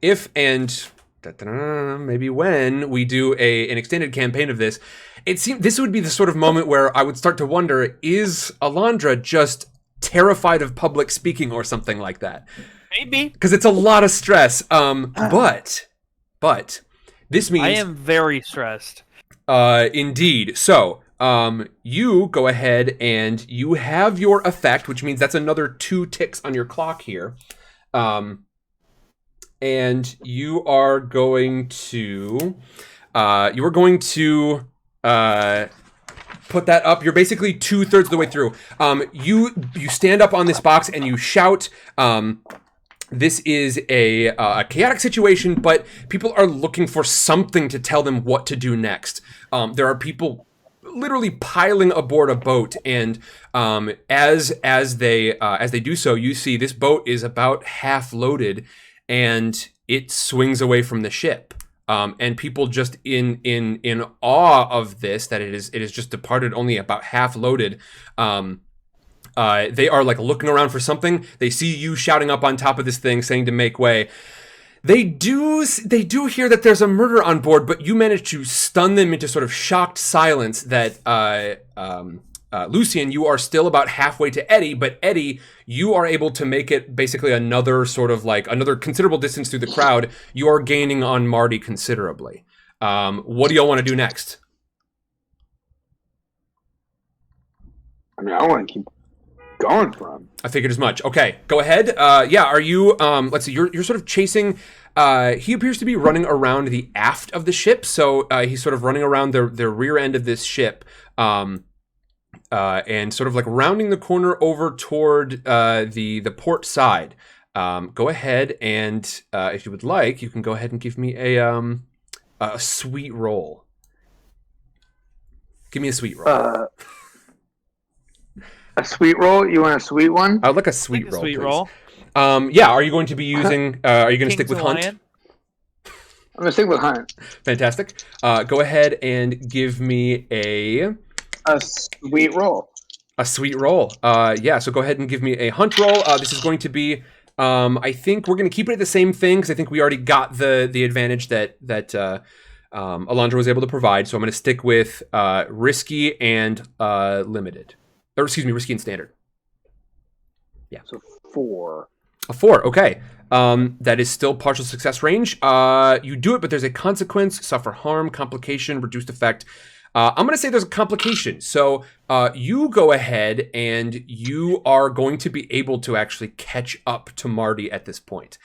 maybe when we do an extended campaign of this, it seemed this would be the sort of moment where I would start to wonder: is Alondra just terrified of public speaking or something like that? Maybe, because it's a lot of stress. But this means I am very stressed. Indeed. So. You go ahead and you have your effect, which means that's another 2 ticks on your clock here. And you are going to put that up. You're basically 2/3 of the way through. You stand up on this box and you shout. This is a chaotic situation, but people are looking for something to tell them what to do next. There are people literally piling aboard a boat, and as they do so, you see this boat is about half loaded, and it swings away from the ship. And people just in awe of this, that it is just departed only about half loaded. They are like looking around for something. They see you shouting up on top of this thing, saying to make way. They do hear that there's a murder on board, but you manage to stun them into sort of shocked silence. That Lucian, you are still about halfway to Eddie, but Eddie, you are able to make it basically another considerable distance through the crowd. You are gaining on Marty considerably. What do y'all want to do next? I mean, I want to keep going for him. I figured as much. Okay, go ahead. Are you? Let's see. You're sort of chasing. He appears to be running around the aft of the ship, so he's sort of running around the rear end of this ship, and sort of like rounding the corner over toward the port side. Go ahead and if you would like, you can go ahead and give me a sweet roll. Give me a sweet roll. A sweet roll? You want a sweet one? I would like a sweet roll. Sweet please. roll. Are you going to be using? Are you going to stick with Hunt? I'm gonna stick with Hunt. Fantastic. Go ahead and give me a sweet roll. A sweet roll. So go ahead and give me a Hunt roll. This is going to be. I think we're going to keep it at the same thing because I think we already got the advantage that Alondra was able to provide. So I'm going to stick with risky and limited. Or excuse me, risky and standard. Yeah. So 4. A 4, okay. That is still partial success range. You do it, but there's a consequence, suffer harm, complication, reduced effect. I'm going to say there's a complication. So you go ahead and you are going to be able to actually catch up to Marty at this point.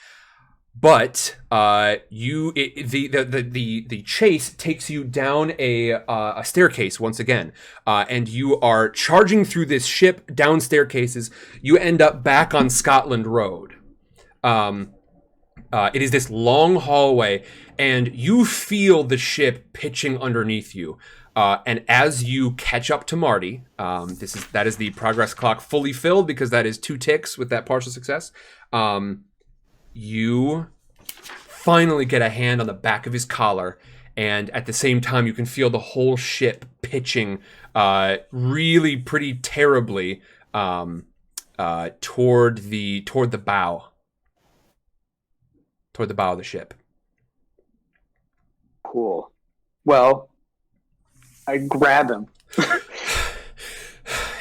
But the chase takes you down a staircase once again, and you are charging through this ship down staircases. You end up back on Scotland Road. It is this long hallway, and you feel the ship pitching underneath you. And as you catch up to Marty, that is the progress clock fully filled because that is 2 ticks with that partial success. You finally get a hand on the back of his collar, and at the same time you can feel the whole ship pitching really pretty terribly toward the bow. Toward the bow of the ship. Cool. Well, I grab him.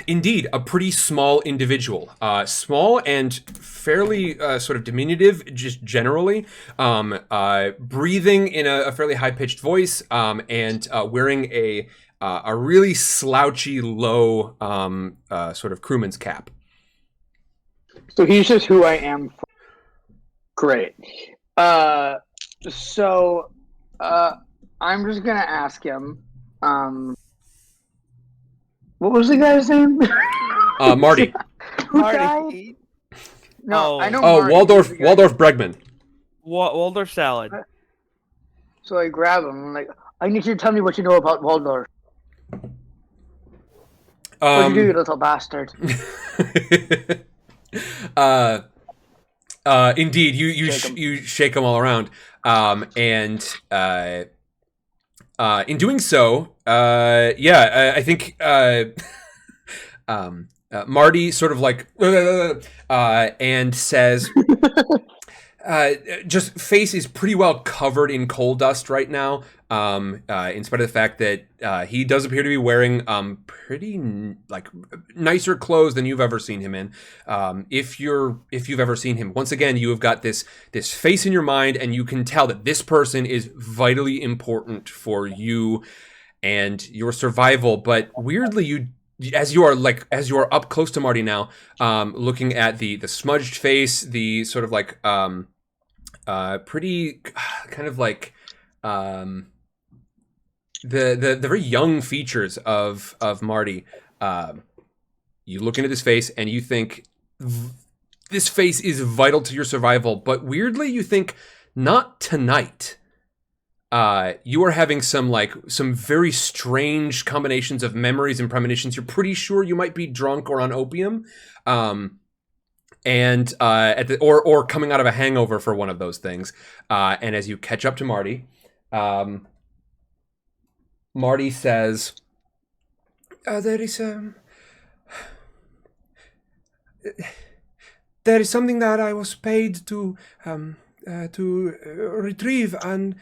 Indeed, a pretty small individual. Small and fairly sort of diminutive, just generally. Breathing in a fairly high-pitched voice, and wearing a really slouchy, low sort of crewman's cap. So he's just who I am. Great. So I'm just going to ask him... what was the guy's name? Marty. Who died? No, I know. Oh, Waldorf Bregman. Waldorf salad. So I grab him. I'm like, I need you to tell me what you know about Waldorf. What do you do, you little bastard? Indeed, you shake them all around, and in doing so, I think Marty sort of like and says, just face is pretty well covered in coal dust right now, in spite of the fact that he does appear to be wearing pretty like nicer clothes than you've ever seen him in. If you've ever seen him, once again, you have got this face in your mind, and you can tell that this person is vitally important for you and your survival. But weirdly, as you are up close to Marty now, looking at the smudged face, the sort of like pretty kind of like the very young features of Marty. You look into this face and you think this face is vital to your survival, but weirdly you think not tonight. You are having some very strange combinations of memories and premonitions. You're pretty sure you might be drunk or on opium, and or coming out of a hangover for one of those things. And as you catch up to Marty, Marty says, "There is something that I was paid to retrieve, and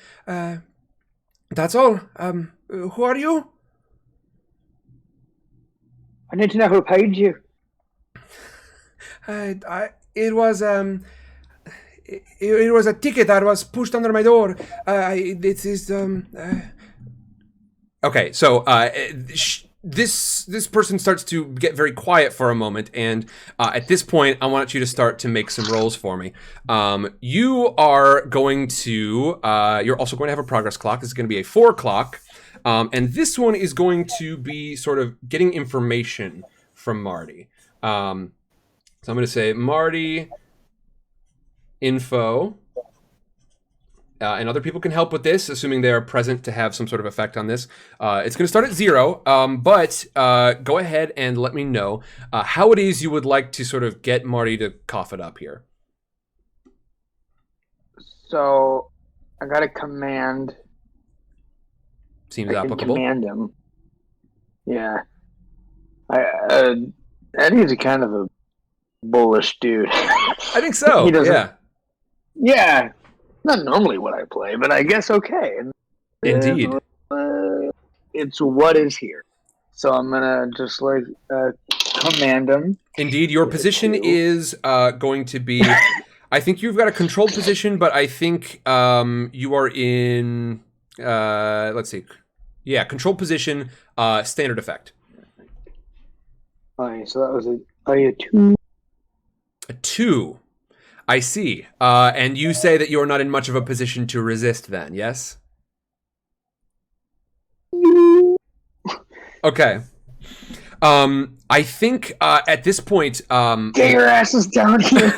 that's all. Who are you?" I need to know who paid you. It was it was a ticket that was pushed under my door. Okay, so this person starts to get very quiet for a moment, and at this point, I want you to start to make some rolls for me. You are going to you're also going to have a progress clock. This is going to be a 4 clock, and this one is going to be sort of getting information from Marty. So I'm going to say Marty info. And other people can help with this, assuming they are present to have some sort of effect on this. It's going to start at 0, but go ahead and let me know how it is you would like to sort of get Marty to cough it up here. So I got a command. Seems I applicable. can command him. Yeah. Eddie's a kind of a bullish dude. I think so. He doesn't. Yeah. Yeah. Not normally what I play, but I guess okay. Indeed. It's what is here. So I'm gonna just command him. Indeed, your position is going to be. I think you've got a controlled position, but I think you are in. Let's see. Yeah, controlled position. Standard effect. Okay, so that was a 2. A 2. I see. And you say that you're not in much of a position to resist then, yes? Okay. I think at this point get your asses down here.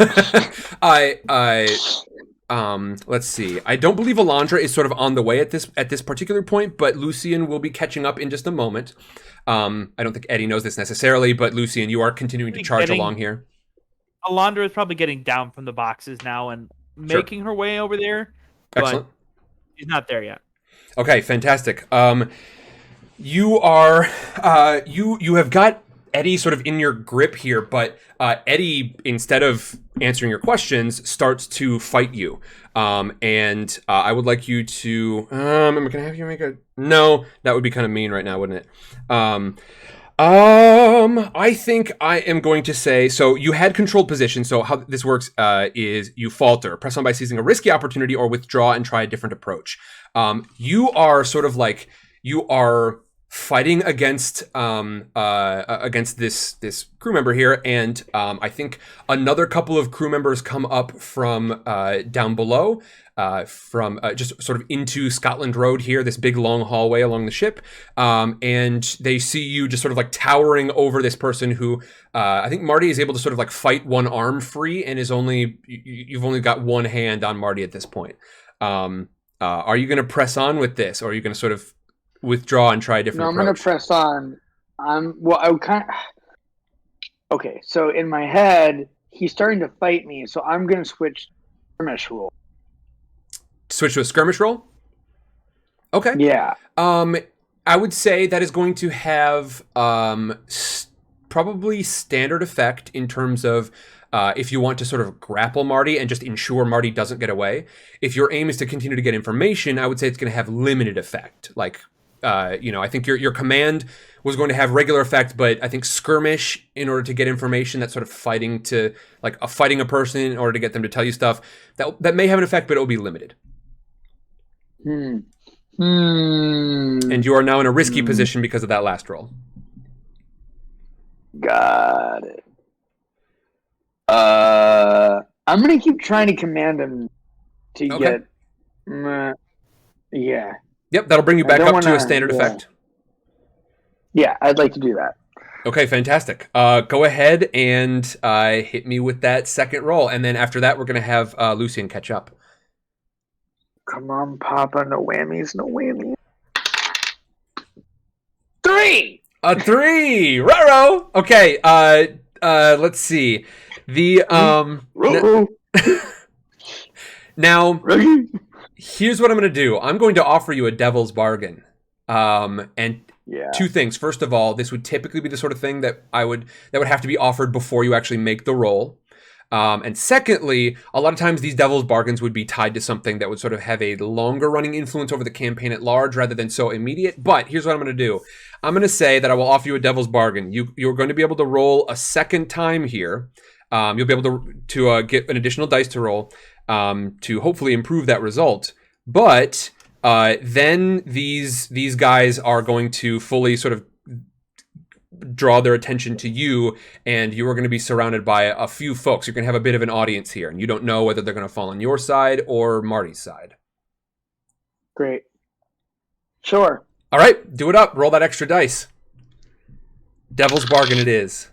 Let's see. I don't believe Alondra is sort of on the way at this particular point, but Lucian will be catching up in just a moment. I don't think Eddie knows this necessarily, but Lucian, you are continuing to charge along here. Alondra is probably getting down from the boxes now and making her way over there. Excellent. But she's not there yet. Okay, fantastic. You are you have got Eddie sort of in your grip here, but Eddie, instead of answering your questions, starts to fight you. And I would like you to am I gonna have you make a no, that would be kind of mean right now, wouldn't it? I think I am going to say, so you had controlled position. So how this works is you falter, press on by seizing a risky opportunity, or withdraw and try a different approach. You are sort of like, you are fighting against this crew member here, and I think another couple of crew members come up from down below, from just sort of into Scotland Road here, this big long hallway along the ship, and they see you just sort of like towering over this person who I think Marty is able to sort of like fight one arm free, and is you've only got one hand on Marty at this point. Are you going to press on with this, or are you going to sort of withdraw and try a different approach? I'm going to press on. Okay, so in my head, he's starting to fight me, so I'm going to switch skirmish roll. Switch to a skirmish roll? Okay. Yeah. I would say that is going to have probably standard effect in terms of if you want to sort of grapple Marty and just ensure Marty doesn't get away. If your aim is to continue to get information, I would say it's going to have limited effect. Like, I think your command was going to have regular effect, but I think skirmish, in order to get information, that's sort of fighting a person in order to get them to tell you stuff, that may have an effect, but it will be limited. And you are now in a risky position because of that last roll. Got it. I'm gonna keep trying to command him to get. Yeah. Yep, that'll bring you back up to a standard effect. Yeah, I'd like to do that. Okay, fantastic. Go ahead and hit me with that second roll, and then after that, we're going to have Lucien catch up. Come on, Papa. No whammies, no whammies. 3! A 3! Ruh-roh! Okay, let's see. The, now, here's what I'm going to do. I'm going to offer you a devil's bargain. And two things. First of all, this would typically be the sort of thing that would have to be offered before you actually make the roll. And secondly, a lot of times these devil's bargains would be tied to something that would sort of have a longer running influence over the campaign at large rather than so immediate. But here's what I'm going to do. I'm going to say that I will offer you a devil's bargain. You're going to be able to roll a second time here. You'll be able to get an additional dice to roll to hopefully improve that result. But then these guys are going to fully sort of draw their attention to you, and you are going to be surrounded by a few folks. You're going to have a bit of an audience here, and you don't know whether they're going to fall on your side or Marty's side. Great. Sure. All right, do it up. Roll that extra dice. Devil's bargain it is.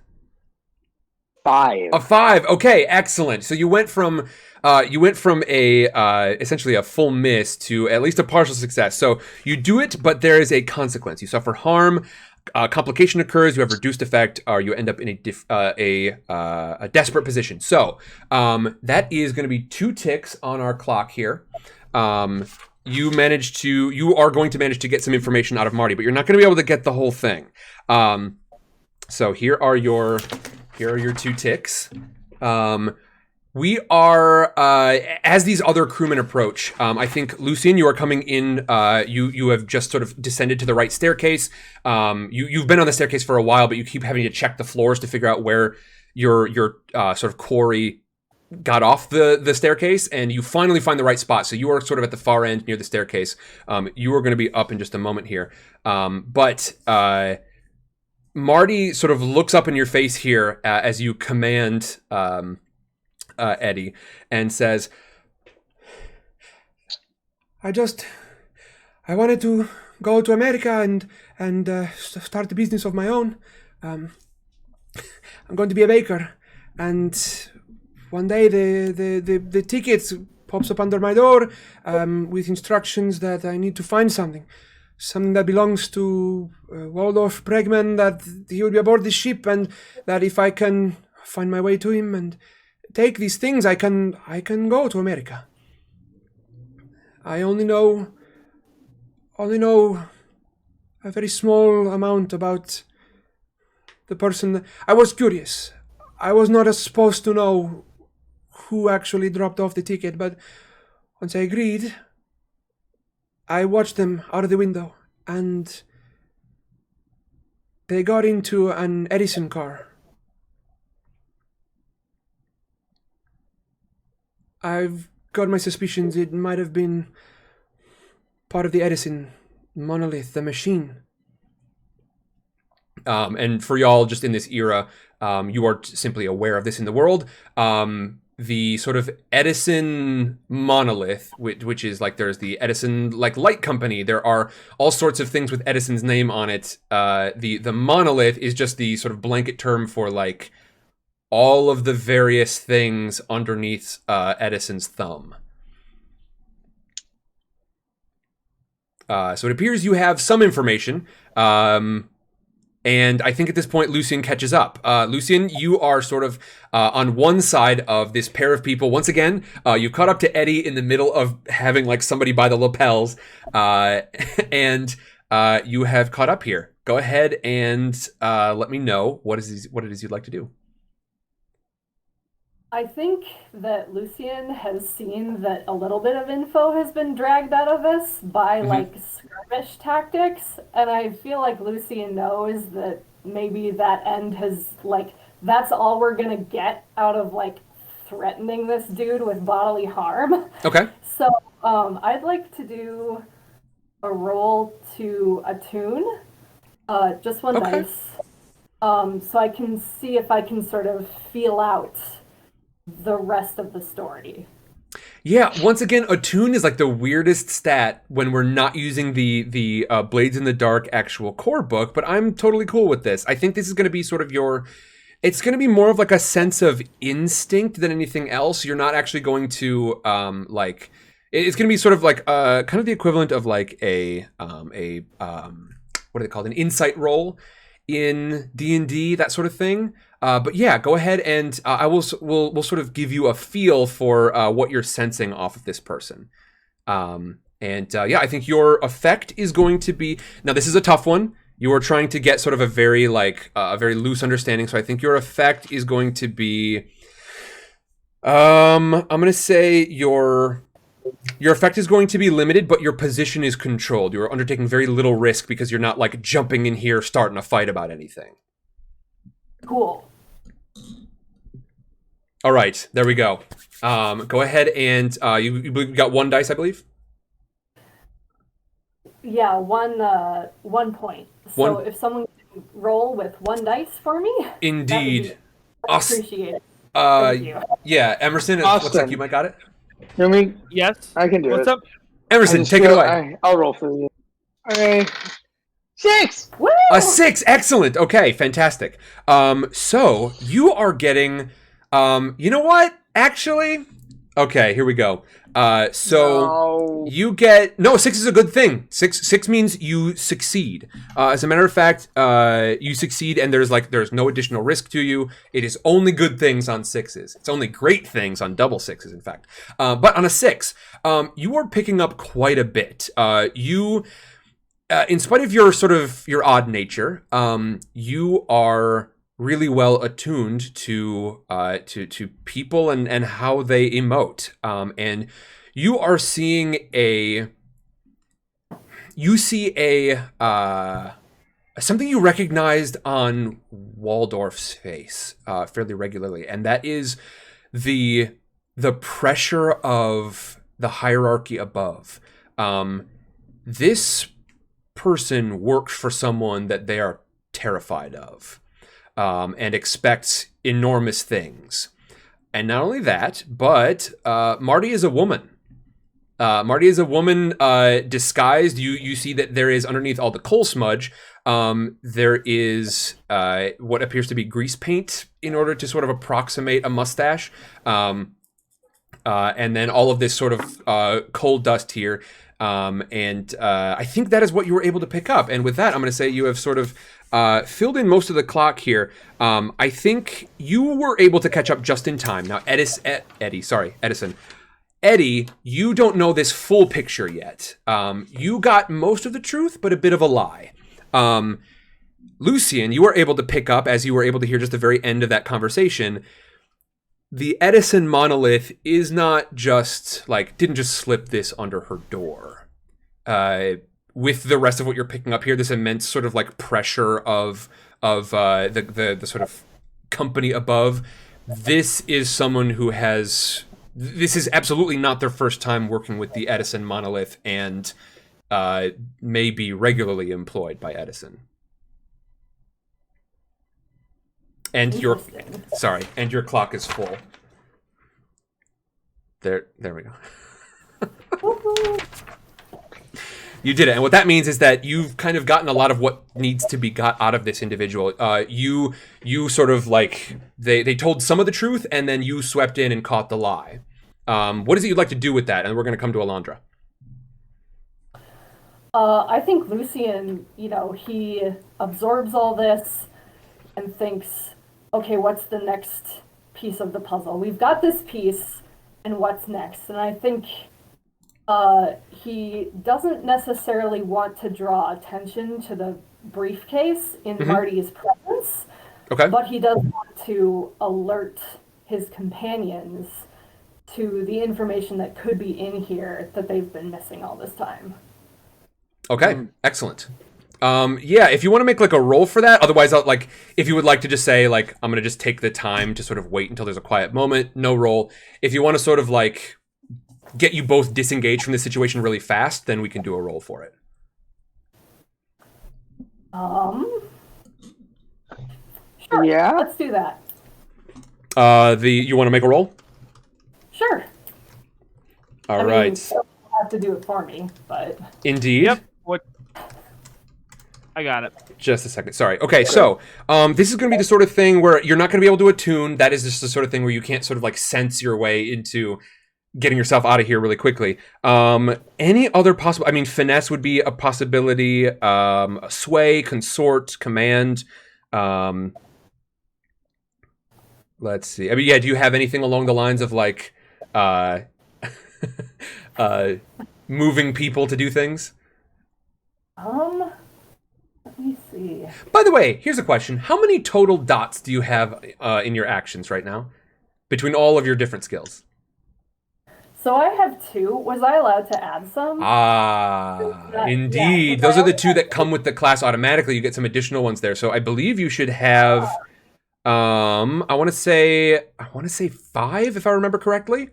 5. A 5. Okay, excellent. So you went from a essentially a full miss to at least a partial success. So you do it, but there is a consequence. You suffer harm. Complication occurs. You have reduced effect, or you end up in a desperate position. So that is going to be 2 ticks on our clock here. You are going to manage to get some information out of Marty, but you're not going to be able to get the whole thing. So here are your 2 ticks. We are, as these other crewmen approach, I think, Lucien, you are coming in, you have just sort of descended to the right staircase. You've been on the staircase for a while, but you keep having to check the floors to figure out where your sort of quarry got off the staircase, and you finally find the right spot. So you are sort of at the far end near the staircase. You are going to be up in just a moment here. But Marty sort of looks up in your face here as you command Eddie, and says, I wanted to go to America and start a business of my own. I'm going to be a baker, and one day the ticket pops up under my door with instructions that I need to find something that belongs to Waldorf Bregman, that he would be aboard the ship, and that if I can find my way to him and take these things, I can go to America. I only know a very small amount about the person. I was curious. I was not supposed to know who actually dropped off the ticket, but once I agreed, I watched them out of the window, and they got into an Edison car. I've got my suspicions it might have been part of the Edison monolith, the machine. And for y'all just in this era, you are simply aware of this in the world. The sort of Edison monolith, which is like there's the Edison like light company. There are all sorts of things with Edison's name on it. The monolith is just the sort of blanket term for like all of the various things underneath Edison's thumb. So it appears you have some information. And I think at this point, Lucien catches up. Lucien, you are sort of on one side of this pair of people. Once again, you caught up to Eddie in the middle of having like somebody by the lapels. And you have caught up here. Go ahead and let me know what it is you'd like to do. I think that Lucien has seen that a little bit of info has been dragged out of this by like skirmish tactics, and I feel like Lucien knows that maybe that end has like that's all we're gonna get out of like threatening this dude with bodily harm. Okay. So I'd like to do a roll to attune, just one dice, so I can see if I can sort of feel out the rest of the story. Yeah, once again, attune is like the weirdest stat when we're not using the Blades in the Dark actual core book, but I'm totally cool with this. I think this is going to be sort of it's going to be more of like a sense of instinct than anything else. You're not actually going to it's going to be sort of like kind of the equivalent of like what are they called? An insight roll in D&D, that sort of thing. But yeah, go ahead and we'll sort of give you a feel for what you're sensing off of this person. Yeah, I think your effect is going to be, now this is a tough one. You are trying to get sort of a very loose understanding. So I think your effect is going to be, I'm going to say your effect is going to be limited, but your position is controlled. You are undertaking very little risk because you're not like jumping in here, starting a fight about anything. Cool. All right, there we go. Go ahead and you got 1 dice, I believe. Yeah, 1 point. So if someone can roll with 1 dice for me, indeed, appreciate it. Thank you. Yeah, Emerson. It looks like you might got it. You know me? Yes. I can do it. What's up? Emerson, take it away. I'll roll for you. Okay. 6! Woo! A 6, excellent. Okay, fantastic. So you are getting, you know what? Actually, okay, here we go. You get 6 is a good thing. Six means you succeed. As a matter of fact, you succeed, and there's no additional risk to you. It is only good things on 6s. It's only great things on double 6s, in fact. But on a 6, you are picking up quite a bit. In spite of your odd nature, you are really well attuned to people and how they emote. And you are seeing something you recognized on Waldorf's face fairly regularly, and that is the pressure of the hierarchy above. This person works for someone that they are terrified of, and expects enormous things. And not only that, but Marty is a woman. Marty is a woman disguised. You see that there is, underneath all the coal smudge, there is what appears to be grease paint in order to sort of approximate a mustache. And then all of this sort of coal dust here. I think that is what you were able to pick up. And with that, I'm going to say you have sort of filled in most of the clock here. I think you were able to catch up just in time. Now, Edison. Eddie, you don't know this full picture yet. You got most of the truth, but a bit of a lie. Lucian, you were able to pick up, as you were able to hear just the very end of that conversation, the Edison monolith is not just didn't just slip this under her door. With the rest of what you're picking up here, this immense sort of pressure of the sort of company above. This is someone who this is absolutely not their first time working with the Edison monolith, and may be regularly employed by Edison. And your clock is full. There we go. You did it, and what that means is that you've kind of gotten a lot of what needs to be got out of this individual. You sort of they told some of the truth, and then you swept in and caught the lie. What is it you'd like to do with that? And we're going to come to Alondra. I think Lucian, he absorbs all this and thinks, okay, what's the next piece of the puzzle? We've got this piece, and what's next? And I think he doesn't necessarily want to draw attention to the briefcase in Marty's presence, but he does want to alert his companions to the information that could be in here that they've been missing all this time. Okay, excellent. If you want to make a roll for that, otherwise, if you would like to just say, I'm going to just take the time to sort of wait until there's a quiet moment, no roll. If you want to sort of get you both disengaged from the situation really fast, then we can do a roll for it. Sure. Yeah. Let's do that. You want to make a roll? Sure. All I right. mean, so you have to do it for me, but Indeed. Yep. What? I got it. Just a second. Sorry. Okay, so this is going to be the sort of thing where you're not going to be able to attune. That is just the sort of thing where you can't sort of like sense your way into getting yourself out of here really quickly. Any other possible? I mean, finesse would be a possibility. Sway, consort, command. Let's see. I mean, yeah. Do you have anything along the lines of like moving people to do things? Let me see. By the way, here's a question: how many total dots do you have in your actions right now between all of your different skills? So I have 2. Was I allowed to add some? Indeed. Yeah, Those are the 2 that come with the class automatically. You get some additional ones there. So I believe you should have I want to say 5 if I remember correctly.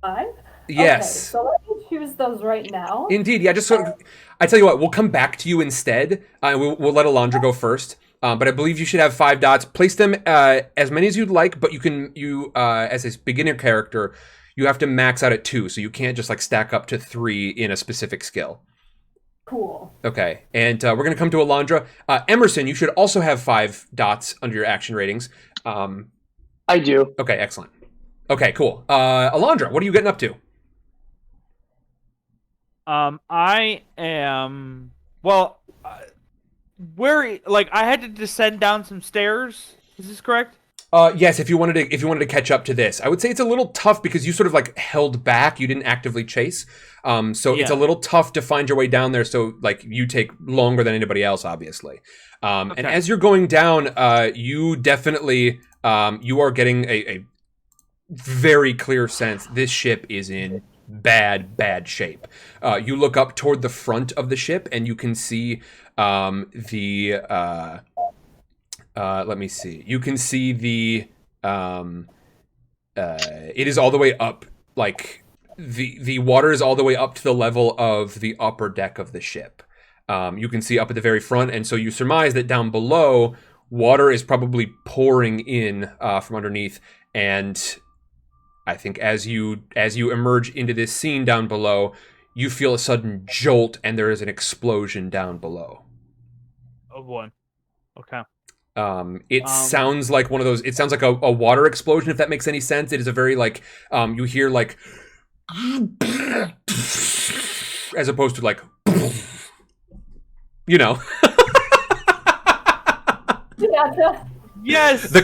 5? Yes. Okay, so let me choose those right now. Indeed. Yeah, just sort of I tell you what, we'll come back to you instead. We'll let Alondra go first. But I believe you should have 5 dots. Place them as many as you'd like, but you as a beginner character, you have to max out at 2, so you can't just like stack up to 3 in a specific skill. Cool. Okay, and we're going to come to Alondra. Emerson, you should also have 5 dots under your action ratings. I do. Okay, excellent. Okay, cool. Alondra, what are you getting up to? I am where like I had to descend down some stairs. Is this correct? Yes, if you wanted to catch up to this, I would say it's a little tough because you sort of like held back. You didn't actively chase, so it's a little tough to find your way down there. So like you take longer than anybody else, obviously. And as you're going down, you definitely you are getting a very clear sense this ship is in bad shape. You look up toward the front of the ship and you can see let me see. You can see the it is all the way up, like the water is all the way up to the level of the upper deck of the ship. You can see up at the very front, and so you surmise that down below, water is probably pouring in from underneath. And I think as you emerge into this scene down below, you feel a sudden jolt, and there is an explosion down below. Oh boy. Okay. It sounds like one of those. It sounds like a water explosion, if that makes any sense. It is a very like you hear like as opposed to like you know. Gotcha. Yes. The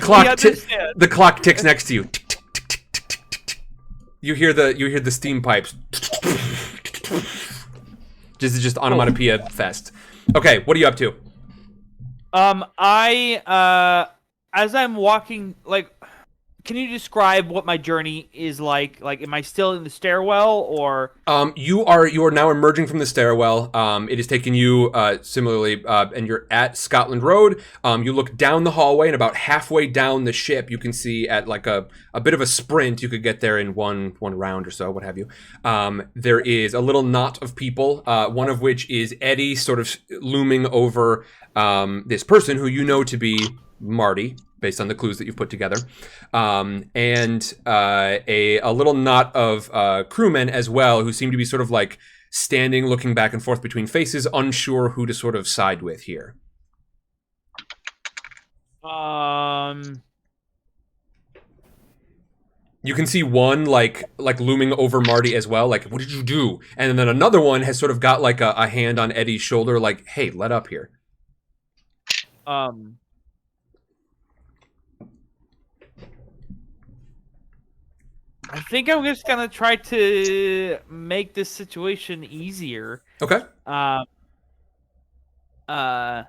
clock ticks next to you. Tick, tick, tick, tick, tick, tick, tick, tick. You hear the steam pipes. Just onomatopoeia fest. Okay, what are you up to? As I'm walking, like, can you describe what my journey is like? Like, am I still in the stairwell, or? You are now emerging from the stairwell. It has taken you, similarly, and you're at Scotland Road. You look down the hallway, and about halfway down the ship, you can see at like a bit of a sprint, you could get there in one round or so, what have you. There is a little knot of people, one of which is Eddie, sort of looming over this person who you know to be Marty, based on the clues that you've put together, and a little knot of crewmen as well, who seem to be sort of like standing, looking back and forth between faces, unsure who to sort of side with here. You can see one like looming over Marty as well, like, what did you do? And then another one has sort of got like a hand on Eddie's shoulder, like, hey, let up here. I think I'm just gonna try to make this situation easier. Okay. Well, I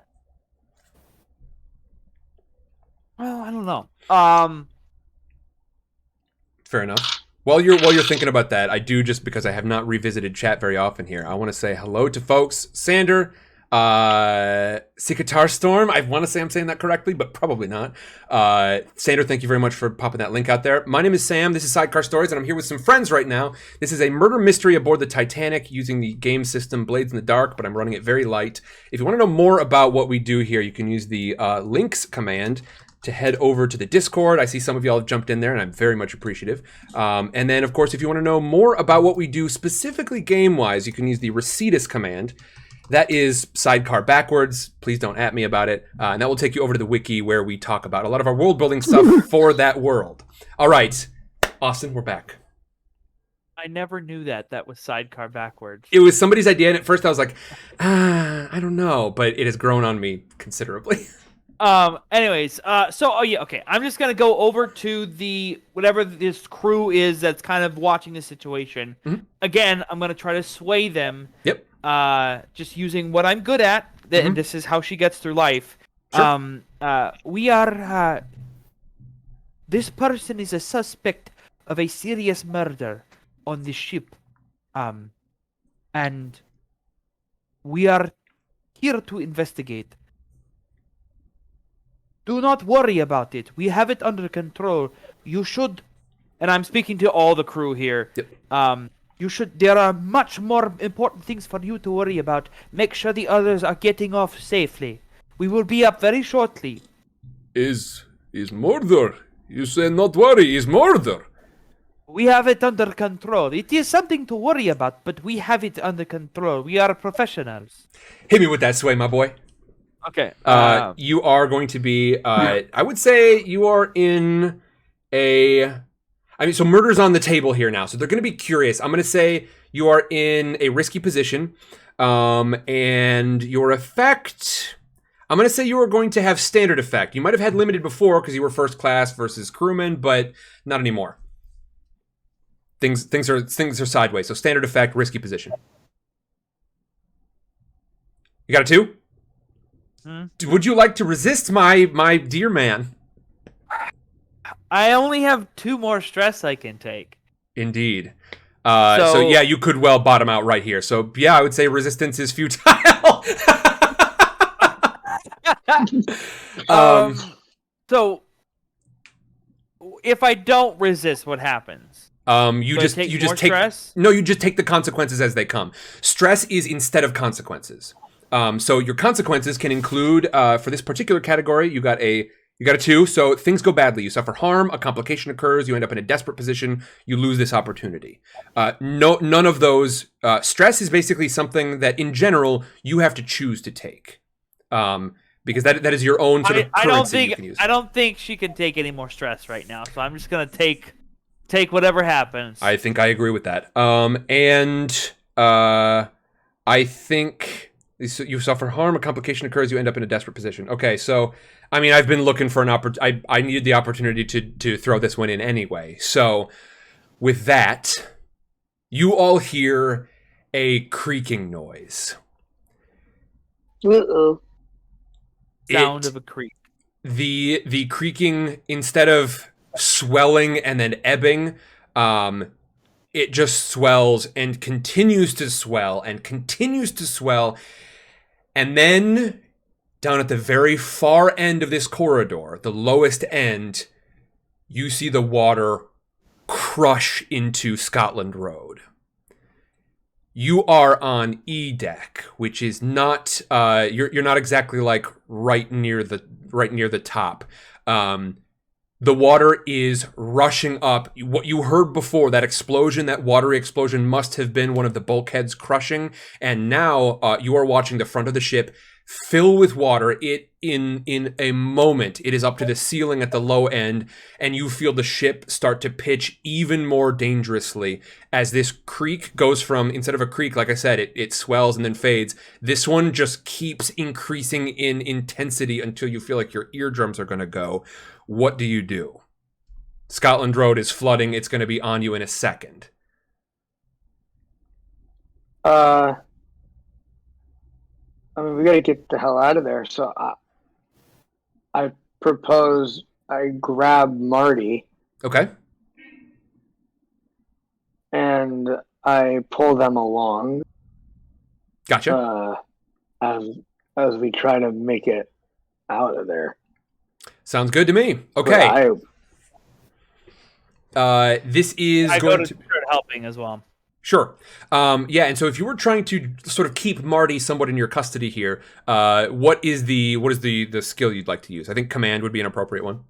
don't know. Fair enough. While you're thinking about that, I do, just because I have not revisited chat very often here, I want to say hello to folks. Sander, Sikatar Storm, I want to say I'm saying that correctly, but probably not. Sander, thank you very much for popping that link out there. My name is Sam, this is Sidecar Stories, and I'm here with some friends right now. This is a murder mystery aboard the Titanic using the game system Blades in the Dark, but I'm running it very light. If you want to know more about what we do here, you can use the links command to head over to the Discord. I see some of y'all have jumped in there, and I'm very much appreciative. And then, of course, if you want to know more about what we do specifically game-wise, you can use the Recetus command. That is sidecar backwards. Please don't at me about it. And that will take you over to the wiki where we talk about a lot of our world-building stuff for that world. All right, Austin, we're back. I never knew that was sidecar backwards. It was somebody's idea, and at first I was like, I don't know, but it has grown on me considerably. Anyways, okay. I'm just gonna go over to the whatever this crew is that's kind of watching the situation. Mm-hmm. Again, I'm gonna try to sway them. Yep. Just using what I'm good at. And this is how she gets through life. Sure. We are. This person is a suspect of a serious murder on the ship. And we are here to investigate. Do not worry about it. We have it under control. You should, and I'm speaking to all the crew here. Yep. You should. There are much more important things for you to worry about. Make sure the others are getting off safely. We will be up very shortly. Is murder? You say not worry. Is murder? We have it under control. It is something to worry about, but we have it under control. We are professionals. Hit me with that sway, my boy. Okay. You are going to be, I would say you are in so murder's on the table here now. So they're going to be curious. I'm going to say you are in a risky position. And your effect, I'm going to say you are going to have standard effect. You might have had limited before because you were first class versus crewman, but not anymore. Things are sideways. So standard effect, risky position. You got a 2? Would you like to resist my dear man? I only have 2 more stress I can take. Indeed. So yeah, you could well bottom out right here. So yeah, I would say resistance is futile. So if I don't resist, what happens? You just take stress? No, you just take the consequences as they come. Stress is instead of consequences. So your consequences can include, for this particular category, you got a 2. So things go badly. You suffer harm. A complication occurs. You end up in a desperate position. You lose this opportunity. None of those. Stress is basically something that, in general, you have to choose to take, because that is your own sort of currency you can use. I don't think she can take any more stress right now. So I'm just gonna take whatever happens. I think I agree with that. I think. You suffer harm, a complication occurs, you end up in a desperate position. Okay, so, I mean, I've been looking for an opportunity. I needed the opportunity to throw this one in anyway. So, with that, you all hear a creaking noise. Uh-oh. Sound of a creak. The creaking, instead of swelling and then ebbing, it just swells and continues to swell and continues to swell. And then, down at the very far end of this corridor, the lowest end, you see the water crush into Scotland Road. You are on E deck, which is not you're not exactly like right near the top. The water is rushing up. What you heard before, that explosion, that watery explosion, must have been one of the bulkheads crushing. And now you are watching the front of the ship fill with water. It in a moment, it is up to the ceiling at the low end, and you feel the ship start to pitch even more dangerously as this creak goes from, instead of a creak, like I said, it swells and then fades. This one just keeps increasing in intensity until you feel like your eardrums are going to go. What do you do? Scotland Road is flooding. It's going to be on you in a second. I mean, we got to get the hell out of there. So I propose I grab Marty. Okay. And I pull them along. Gotcha. As we try to make it out of there. Sounds good to me. Okay. This is I going go to start helping as well. Sure. Yeah, and so if you were trying to sort of keep Marty somewhat in your custody here, what is the skill you'd like to use? I think command would be an appropriate one.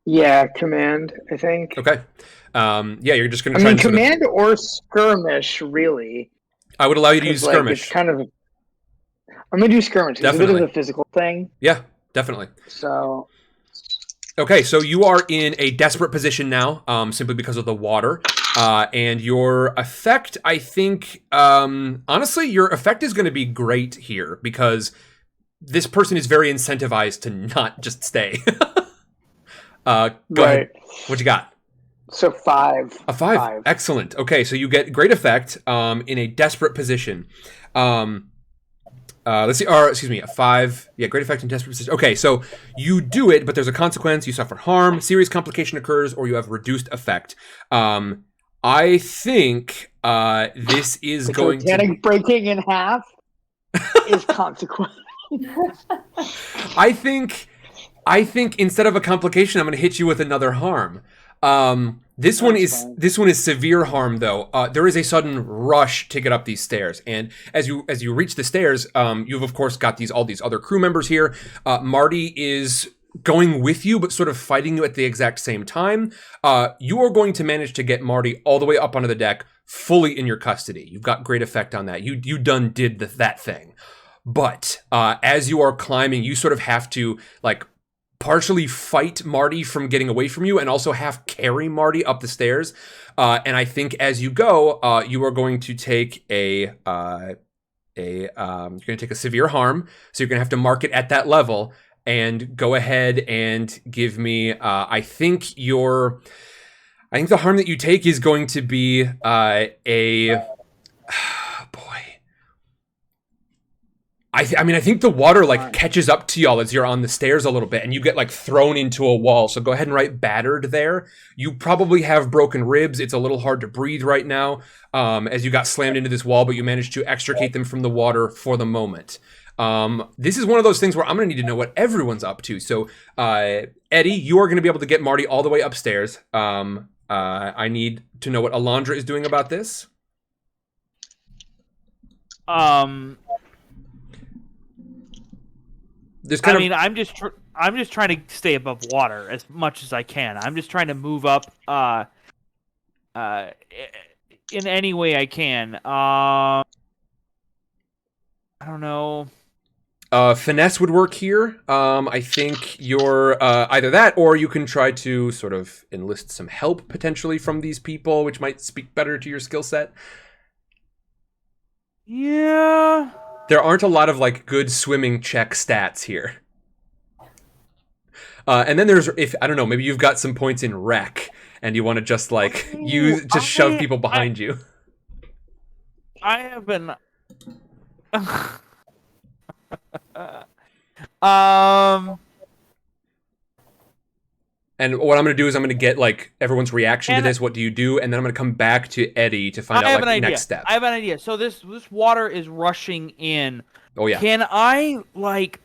Yeah, command, I think. Okay. Yeah, you're just going to try and command or skirmish, really. I would allow you to use skirmish. It's kind of. I'm going to do skirmish. It's a bit of a physical thing. Yeah, definitely. So. Okay, so you are in a desperate position now, simply because of the water. And your effect, I think, honestly, your effect is going to be great here because this person is very incentivized to not just stay. Go ahead. What you got? So 5. A 5. Excellent. Okay, so you get great effect in a desperate position. Let's see. Or excuse me, a 5. Yeah, great effect in desperate position. Okay, so you do it, but there's a consequence. You suffer harm, serious complication occurs, or you have reduced effect. I think this is going to Titanic breaking in half is consequence. I think instead of a complication, I'm going to hit you with another harm. This one is severe harm though. There is a sudden rush to get up these stairs, and as you reach the stairs, you've of course got all these other crew members here. Marty is going with you, but sort of fighting you at the exact same time. You are going to manage to get Marty all the way up onto the deck, fully in your custody. You've got great effect on that. You did that thing. But as you are climbing, you sort of have to like partially fight Marty from getting away from you and also half carry Marty up the stairs. And I think as you go, you are going to take you're going to take a severe harm. So you're going to have to mark it at that level and go ahead and give me, I think the harm that you take is going to be I think the water like catches up to y'all as you're on the stairs a little bit and you get like thrown into a wall. So go ahead and write battered there. You probably have broken ribs. It's a little hard to breathe right now as you got slammed into this wall, but you managed to extricate them from the water for the moment. This is one of those things where I'm going to need to know what everyone's up to. So Eddie, you are going to be able to get Marty all the way upstairs. I need to know what Alondra is doing about this. I'm just trying to stay above water as much as I can. I'm just trying to move up in any way I can. I don't know. Finesse would work here. I think you're either that or you can try to sort of enlist some help potentially from these people, which might speak better to your skill set. Yeah. There aren't a lot of like good swimming check stats here. And then there's, I don't know, maybe you've got some points in rec and you want to just like shove people behind you. I have been And what I'm going to do is I'm going to get like everyone's reaction to this. What do you do? And then I'm going to come back to Eddie to find out like next step. I have an idea. So this water is rushing in. Oh yeah. Can I like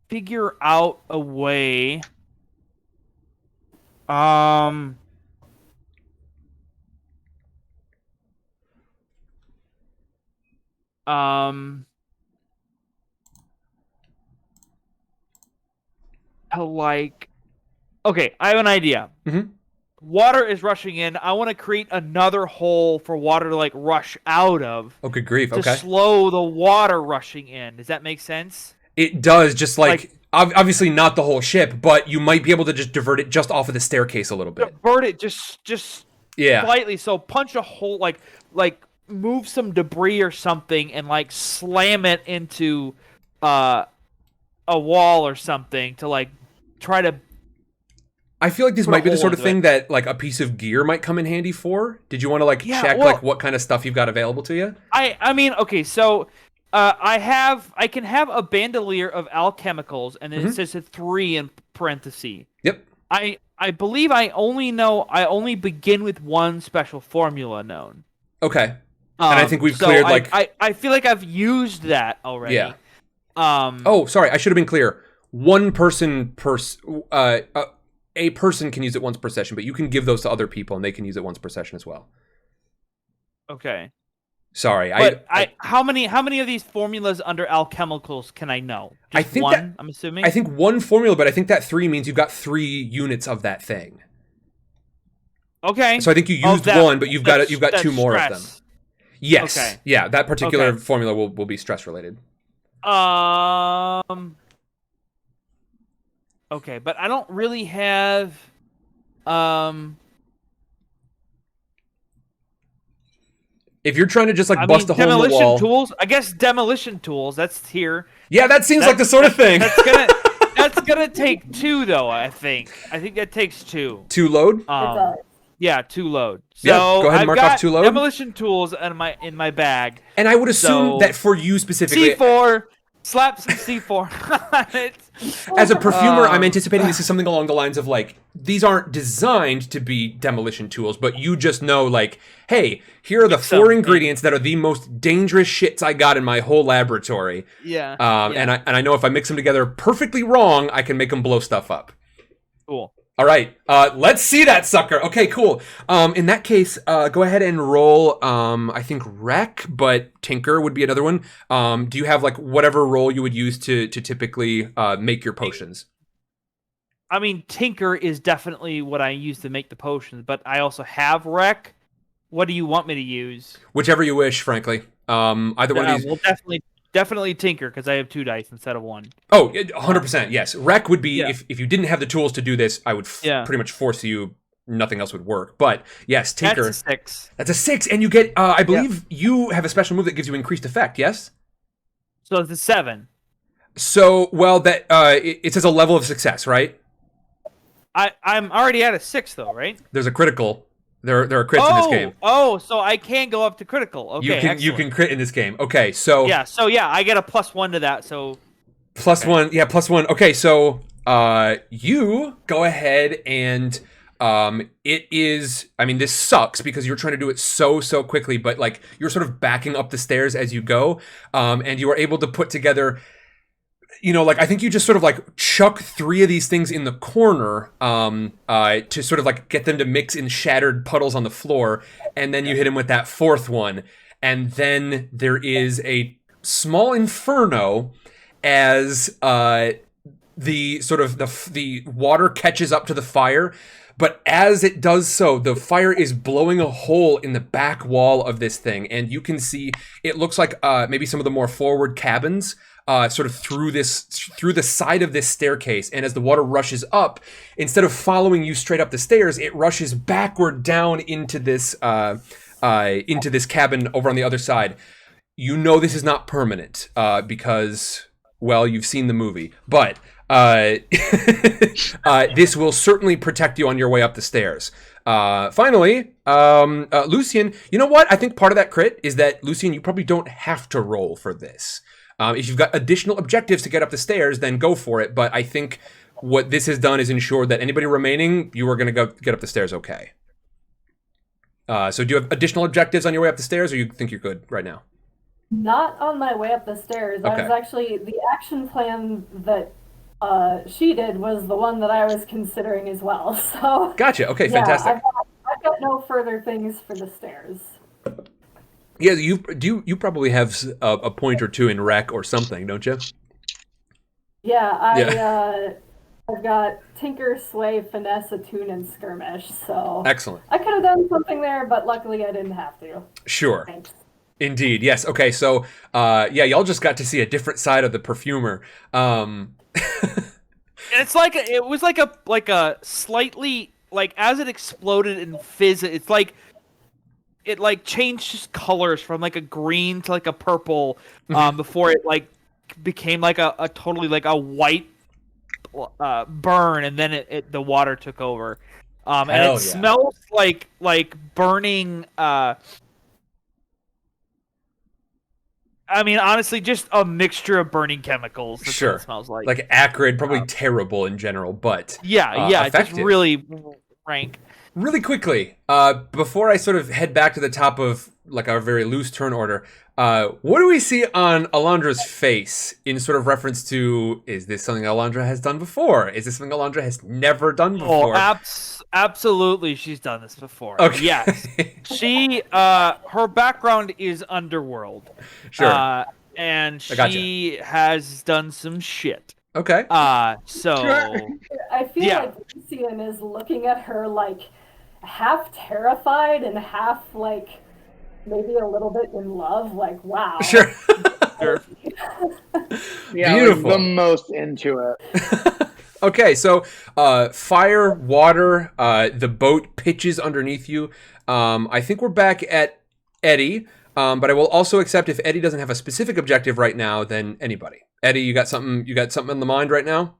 figure out a way? To like. Okay, I have an idea. Mm-hmm. Water is rushing in. I want to create another hole for water to like rush out of. Oh, good grief. To okay. slow the water rushing in. Does that make sense? It does. Just like obviously not the whole ship, but you might be able to just divert it just off of the staircase a little bit. Divert it just slightly. So punch a hole, like move some debris or something, and like slam it into a wall or something to like try to. I feel like this might be the sort of thing that like a piece of gear might come in handy for. Did you want to check like what kind of stuff you've got available to you? I mean, okay, so I can have a bandolier of alchemicals, and then it says a 3 in parentheses. Yep. I believe I only begin with one special formula known. Okay. And I think we've cleared I feel like I've used that already. Yeah. Oh, sorry, I should have been clear. One person a person can use it once per session, but you can give those to other people and they can use it once per session as well. Okay. Sorry, But how many of these formulas under alchemicals can I know? Just I think one, I'm assuming. I think one formula, but I think that 3 means you've got 3 units of that thing. Okay. So I think you used one, but you've got 2 more of them. Yes. Okay. Yeah, that particular formula will be stress related. Okay, but I don't really have If you're trying to just like bust a hole in the wall, demolition tools. I guess demolition tools. That's here. Yeah, that seems like the sort of thing. That's gonna take 2 though. I think that takes 2. 2 load. Yeah, 2 load. So yeah, go ahead and mark off 2 load. Demolition tools in my bag. And I would assume that for you specifically, C4. Slap some C4 on it. As a perfumer, I'm anticipating this is something along the lines of like, these aren't designed to be demolition tools, but you just know like, hey, here are the 4 ingredients that are the most dangerous shits I got in my whole laboratory. Yeah. And I know if I mix them together perfectly wrong, I can make them blow stuff up. Cool. All right, let's see that sucker. Okay, cool. In that case, go ahead and roll, I think Wreck, but Tinker would be another one. Do you have, like, whatever roll you would use to typically make your potions? I mean, Tinker is definitely what I use to make the potions, but I also have Wreck. What do you want me to use? Whichever you wish, frankly. Either one of these. Well, definitely Tinker, because I have 2 dice instead of 1. Oh, 100%, yes. Wreck would be, if you didn't have the tools to do this, I would pretty much force you, nothing else would work. But, yes, Tinker. That's a 6. That's a 6, and you get, I believe you have a special move that gives you increased effect, yes? So it's a 7. So, well, that it says a level of success, right? I'm already at a 6, though, right? There's a critical. There are crits in this game. Oh, so I can go up to critical. Okay, you can crit in this game. Okay, so I get a +1 to that. So +1, yeah, +1. Okay, so you go ahead and it is. I mean, this sucks because you're trying to do it so quickly, but like you're sort of backing up the stairs as you go, and you are able to put together. You know, like, I think you just sort of, like, chuck 3 of these things in the corner to sort of, like, get them to mix in shattered puddles on the floor, and then you hit him with that 4th one. And then there is a small inferno as the sort of the water catches up to the fire. But as it does so, the fire is blowing a hole in the back wall of this thing. And you can see, it looks like maybe some of the more forward cabins sort of through the side of this staircase. And as the water rushes up, instead of following you straight up the stairs, it rushes backward down into this cabin over on the other side. You know this is not permanent because, well, you've seen the movie. But this will certainly protect you on your way up the stairs. Finally, Lucian, you know what? I think part of that crit is that, Lucian, you probably don't have to roll for this. If you've got additional objectives to get up the stairs, then go for it. But I think what this has done is ensure that anybody remaining, you are going to go get up the stairs okay. So do you have additional objectives on your way up the stairs, or you think you're good right now? Not on my way up the stairs. Okay. I was actually, the action plan that she did was the one that I was considering as well. So gotcha. Okay, fantastic. I've got no further things for the stairs. Yeah, you probably have a point or 2 in rec or something, don't you? Yeah, I've got Tinker, Sway, Finesse, Attune, and Skirmish. So excellent. I could have done something there, but luckily I didn't have to. Sure. Thanks. Indeed. Yes. Okay. So, y'all just got to see a different side of the perfumer. It's like it was like a slightly like as it exploded and fizzed. It's like it like changed colors from like a green to like a purple before it like became like a totally like a white burn, and then the water took over. And it smells like burning. I mean, honestly, just a mixture of burning chemicals. That's what it smells like acrid, probably terrible in general, but effective. Just really rank. Really quickly, before I sort of head back to the top of like our very loose turn order, What do we see on Alondra's face in sort of reference to, is this something Alondra has done before? Is this something Alondra has never done before? Absolutely, she's done this before. Okay. Yes. She, her background is underworld. Sure. And she has done some shit. Okay. So... I feel like Lucian is looking at her like half terrified and half like maybe a little bit in love. Like, wow. Sure. Yeah, beautiful. Like the most into it. Okay, so fire, water, the boat pitches underneath you. I think we're back at Eddie, but I will also accept if Eddie doesn't have a specific objective right now, then anybody. Eddie, you got something in the mind right now?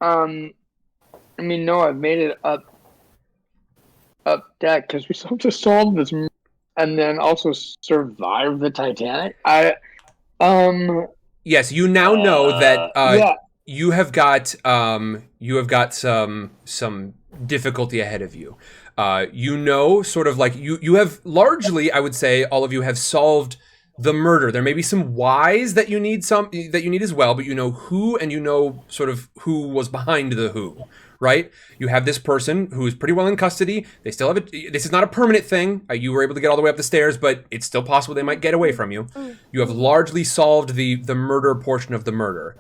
I mean, no, I've made it up deck because we still have to solve this and then also survive the Titanic. Yes, you now know that you have got some difficulty ahead of you. You know, sort of like you have largely, I would say, all of you have solved the murder. There may be some whys that you need as well, but you know who, and you know sort of who was behind the who, right? You have this person who is pretty well in custody. They still have it. This is not a permanent thing. You were able to get all the way up the stairs, but it's still possible they might get away from you. You have largely solved the murder portion of the murder.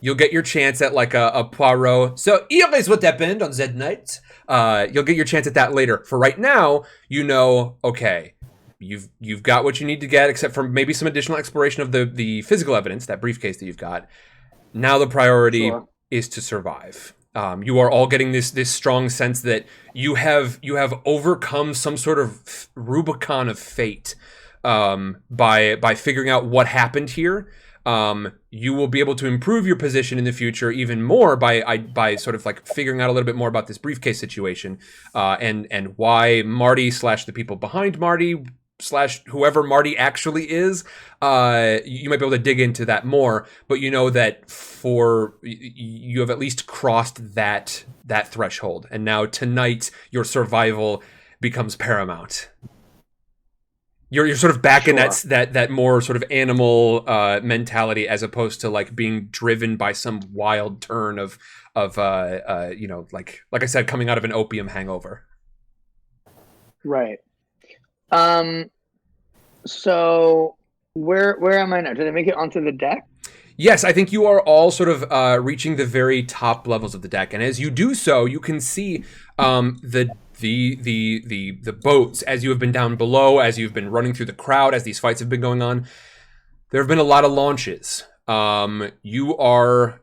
You'll get your chance at like a Poirot. So here is what happened on that night. You'll get your chance at that later. For right now, you know, okay, you've got what you need to get, except for maybe some additional exploration of the physical evidence, that briefcase that you've got. Now the priority is to survive. You are all getting this strong sense that you have overcome some sort of Rubicon of fate by figuring out what happened here. You will be able to improve your position in the future even more by sort of like figuring out a little bit more about this briefcase situation, and why Marty / the people behind Marty / whoever Marty actually is. You might be able to dig into that more, but you know that you have at least crossed that threshold, and now tonight your survival becomes paramount. You're sort of back in that more sort of animal mentality, as opposed to like being driven by some wild turn of you know, like I said, coming out of an opium hangover. Right. So where am I now? Did I make it onto the deck? Yes, I think you are all sort of reaching the very top levels of the deck, and as you do so, you can see the boats as you have been down below, as you've been running through the crowd, as these fights have been going on. There have been a lot of launches. You are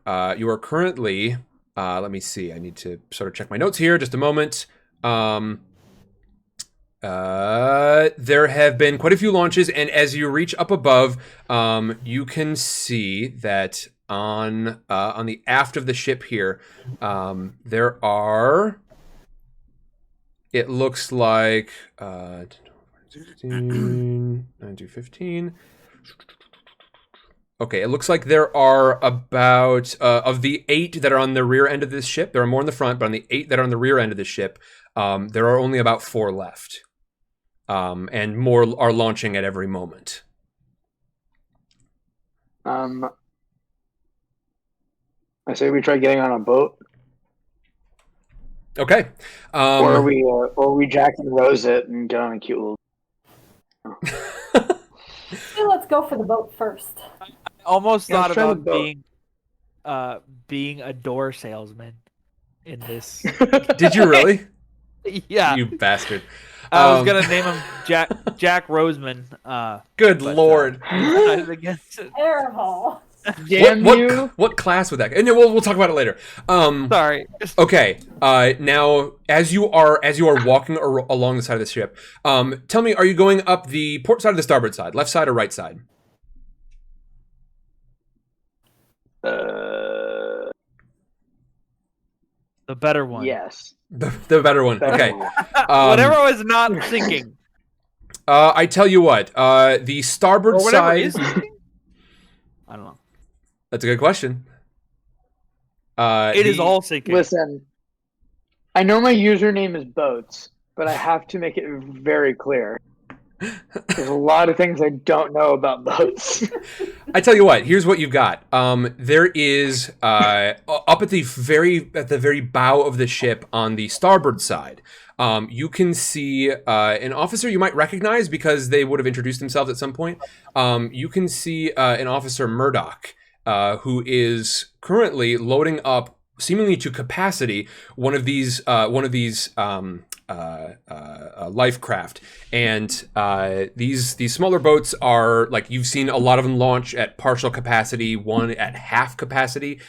currently. Let me see. I need to sort of check my notes here. Just a moment. There have been quite a few launches, and as you reach up above, you can see that on the aft of the ship here, there are. It looks like 15, 9 to 15. Okay, it looks like there are about of the 8 that are on the rear end of this ship. There are more in the front, but on the 8 that are on the rear end of the ship, there are only about 4 left. And more are launching at every moment. I say we try getting on a boat. Okay. Or we Jack and Rose it and get on a cute little. Let's go for the boat first. I almost thought try the about being a door salesman in this. Did you really? Yeah. You bastard. I was gonna name him Jack Roseman. Good lord. Terrible. Damn you! What class would that? And we'll talk about it later. Sorry. Okay. Now, as you are walking along the side of the ship, tell me, are you going up the port side or the starboard side, left side or right side? The better one. Yes. The better one. Okay. Whatever was not sinking. I tell you what. The starboard side. Is sinking? I don't know. That's a good question. It is all sinking. Listen, I know my username is Boats, but I have to make it very clear. There's a lot of things I don't know about boats. I tell you what. Here's what you've got. There is up at the very bow of the ship on the starboard side. You can see an officer you might recognize because they would have introduced themselves at some point. You can see an officer Murdoch, who is currently loading up, seemingly to capacity, one of these life craft, and these smaller boats are like, you've seen a lot of them launch at partial capacity, one at half capacity.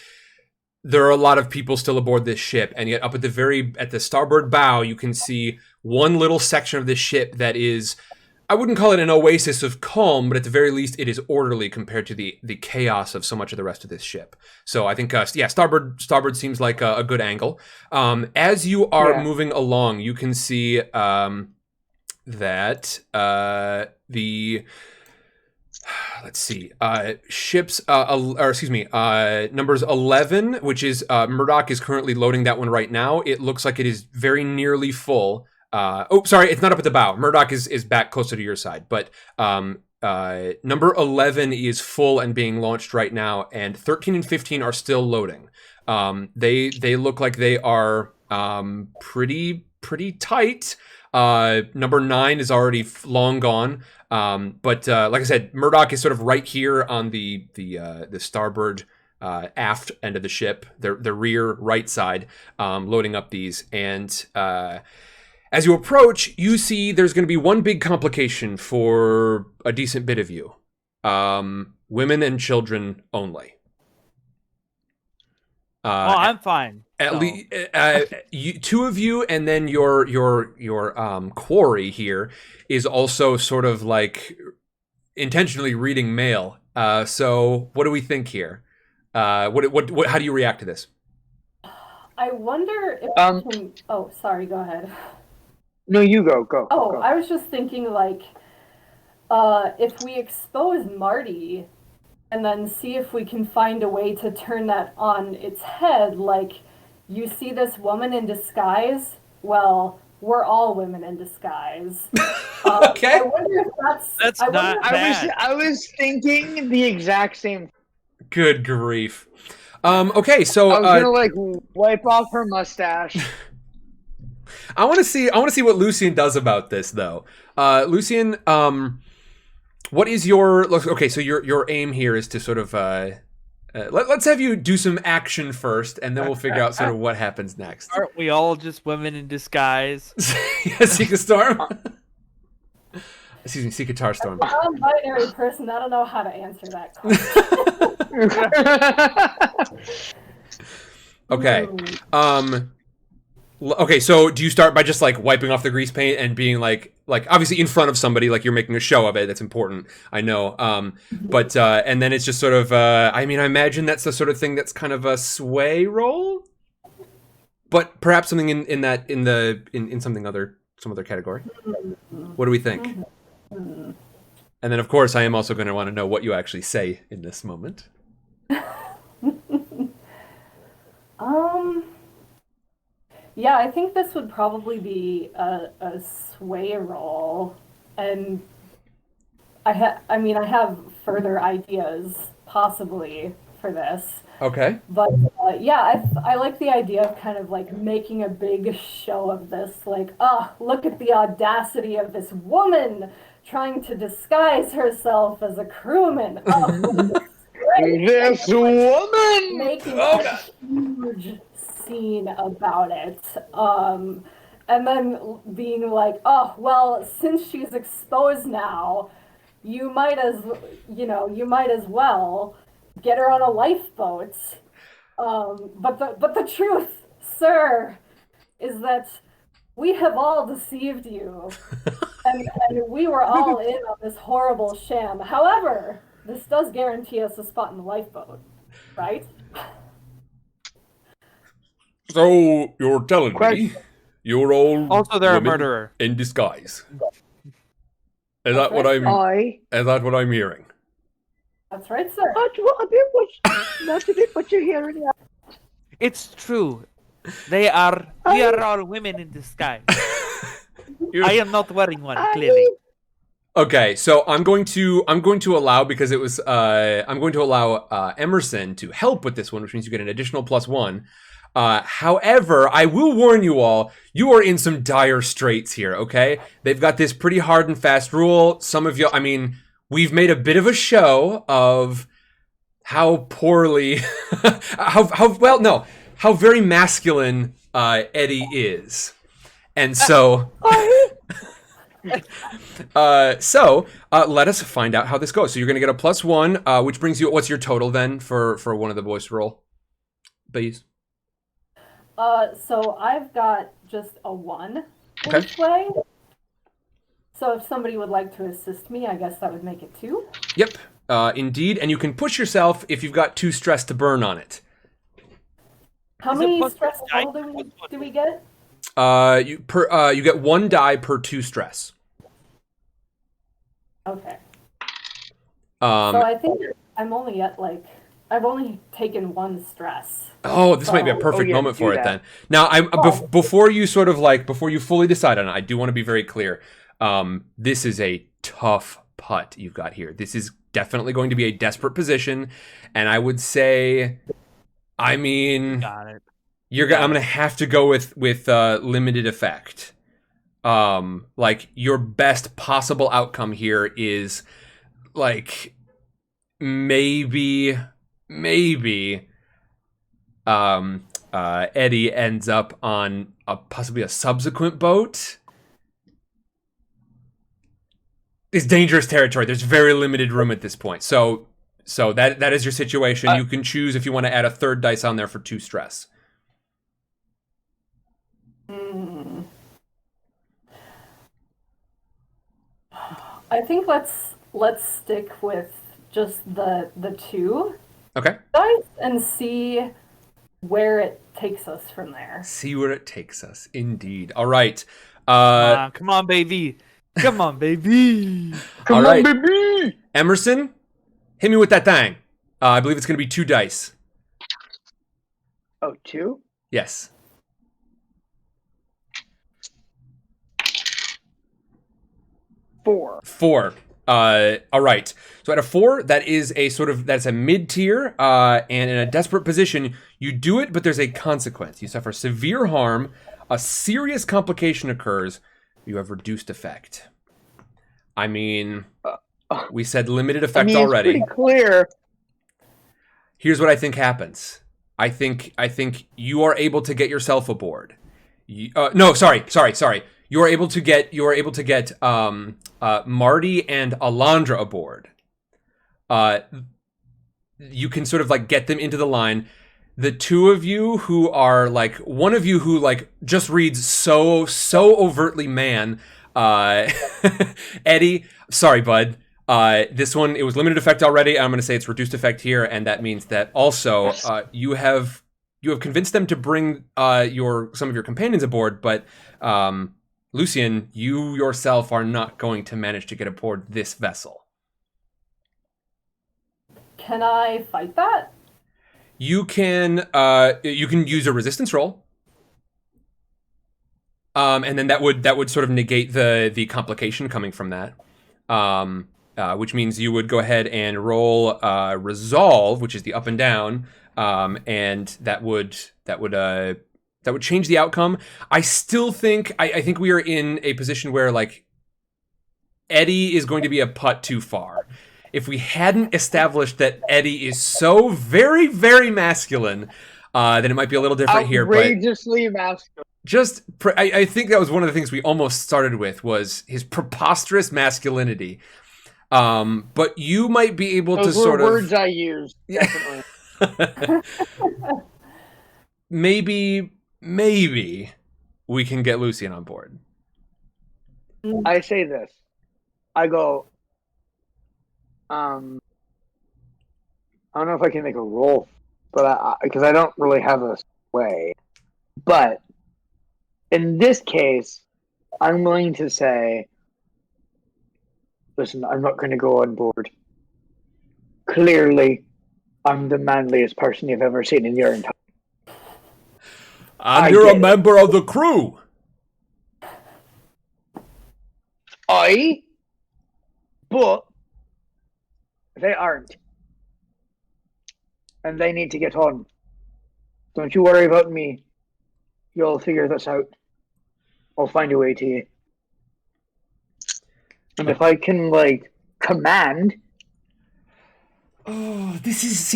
There are a lot of people still aboard this ship, and yet up at the starboard bow, you can see one little section of the ship that is, I wouldn't call it an oasis of calm, but at the very least, it is orderly compared to the chaos of so much of the rest of this ship. So I think, starboard seems like a good angle. As you are moving along, you can see that the ships, numbers 11, which is Murdoch is currently loading that one right now. It looks like it is very nearly full. It's not up at the bow. Murdoch is back closer to your side, but number 11 is full and being launched right now, and 13 and 15 are still loading. They look like they are pretty tight. Number 9 is already long gone. But like I said, Murdoch is sort of right here on the starboard aft end of the ship, the rear right side, loading up these. And as you approach, you see there's going to be one big complication for a decent bit of you. Women and children only. I'm fine. At least two of you, and then your quarry here is also sort of like intentionally reading mail. So what do we think here? What? How do you react to this? I wonder if I can... Oh, sorry. Go ahead. No, you go. Go. I was just thinking, like, if we expose Marty and then see if we can find a way to turn that on its head, like, you see this woman in disguise? Well, we're all women in disguise. Okay. I wonder if that's not bad. I was thinking the exact same. Good grief. Okay, so I was gonna like wipe off her mustache. I want to see what Lucian does about this, though. Lucian, what is your... Okay, so your aim here is to sort of... let's have you do some action first, and then we'll figure out sort of what happens next. Aren't we all just women in disguise? Yeah, Seek a Storm? Excuse me, Seek a Tar Storm. I'm a non-binary person. I don't know how to answer that question. Okay. Okay, so do you start by just like wiping off the grease paint and being like obviously in front of somebody, like you're making a show of it? That's important, I know. But and then it's just sort of I mean, I imagine that's the sort of thing that's kind of a sway roll, but perhaps something in some other category. What do we think? And then of course I am also going to want to know what you actually say in this moment. Yeah, I think this would probably be a sway roll, and I have further ideas possibly for this. Okay. But I like the idea of kind of like making a big show of this, like, look at the audacity of this woman trying to disguise herself as a crewman. This woman making a huge scene about it, and then being like, oh well, since she's exposed now, you might as well get her on a lifeboat. But the truth, sir, is that we have all deceived you, and we were all in on this horrible sham. However, this does guarantee us a spot in the lifeboat, right? So you're telling me you're all also they're a murderer in disguise? Is that what I'm hearing? That's right, sir. Not a bit what you're hearing. It's true. We are all women in disguise. I am not wearing one, clearly. Okay, so I'm going to allow, because it was I'm going to allow Emerson to help with this one, which means you get an additional +1. However, I will warn you all, you are in some dire straits here, okay? They've got this pretty hard and fast rule. Some of you, I mean, we've made a bit of a show of how poorly, how very masculine Eddie is. And so, let us find out how this goes. So you're going to get a +1, which brings you, what's your total then for one of the boys to roll? Please. So I've got just a 1 Okay. each way. So if somebody would like to assist me, I guess that would make it 2. Yep, indeed. And you can push yourself if you've got 2 stress to burn on it. How many stress total do we get? You get 1 die per 2 stress. Okay. So I think I'm only at I've only taken 1 stress. Oh, this might be a perfect moment for it then. Now, before you fully decide on it, I do want to be very clear. This is a tough putt you've got here. This is definitely going to be a desperate position, and I would say, I mean, Got it. I'm going to have to go with limited effect. Like, your best possible outcome here is like maybe Eddie ends up on possibly a subsequent boat. It's dangerous territory. There's very limited room at this point. So that is your situation. You can choose if you want to add a 3rd dice on there for 2 stress. I think let's stick with just the 2 Okay. dice and see where it takes us from there. See where it takes us. Indeed. All right. Come on, baby. Come on, baby. Come on, baby. Emerson, hit me with that thing. I believe it's going to be 2 dice. Oh, 2? Yes. Four. All right. So at a 4, that is that's a mid-tier, and in a desperate position, you do it, but there's a consequence. You suffer severe harm, a serious complication occurs, you have reduced effect. I mean, we said limited effect already. It's pretty clear. Here's what I think happens. I think you are able to get yourself aboard. No, sorry. You are able to get Marty and Alondra aboard. You can sort of like get them into the line. The 2 of you who are like, one of you who like just reads so overtly man. Eddie, sorry, bud. This one, it was limited effect already. I'm going to say it's reduced effect here, and that means that also you have convinced them to bring some of your companions aboard, but Lucian, you yourself are not going to manage to get aboard this vessel. Can I fight that? You can use a resistance roll. And then that would sort of negate the complication coming from that. Which means you would go ahead and roll resolve, which is the up and down, and that would change the outcome. I still think I think we are in a position where like Eddie is going to be a putt too far. If we hadn't established that Eddie is so very, very masculine, then it might be a little different here. Outrageously masculine. I think that was one of the things we almost started with, was his preposterous masculinity. But you might be able Those to were sort words of I used, definitely. maybe we can get Lucian on board. I say this. I go, I don't know if I can make a roll, but because I don't really have a way. But in this case, I'm willing to say, listen, I'm not going to go on board. Clearly, I'm the manliest person you've ever seen in your entire life. And you're a member of the crew. But they aren't. And they need to get on. Don't you worry about me. You'll figure this out. I'll find a way to you. And if I can, like, command... Oh, this is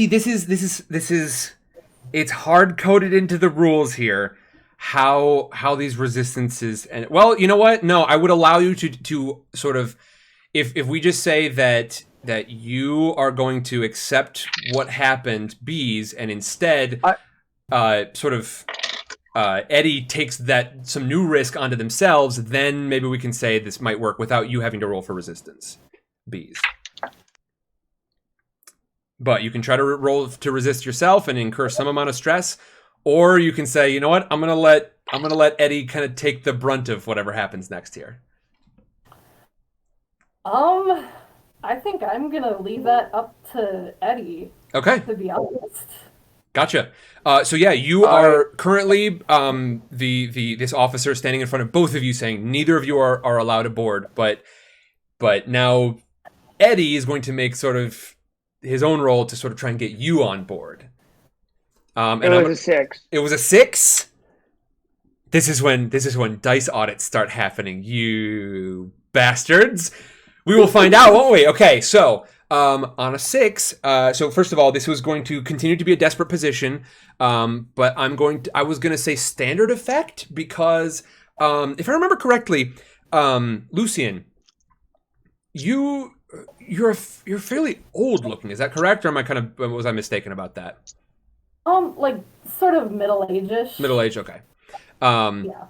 it's hard coded into the rules here how these resistances, and well, you know what? No, I would allow you to sort of, if we just say that you are going to accept what happened, bees, and instead Eddie takes that some new risk onto themselves, then maybe we can say this might work without you having to roll for resistance, bees. But you can try to roll to resist yourself and incur some amount of stress, or you can say, you know what, I'm gonna let Eddie kind of take the brunt of whatever happens next here. I think I'm gonna leave that up to Eddie. Okay. To be honest. Gotcha. So yeah, you are currently this officer standing in front of both of you, saying neither of you are allowed aboard, but now Eddie is going to make sort of his own role to sort of try and get you on board. It was a 6. It was a 6? This is when dice audits start happening, you bastards. We will find out, won't we? Okay, so on a 6, so first of all, this was going to continue to be a desperate position, but I was going to say standard effect because if I remember correctly, Lucian, you're fairly old looking. Is that correct, or was I mistaken about that? Like sort of middle-age-ish. Middle-age, okay. Yeah.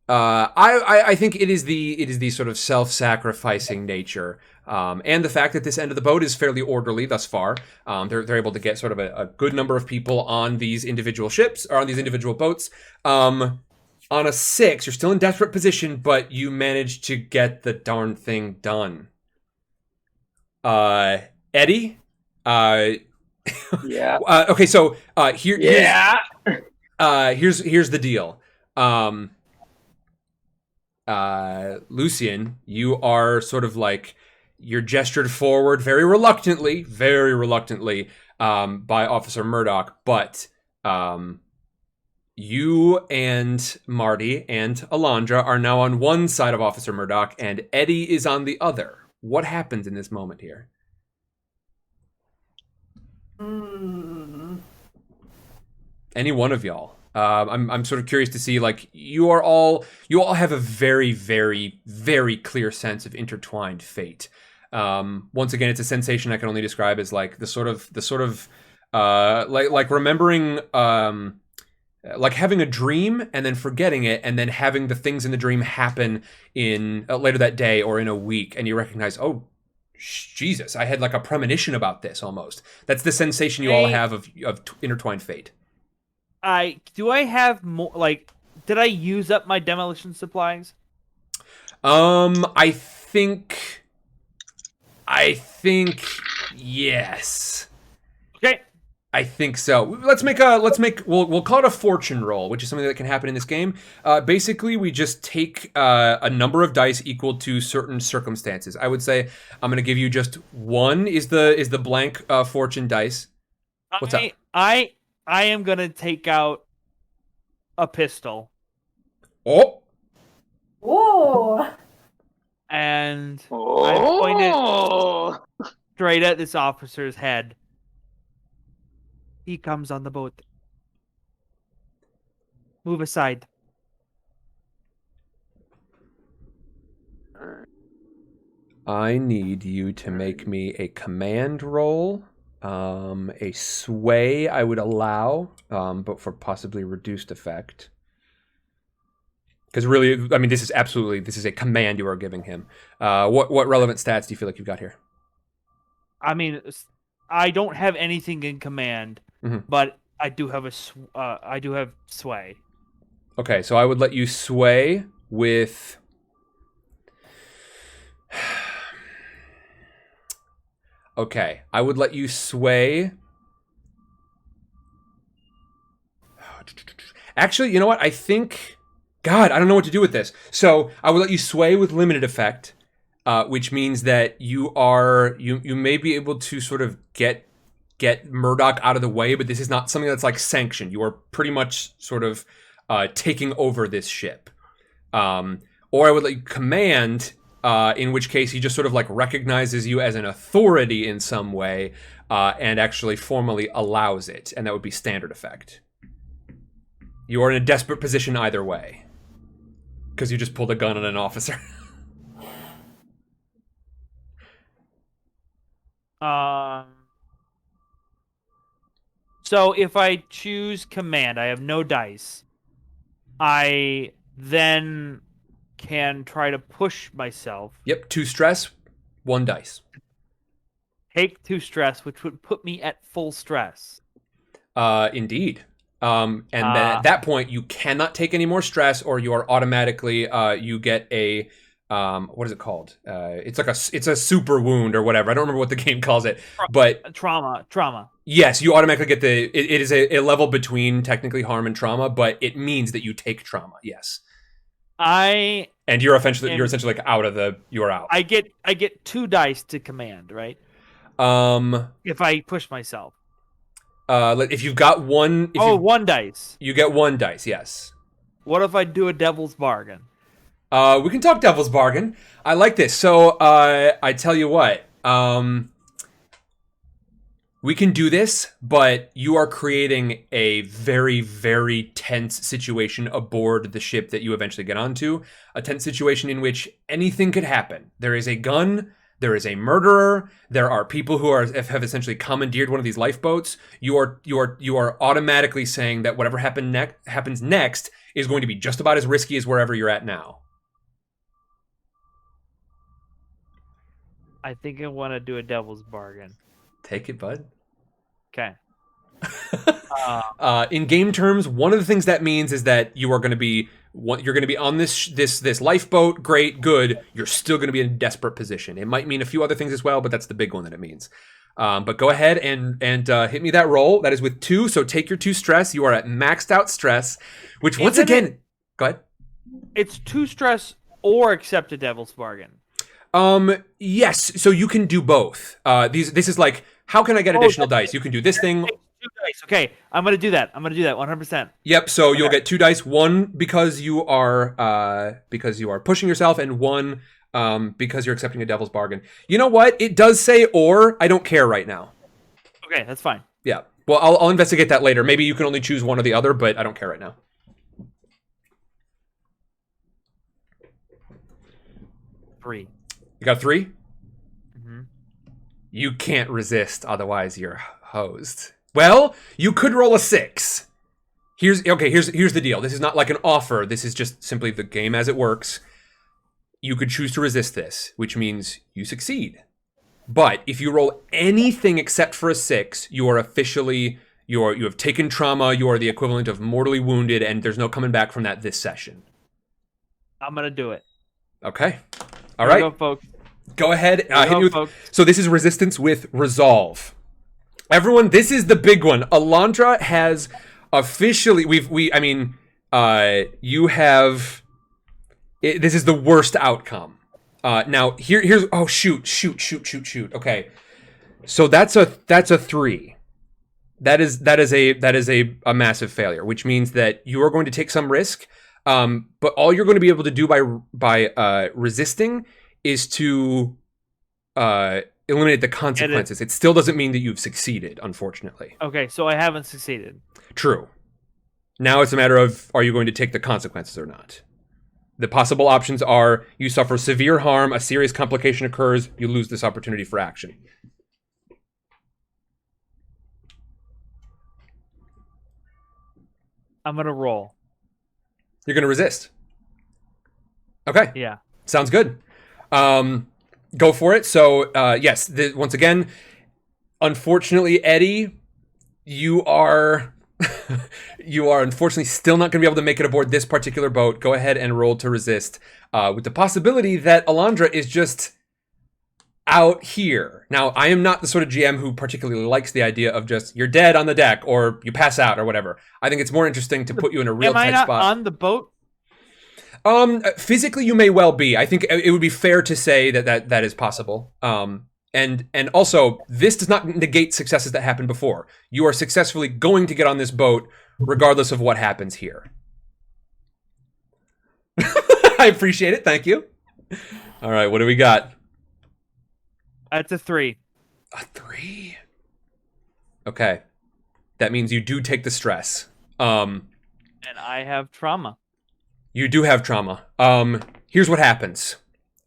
I think it is the sort of self-sacrificing nature, and the fact that this end of the boat is fairly orderly thus far. They're able to get sort of a good number of people on these individual ships or on these individual boats. On a 6, you're still in desperate position, but you managed to get the darn thing done. Eddie, yeah. Okay, so here's the deal. Lucian, you are sort of like, you're gestured forward very reluctantly by Officer Murdoch, but you and Marty and Alondra are now on one side of Officer Murdoch, and Eddie is on the other. What happens in this moment here? Any one of y'all. I'm sort of curious to see, like, you all have a very, very, very clear sense of intertwined fate. Once again, it's a sensation I can only describe as like the sort of like remembering like having a dream and then forgetting it, and then having the things in the dream happen in later that day or in a week, and you recognize, oh, Jesus, I had like a premonition about this almost. That's the sensation you all have of intertwined fate. Do I have more, like, did I use up my demolition supplies? I think yes. Okay. I think so. We'll call it a fortune roll, which is something that can happen in this game. Basically, we just take a number of dice equal to certain circumstances. I would say I'm going to give you just one is the blank fortune dice. What's up? I am going to take out a pistol. Oh. Whoa. And I point it straight at this officer's head. He comes on the boat. Move aside. I need you to make me a command roll. A sway I would allow, but for possibly reduced effect. Because really, I mean, this is a command you are giving him. What relevant stats do you feel like you've got here? I mean, I don't have anything in command, but I do have sway. Okay, so I would let you sway with. Okay, I would let you sway. Actually, you know what? I think, God, I don't know what to do with this. So I would let you sway with limited effect. which means that you may be able to sort of get Murdoch out of the way, but this is not something that's like sanctioned. You are pretty much sort of taking over this ship. Or I would like command, in which case he just sort of like recognizes you as an authority in some way, and actually formally allows it, and that would be standard effect. You are in a desperate position either way, because you just pulled a gun on an officer. So if I choose command, I have no dice. I then can try to push myself. Yep, 2 stress, 1 dice. Take 2 stress, which would put me at full stress. Indeed. And then at that point, you cannot take any more stress, or you are automatically you get a what is it called? It's a super wound or whatever. I don't remember what the game calls it, but trauma. Yes, you automatically get it is a level between technically harm and trauma, but it means that you take trauma. Yes. And you're essentially like you're out. I get 2 dice to command, right? If I push myself. If you've got one. 1 dice. You get 1 dice. Yes. What if I do a devil's bargain? We can talk devil's bargain. I like this. So I tell you what. We can do this, but you are creating a very, very tense situation aboard the ship that you eventually get onto. A tense situation in which anything could happen. There is a gun. There is a murderer. There are people who have essentially commandeered one of these lifeboats. You are automatically saying that whatever happens next is going to be just about as risky as wherever you're at now. I think I want to do a devil's bargain. Take it, bud. Okay. In game terms, one of the things that means is that you're going to be on this lifeboat. Great, good. You're still going to be in a desperate position. It might mean a few other things as well, but that's the big one that it means. But go ahead and hit me that roll. That is with 2. So take your 2 stress. You are at maxed out stress, which once again, go ahead. It's 2 stress or accept a devil's bargain. Yes. So you can do both. This is like, how can I get additional dice? You can do this thing. 2 dice. Okay, I'm gonna do that. 100%. Yep. So you'll get 2 dice. 1 because you are pushing yourself, and 1 because you're accepting a devil's bargain. You know what? It does say or. I don't care right now. Okay, that's fine. Yeah. Well, I'll investigate that later. Maybe you can only choose one or the other, but I don't care right now. Three. You got 3? Mm-hmm. You can't resist, otherwise you're hosed. Well, you could roll a 6. Here's the deal. This is not like an offer. This is just simply the game as it works. You could choose to resist this, which means you succeed. But if you roll anything except for a 6, you are officially you have taken trauma. You are the equivalent of mortally wounded, and there's no coming back from that this session. I'm gonna do it. Okay. All right. Go, folks. Go ahead. Hit me with, folks. so this is resistance with resolve. Everyone, this is the big one. Alondra has officially. You have. This is the worst outcome. Now here's. Oh shoot. Okay. So that's a 3. That is a massive failure, which means that you are going to take some risk. But all you're going to be able to do by resisting is to eliminate the consequences. It still doesn't mean that you've succeeded, unfortunately. Okay, so I haven't succeeded. True. Now it's a matter of, are you going to take the consequences or not? The possible options are you suffer severe harm, a serious complication occurs, you lose this opportunity for action. I'm going to roll. You're going to resist. Okay. Yeah. Sounds good. Go for it. So, yes, once again, unfortunately, Eddie, you are unfortunately still not going to be able to make it aboard this particular boat. Go ahead and roll to resist, with the possibility that Alondra is just out here. Now, I am not the sort of GM who particularly likes the idea of just, you're dead on the deck, or you pass out, or whatever. I think it's more interesting to put you in a real tight spot. Am I not on the boat? Physically, you may well be. I think it would be fair to say that is possible. And also, this does not negate successes that happened before. You are successfully going to get on this boat, regardless of what happens here. I appreciate it. Thank you. All right, what do we got? That's a 3. A 3. Okay, that means you do take the stress. And I have trauma. You do have trauma. Here's what happens.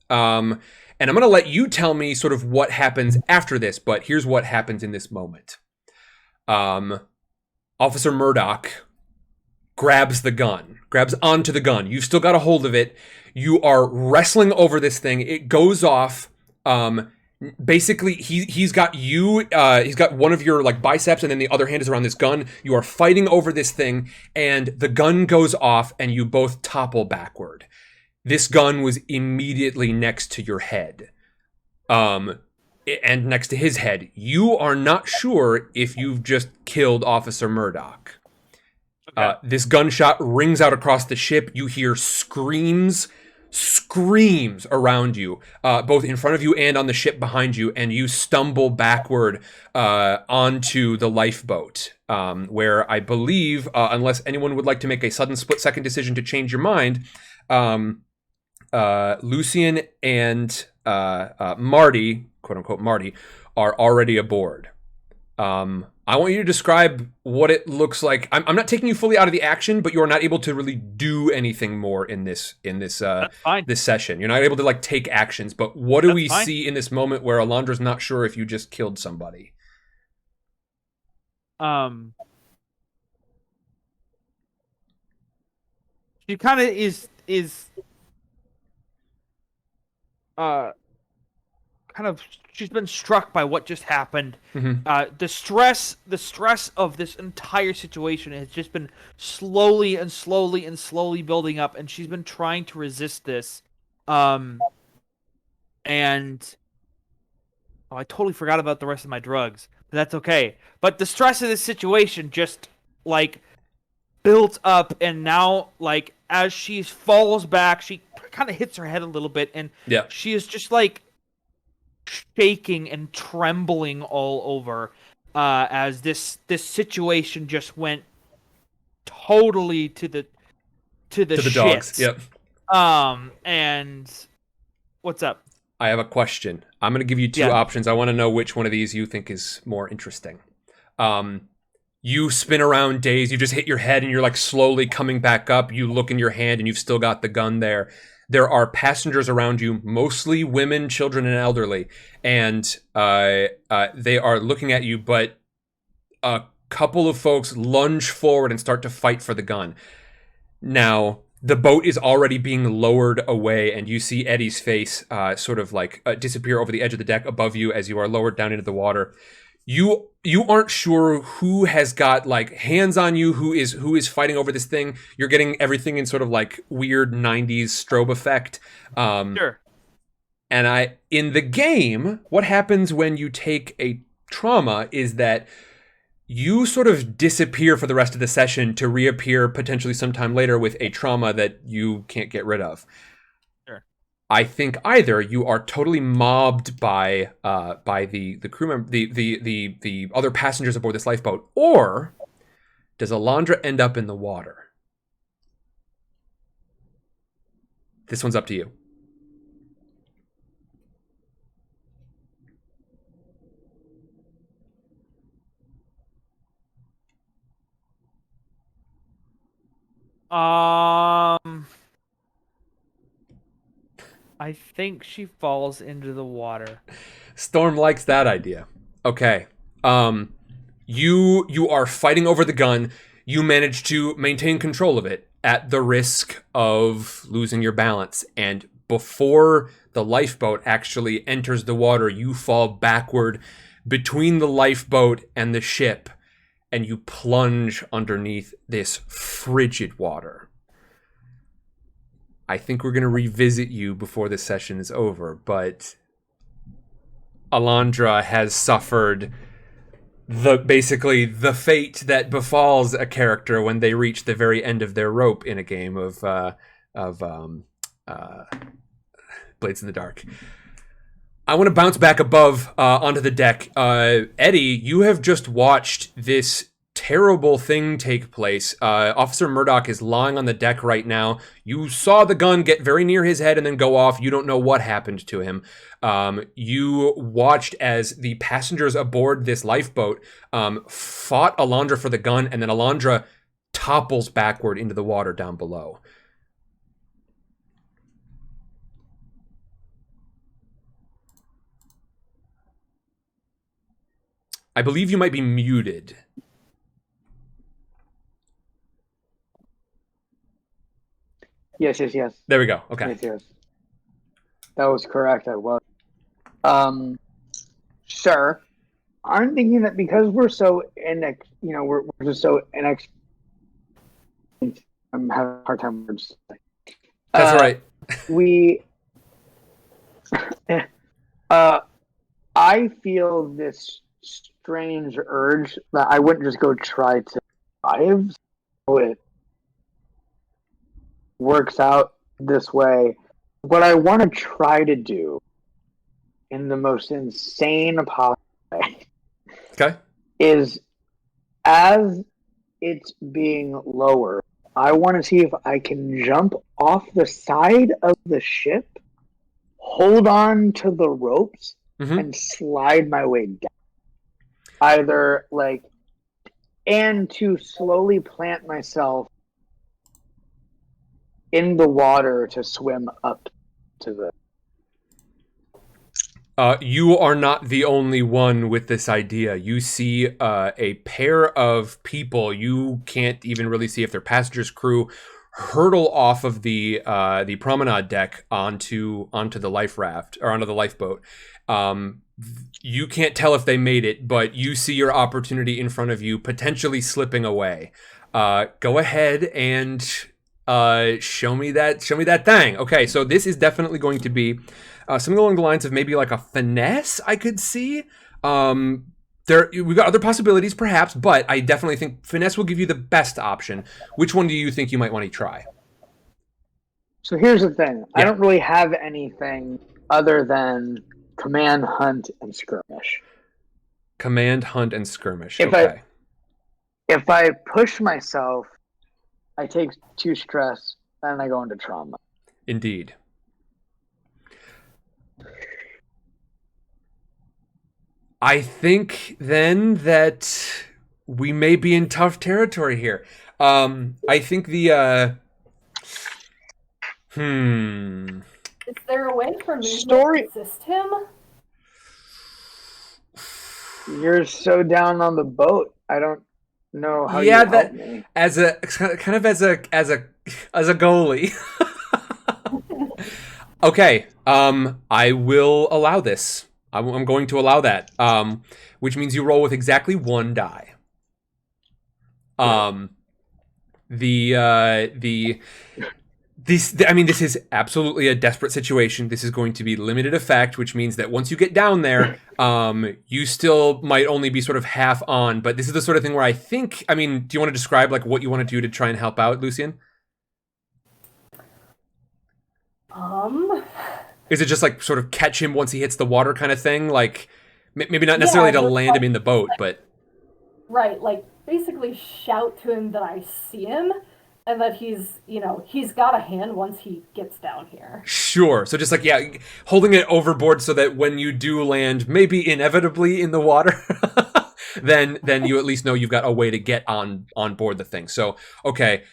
And I'm going to let you tell me sort of what happens after this, but here's what happens in this moment. Officer Murdoch grabs onto the gun. You've still got a hold of it. You are wrestling over this thing. It goes off. Basically, he's got you. He's got one of your like biceps, and then the other hand is around this gun. You are fighting over this thing, and the gun goes off, and you both topple backward. This gun was immediately next to your head, and next to his head. You are not sure if you've just killed Officer Murdoch. Okay. This gunshot rings out across the ship. You hear screams around you, both in front of you and on the ship behind you, and you stumble backward onto the lifeboat, where I believe, unless anyone would like to make a sudden split-second decision to change your mind, Lucian and Marty, quote-unquote Marty, are already aboard. I want you to describe what it looks like. I'm not taking you fully out of the action, but you are not able to really do anything more in this this session. You're not able to like take actions. But what do we see in this moment where Alondra's not sure if you just killed somebody? She kind of is kind of, she's been struck by what just happened. Mm-hmm. The stress of this entire situation has just been slowly building up, and she's been trying to resist this. And I totally forgot about the rest of my drugs, but that's okay. But the stress of this situation just like built up, and now like as she falls back, she kind of hits her head a little bit, and she is just like shaking and trembling all over as this situation just went totally to the shits. Dogs. Yep. And what's up? I have a question. I'm going to give you two options. I want to know which one of these you think is more interesting. You spin around dazed. You just hit your head and you're like slowly coming back up. You look in your hand and you've still got the gun there. There are passengers around you, mostly women, children, and elderly. And they are looking at you, but a couple of folks lunge forward and start to fight for the gun. Now, the boat is already being lowered away, and you see Eddie's face sort of like disappear over the edge of the deck above you as you are lowered down into the water. You aren't sure who has got like hands on you, who is fighting over this thing. You're getting everything in sort of like weird 90s strobe effect. Sure. And in the game, what happens when you take a trauma is that you sort of disappear for the rest of the session to reappear potentially sometime later with a trauma that you can't get rid of. Sure. I think either you are totally mobbed by the crew member, the other passengers aboard this lifeboat, or does Alondra end up in the water? This one's up to you. I think she falls into the water. Storm likes that idea. Okay. You are fighting over the gun. You manage to maintain control of it at the risk of losing your balance. And before the lifeboat actually enters the water, you fall backward between the lifeboat and the ship, and you plunge underneath this frigid water. I think we're going to revisit you before this session is over, but Alondra has suffered basically the fate that befalls a character when they reach the very end of their rope in a game of Blades in the Dark. I want to bounce back above onto the deck. Eddie, you have just watched this terrible thing take place. Officer Murdoch is lying on the deck right now. You saw the gun get very near his head and then go off. You don't know what happened to him. You watched as the passengers aboard this lifeboat fought Alondra for the gun, and then Alondra topples backward into the water down below. I believe you might be muted. Yes. There we go. Okay. Yes. That was correct. I was. Sir, I'm thinking that because we're so we're just so inex. I'm having a hard time words. That's all right. I feel this strange urge that I wouldn't just go try to survive. So it works out this way. What I want to try to do in the most insane possible way is, as it's being lower, I want to see if I can jump off the side of the ship, hold on to the ropes, and slide my way down. Either and to slowly plant myself in the water to swim up to the... You are not the only one with this idea. You see a pair of people, you can't even really see if they're passengers, crew, hurtle off of the promenade deck onto the life raft, or onto the lifeboat. You can't tell if they made it, but you see your opportunity in front of you, potentially slipping away. Go ahead and show me that thing. Okay, so this is definitely going to be something along the lines of maybe like a finesse, I could see. We've got other possibilities perhaps, but I definitely think finesse will give you the best option. Which one do you think you might want to try? So here's the thing. Yeah. I don't really have anything other than command, hunt, and skirmish. Command, hunt, and skirmish. If I push myself, I take 2 stress, and I go into trauma. Indeed. I think then that we may be in tough territory here. I think the Is there a way for me to assist him? You're so down on the boat. I don't know how you help me. As a kind of as a goalie. Okay, I will allow this. I'm going to allow that. Which means you roll with exactly 1 die. This is absolutely a desperate situation. This is going to be limited effect, which means that once you get down there, you still might only be sort of half on. But this is the sort of thing where I think, do you want to describe like what you want to do to try and help out, Lucian? Is it just like sort of catch him once he hits the water kind of thing? Like maybe not necessarily to land him in the boat, but... Right, like basically shout to him that I see him and that he's got a hand once he gets down here. Sure. So just like, holding it overboard so that when you do land, maybe inevitably in the water, then you at least know you've got a way to get on board the thing. So, okay,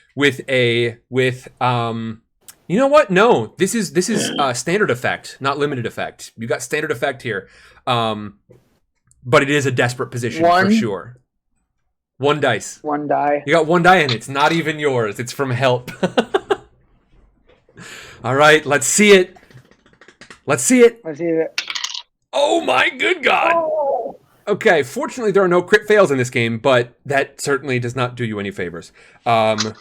you know what? No, this is standard effect, not limited effect. You got standard effect here. But it is a desperate position for sure. 1 dice. 1 die. You got 1 die and it's not even yours. It's from help. All right, let's see it. Let's see it. Oh my good God. Oh. Okay, fortunately there are no crit fails in this game, but that certainly does not do you any favors. It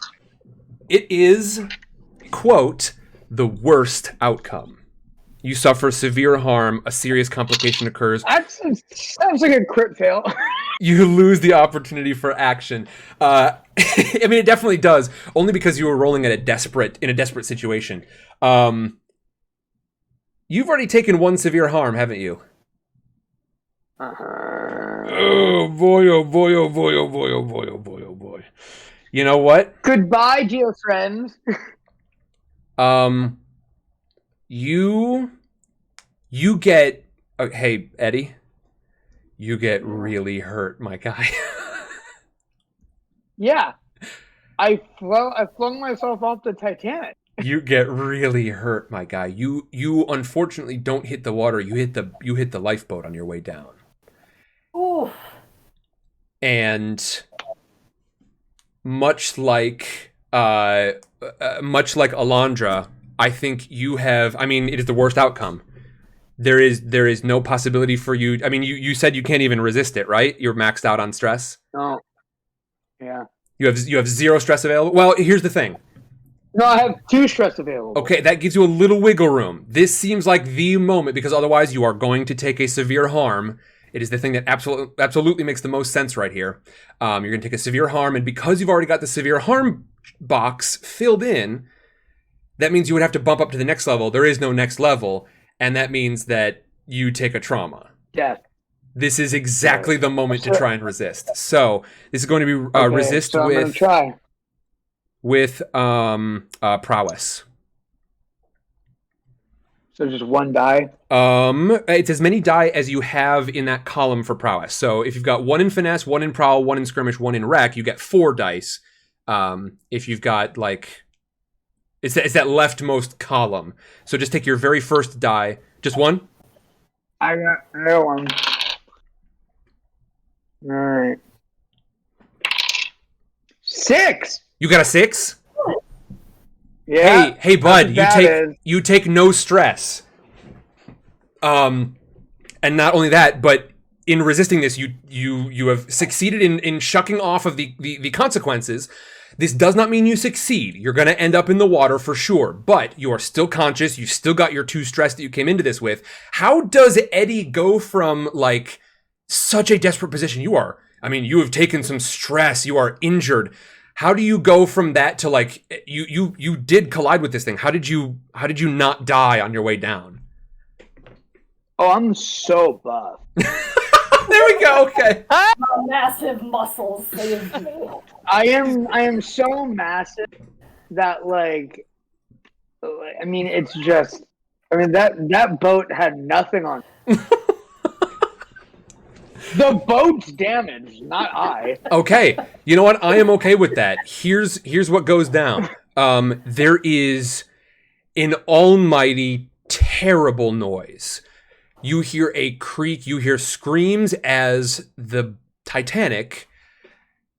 is, quote, the worst outcome. You suffer severe harm, a serious complication occurs. That sounds like a crit fail. You lose the opportunity for action. I mean, it definitely does. Only because you were rolling in a desperate situation. You've already taken one severe harm, haven't you? Oh boy! Oh boy! Oh boy! Oh boy! Oh boy! Oh boy! Oh boy! You know what? Goodbye, dear friends. You get. Hey, Eddie. You get really hurt, my guy. Yeah, I flung myself off the Titanic. You get really hurt, my guy. You unfortunately don't hit the water. You hit the lifeboat on your way down. Oof. And much like Alondra, I think you have. I mean, it is the worst outcome. There is no possibility for you. I mean, you said you can't even resist it, right? You're maxed out on stress. No. Yeah. You have 0 stress available. Well, here's the thing. No, I have 2 stress available. Okay, that gives you a little wiggle room. This seems like the moment, because otherwise you are going to take a severe harm. It is the thing that absolutely makes the most sense right here. You're going to take a severe harm, and because you've already got the severe harm box filled in, that means you would have to bump up to the next level. There is no next level, and that means that you take a trauma. Death. This is exactly the moment to try and resist. So this is going to be resist so I'm gonna try. with prowess. So just 1 die? It's as many die as you have in that column for prowess. So if you've got 1 in finesse, 1 in prowl, 1 in skirmish, 1 in wreck, you get 4 dice. If you've got like, it's that leftmost column. So just take your very first die. Just 1? I got 1. All right. 6. You got a 6? Yeah. Hey, bud, you take no stress. And not only that, but in resisting this, you have succeeded in shucking off of the consequences. This does not mean you succeed. You're going to end up in the water for sure, but you are still conscious. You've still got your 2 stress that you came into this with. How does Eddie go from like such a desperate position? You have taken some stress. You are injured. How do you go from that to like you did collide with this thing? How did you not die on your way down? Oh, I'm so buff. There we go. Okay. Massive muscles saved me. I am so massive that like I mean it's just that boat had nothing on it. The boat's damaged, not I. Okay. You know what? I am okay with that. Here's what goes down. There is an almighty terrible noise. You hear a creak, you hear screams as the Titanic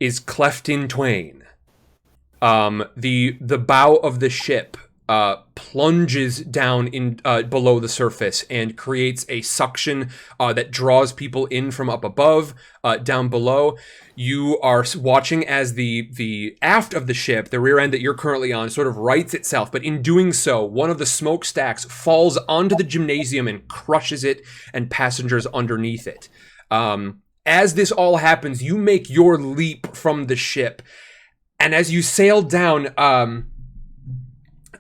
is cleft in twain. The bow of the ship plunges down in below the surface and creates a suction that draws people in from up above, down below. You are watching as the aft of the ship, the rear end that you're currently on, sort of rights itself. But in doing so, one of the smokestacks falls onto the gymnasium and crushes it and passengers underneath it. As this all happens, you make your leap from the ship. And as you sail down,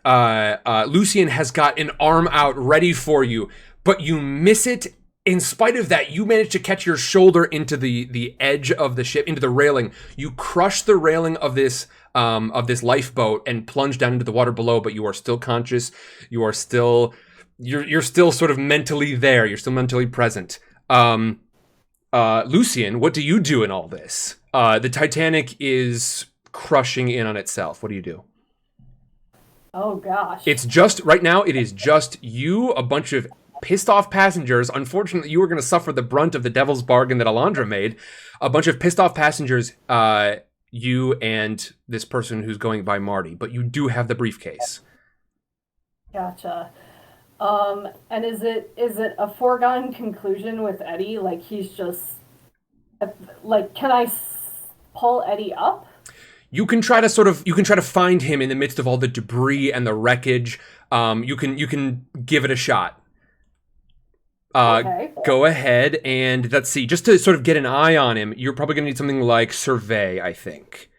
Lucian has got an arm out ready for you, but you miss it. In spite of that, you manage to catch your shoulder into the edge of the ship, into the railing. You crush the railing of this lifeboat and plunge down into the water below, but you are still conscious. You are still, you're still sort of mentally there. You're still mentally present. Lucian, what do you do in all this? The Titanic is crushing in on itself. What do you do? Oh gosh. It's just, right now, it is just you, a bunch of pissed off passengers. Unfortunately, you were going to suffer the brunt of the devil's bargain that Alondra made. A bunch of pissed off passengers, you and this person who's going by Marty, but you do have the briefcase. Gotcha. And is it a foregone conclusion with Eddie? Like he's just, like, can I pull Eddie up? You can try to find him in the midst of all the debris and the wreckage. You can give it a shot. Okay. Go ahead and let's see. Just to sort of get an eye on him, you're probably going to need something like survey, I think.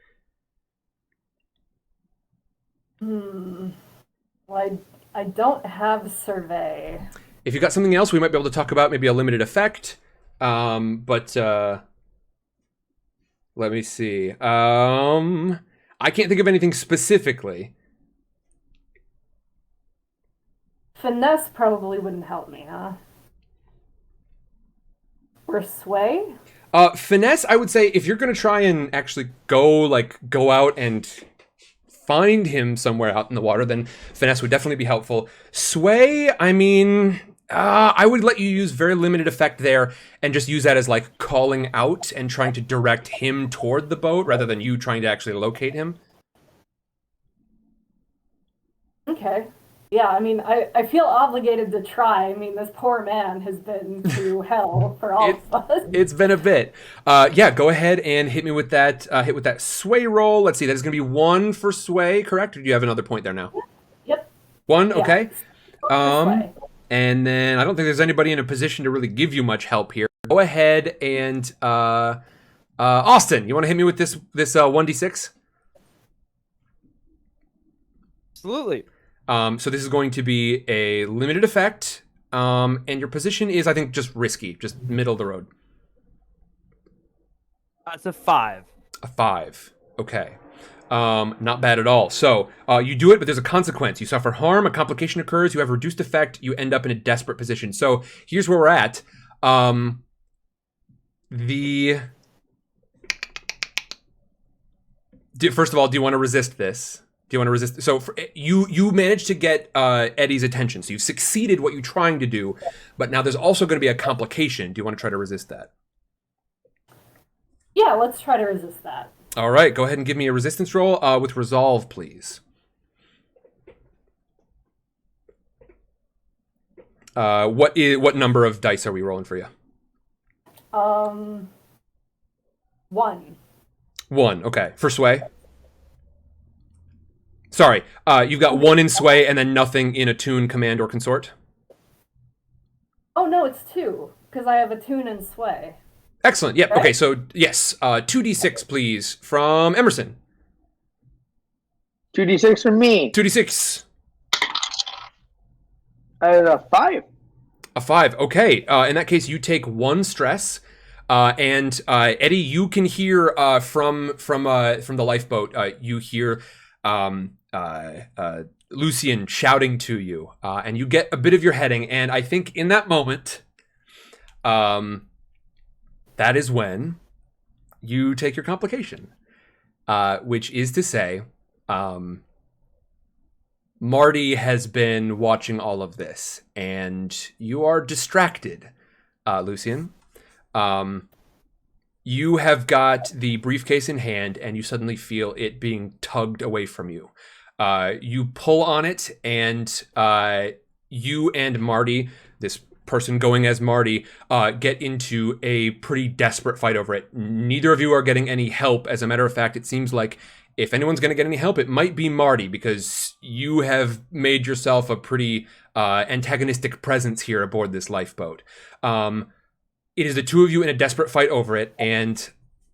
Well, I don't have survey. If you got something else, we might be able to talk about maybe a limited effect. But let me see. I can't think of anything specifically. Finesse probably wouldn't help me, huh? Or sway? Finesse, I would say, if you're going to try and actually go out and find him somewhere out in the water, then finesse would definitely be helpful. Sway, I mean, I would let you use very limited effect there and just use that as like calling out and trying to direct him toward the boat rather than you trying to actually locate him. Okay. Yeah, I mean, I feel obligated to try. I mean, this poor man has been to hell for all of us. It's been a bit. Yeah, go ahead and hit me with that. Hit with that sway roll. Let's see. That is going to be 1 for sway, correct? Or do you have another point there now? Yep. 1. Yeah. Okay. Sway. And then I don't think there's anybody in a position to really give you much help here. Go ahead and Austin, you want to hit me with this 1d6? Absolutely. So this is going to be a limited effect, and your position is, I think, just risky, just middle of the road. That's a 5. A 5. Okay. Not bad at all. So you do it, but there's a consequence. You suffer harm, a complication occurs, you have reduced effect, you end up in a desperate position. So here's where we're at. First of all, do you want to resist this? Do you want to resist? So you managed to get Eddie's attention. So you've succeeded what you're trying to do, but now there's also going to be a complication. Do you want to try to resist that? Yeah, let's try to resist that. All right, go ahead and give me a resistance roll with resolve, please. What number of dice are we rolling for you? 1. 1. Okay, for sway. Sorry, you've got 1 in sway and then nothing in attune, command, or consort. Oh no, it's 2 because I have attune and sway. Excellent. Yep. Right? Okay. So yes, 2d6, please, from Emerson. 2d6 from me. 2d6. A 5. A 5. Okay. In that case, you take 1 stress, and Eddie, you can hear from the lifeboat. You hear Lucian shouting to you, and you get a bit of your heading. And I think in that moment, that is when you take your complication, which is to say, Marty has been watching all of this, and you are distracted, Lucian. You have got the briefcase in hand, and you suddenly feel it being tugged away from you. You pull on it, and you and Marty, this person going as Marty, get into a pretty desperate fight over it. Neither of you are getting any help. As a matter of fact, it seems like if anyone's going to get any help, it might be Marty, because you have made yourself a pretty antagonistic presence here aboard this lifeboat. It is the two of you in a desperate fight over it, and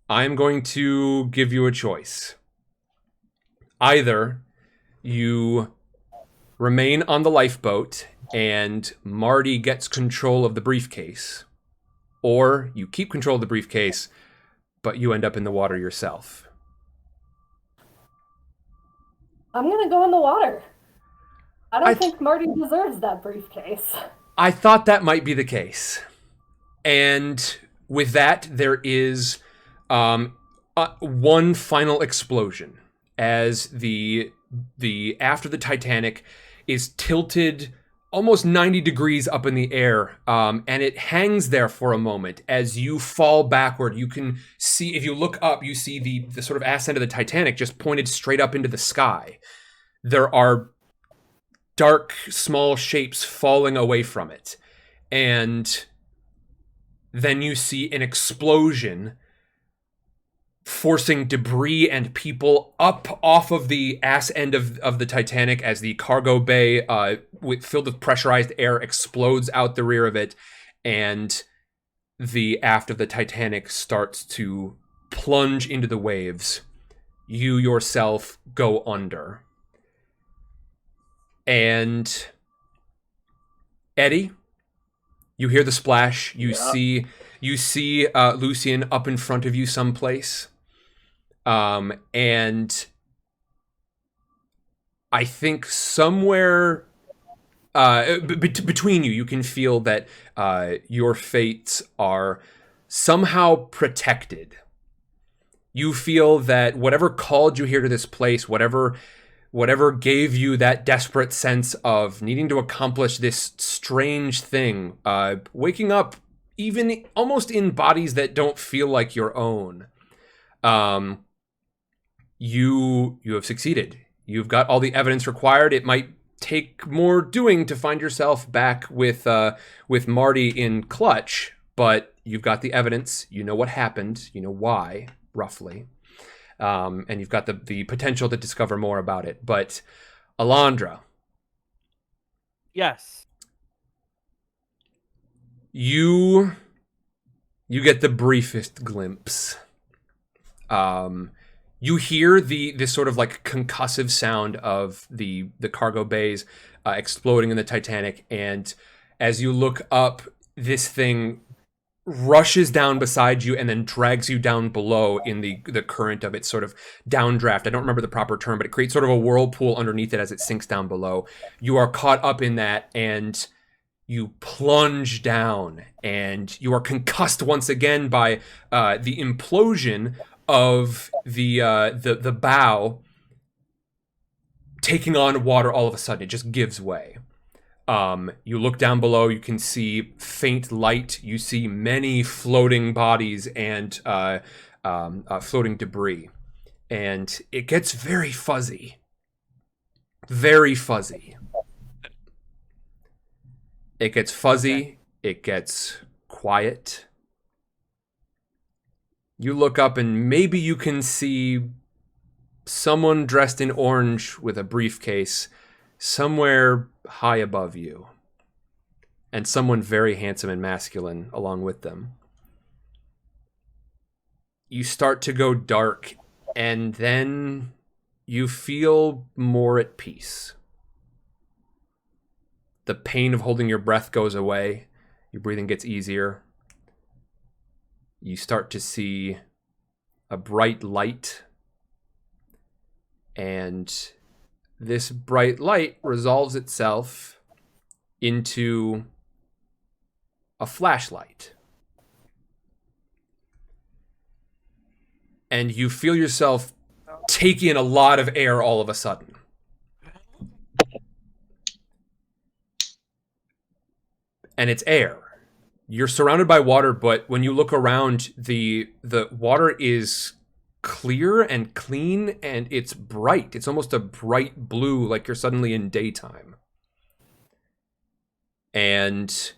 I'm going to give you a choice. Either you remain on the lifeboat and Marty gets control of the briefcase, or you keep control of the briefcase, but you end up in the water yourself. I'm gonna go in the water. I don't think Marty deserves that briefcase. I thought that might be the case. And with that, there is one final explosion as the aft of the Titanic is tilted almost 90 degrees up in the air, and it hangs there for a moment as you fall backward. You can see, if you look up, you see the sort of ass end of the Titanic just pointed straight up into the sky. There are dark, small shapes falling away from it. And then you see an explosion forcing debris and people up off of the ass end of the Titanic as the cargo bay filled with pressurized air explodes out the rear of it. and the aft of the Titanic starts to plunge into the waves. You yourself go under. And Eddie, you hear the splash. You see Lucian up in front of you someplace. And I think somewhere between you, you can feel that your fates are somehow protected. You feel that whatever called you here to this place, whatever gave you that desperate sense of needing to accomplish this strange thing, waking up even almost in bodies that don't feel like your own, you have succeeded. You've got all the evidence required. It might take more doing to find yourself back with Marty in clutch, but you've got the evidence. You know what happened. You know why, roughly. And you've got the potential to discover more about it. But Alondra. Yes. You get the briefest glimpse. You hear this sort of like concussive sound of the cargo bays exploding in the Titanic, and as you look up, this thing rushes down beside you and then drags you down below in the current of its sort of downdraft. I don't remember the proper term, but it creates sort of a whirlpool underneath it as it sinks down below. You are caught up in that, and you plunge down, and you are concussed once again by the implosion of the bow taking on water all of a sudden. It just gives way. You look down below, you can see faint light. You see many floating bodies and floating debris. And it gets very fuzzy. Very fuzzy. It gets fuzzy. Okay. It gets quiet. You look up and maybe you can see someone dressed in orange with a briefcase somewhere high above you. And someone very handsome and masculine along with them. You start to go dark, and then you feel more at peace. The pain of holding your breath goes away. Your breathing gets easier. You start to see a bright light, and this bright light resolves itself into a flashlight. And you feel yourself take in a lot of air all of a sudden. And it's air. You're surrounded by water, but when you look around, the water is clear and clean, and it's bright. It's almost a bright blue, like you're suddenly in daytime. And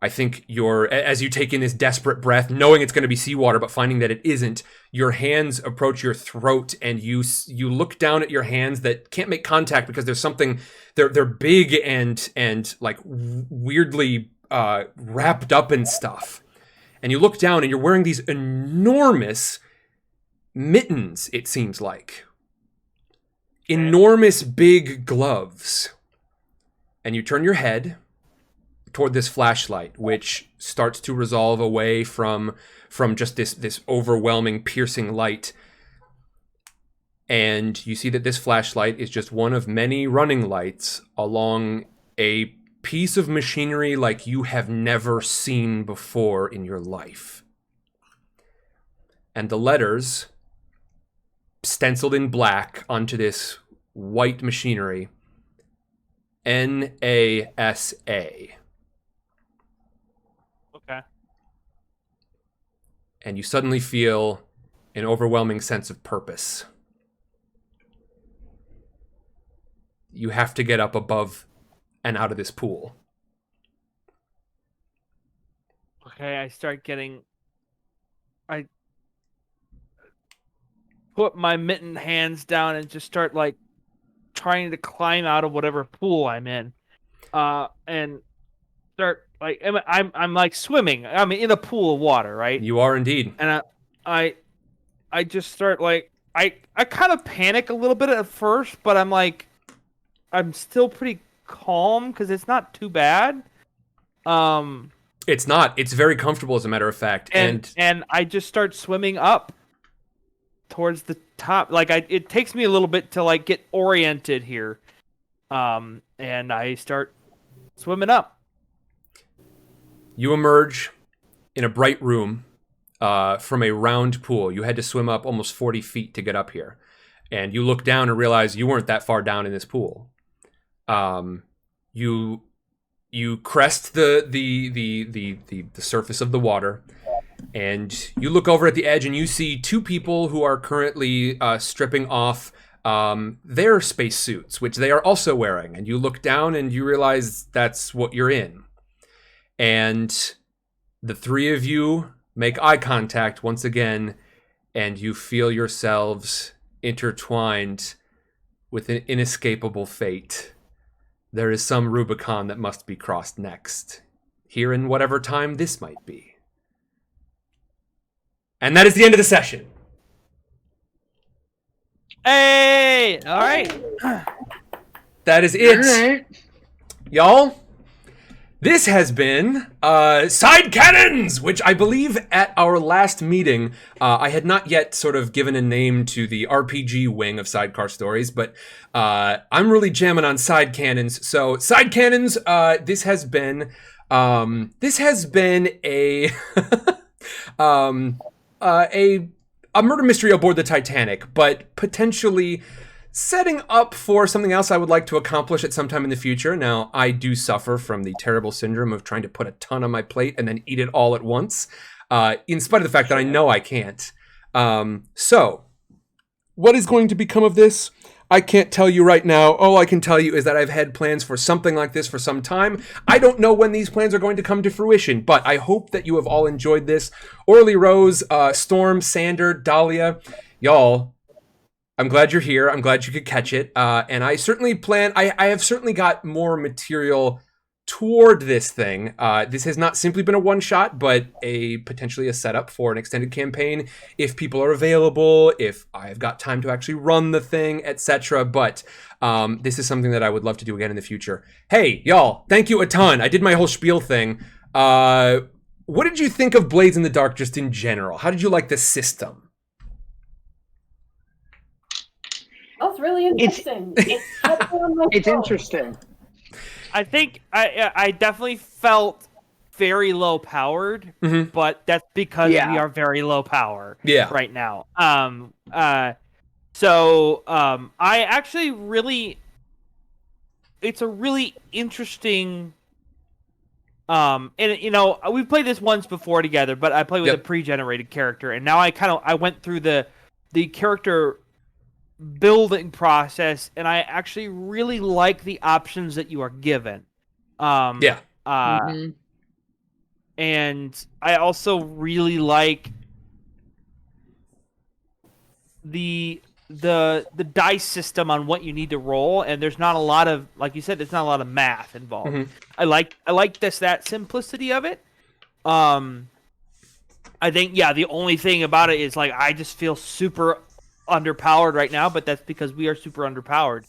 I think as you take in this desperate breath, knowing it's going to be seawater, but finding that it isn't, your hands approach your throat, and you look down at your hands that can't make contact because there's something, they're big and like weirdly wrapped up in stuff. And you look down and you're wearing these enormous mittens, it seems like. Enormous big gloves. And you turn your head toward this flashlight, which starts to resolve away from just this overwhelming, piercing light. And you see that this flashlight is just one of many running lights along a piece of machinery like you have never seen before in your life. And the letters stenciled in black onto this white machinery, NASA. Okay. And you suddenly feel an overwhelming sense of purpose. You have to get up above and out of this pool. Okay, I put my mitten hands down and just start like trying to climb out of whatever pool I'm in. and start like I'm like swimming. I'm in a pool of water, right? You are indeed. And I just start like I kind of panic a little bit at first, but I'm still pretty calm because it's not too bad. It's not. It's very comfortable, as a matter of fact. And I just start swimming up towards the top. Like it takes me a little bit to like get oriented here. And I start swimming up. You emerge in a bright room from a round pool. You had to swim up almost 40 feet to get up here. And you look down and realize you weren't that far down in this pool. You crest the surface of the water, and you look over at the edge and you see two people who are currently stripping off their spacesuits, which they are also wearing. And you look down and you realize that's what you're in. And the three of you make eye contact once again, and you feel yourselves intertwined with an inescapable fate. There is some Rubicon that must be crossed next, here in whatever time this might be. And that is the end of the session. Hey! All right. That is it. All right. Y'all, this has been Side Cannons, which I believe at our last meeting, I had not yet sort of given a name to the RPG wing of Sidecar Stories, but I'm really jamming on Side Cannons. So, Side Cannons, this has been a a murder mystery aboard the Titanic, but potentially setting up for something else I would like to accomplish at some time in the future. Now, I do suffer from the terrible syndrome of trying to put a ton on my plate and then eat it all at once, in spite of the fact that I know I can't. So, what is going to become of this? I can't tell you right now. All I can tell you is that I've had plans for something like this for some time. I don't know when these plans are going to come to fruition, but I hope that you have all enjoyed this. Orly Rose, Storm, Sander, Dahlia, y'all, I'm glad you're here. I'm glad you could catch it. And I certainly plan, I have certainly got more material toward this thing. This has not simply been a one-shot, but potentially a setup for an extended campaign if people are available, if I've got time to actually run the thing, etc. But this is something that I would love to do again in the future. Hey, y'all, thank you a ton. I did my whole spiel thing. What did you think of Blades in the Dark just in general? How did you like the system? That's really interesting. It's interesting. I think I definitely felt very low powered, but that's because we are very low power right now. So I actually really, it's a really interesting. And you know, we've played this once before together, but I played with a pre-generated character, and now I went through the character building process, and I actually really like the options that you are given. And I also really like the dice system on what you need to roll, and there's not a lot of, like you said, there's not a lot of math involved. I like that simplicity of it. I think the only thing about it is like I just feel super underpowered right now, but that's because we are super underpowered.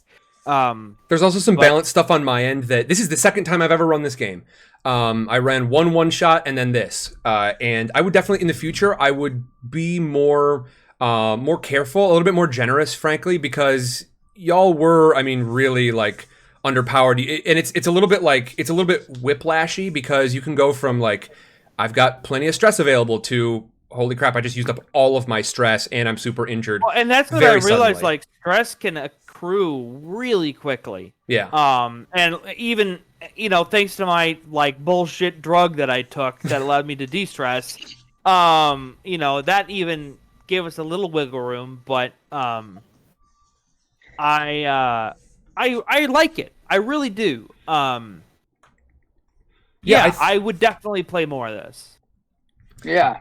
There's also some balance stuff on my end. That this is the second time I've ever run this game. I ran one shot and then this, and I would definitely in the future I would be more careful, a little bit more generous, frankly, because y'all were, I mean, really like underpowered, and it's a little bit whiplashy because you can go from like I've got plenty of stress available to holy crap, I just used up all of my stress and I'm super injured. Well, and that's what I realized, like, stress can accrue really quickly. Yeah. And even, you know, thanks to my, like, bullshit drug that I took that allowed me to de-stress, you know, that even gave us a little wiggle room, but I like it. I really do. I would definitely play more of this. Yeah.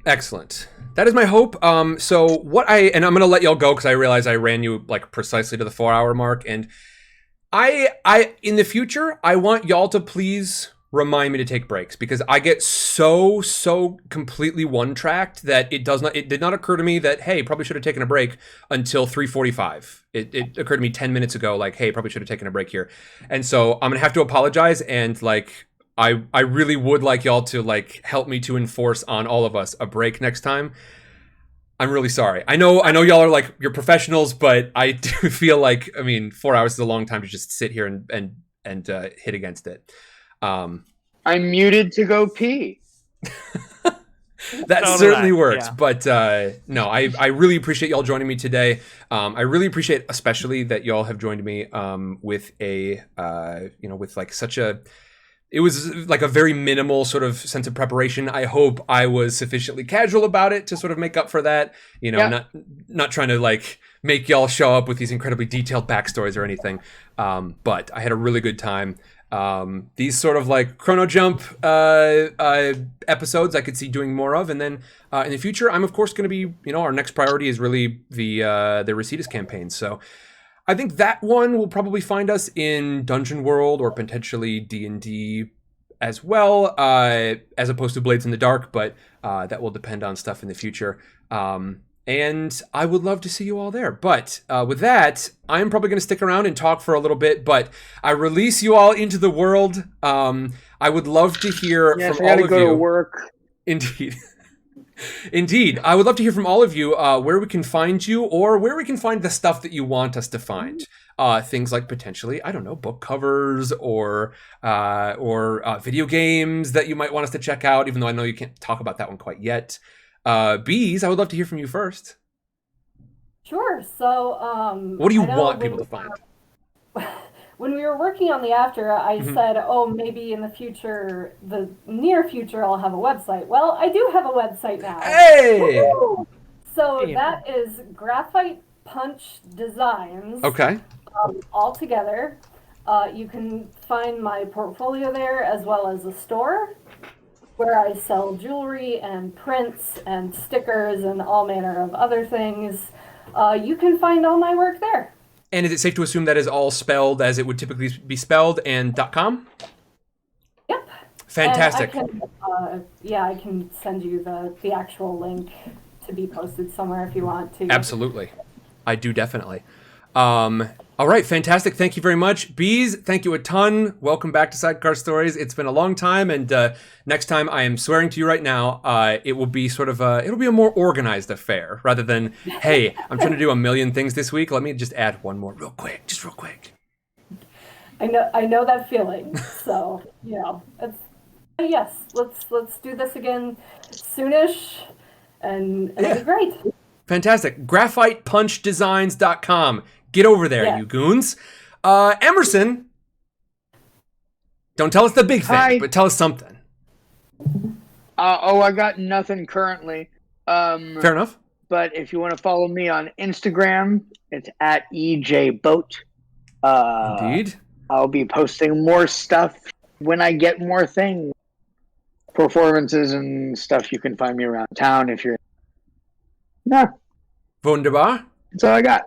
Excellent. That is my hope. So what I'm going to let y'all go because I realize I ran you like precisely to the 4-hour mark, and I in the future, I want y'all to please remind me to take breaks because I get so completely one-tracked that it did not occur to me that, hey, probably should have taken a break until 3:45. It occurred to me 10 minutes ago, like, hey, probably should have taken a break here. And so I'm gonna have to apologize, and like I really would like y'all to like help me to enforce on all of us a break next time. I'm really sorry. I know y'all are like, you're professionals, but I do feel like, I mean, 4 hours is a long time to just sit here and hit against it. I'm muted to go pee. That certainly works. Yeah. But no, I really appreciate y'all joining me today. I really appreciate especially that y'all have joined me with a, with like such a, it was like a very minimal sort of sense of preparation. I hope I was sufficiently casual about it to sort of make up for that. Not trying to like make y'all show up with these incredibly detailed backstories or anything. But I had a really good time. These sort of like Chrono Jump episodes I could see doing more of, and then in the future I'm of course going to be, our next priority is really the Recitus campaign. So I think that one will probably find us in Dungeon World or potentially D&D as well, as opposed to Blades in the Dark, but that will depend on stuff in the future. And I would love to see you all there. But with that, I'm probably going to stick around and talk for a little bit, but I release you all into the world. I would love to hear from all of you. I gotta go to work. Indeed. Indeed. I would love to hear from all of you where we can find you or where we can find the stuff that you want us to find. Things like potentially, I don't know, book covers or video games that you might want us to check out, even though I know you can't talk about that one quite yet. Bees, I would love to hear from you first. Sure. So, what do you want people to find? When we were working on the after, I said, maybe in the near future, I'll have a website. Well, I do have a website now. Hey! Woo-hoo! So that is Graphite Punch Designs. Okay. All together. You can find my portfolio there as well as a store where I sell jewelry and prints and stickers and all manner of other things. You can find all my work there. And is it safe to assume that is all spelled as it would typically be spelled and .com? Yep. Fantastic. And I can send you the actual link to be posted somewhere if you want to. Absolutely. I do definitely. All right, fantastic. Thank you very much. Bees, thank you a ton. Welcome back to Sidecar Stories. It's been a long time, and next time I am swearing to you right now, it will be sort of it'll be a more organized affair rather than, hey, I'm trying to do a million things this week. Let me just add one more real quick. I know that feeling. So, yes, let's do this again soonish, and it'll be great. Fantastic. GraphitePunchDesigns.com. Get over there, you goons. Emerson, don't tell us the big thing, but tell us something. I got nothing currently. Fair enough. But if you want to follow me on Instagram, it's at EJBoat. Indeed. I'll be posting more stuff when I get more things. Performances and stuff. You can find me around town if you're... Yeah. Wunderbar. That's all I got.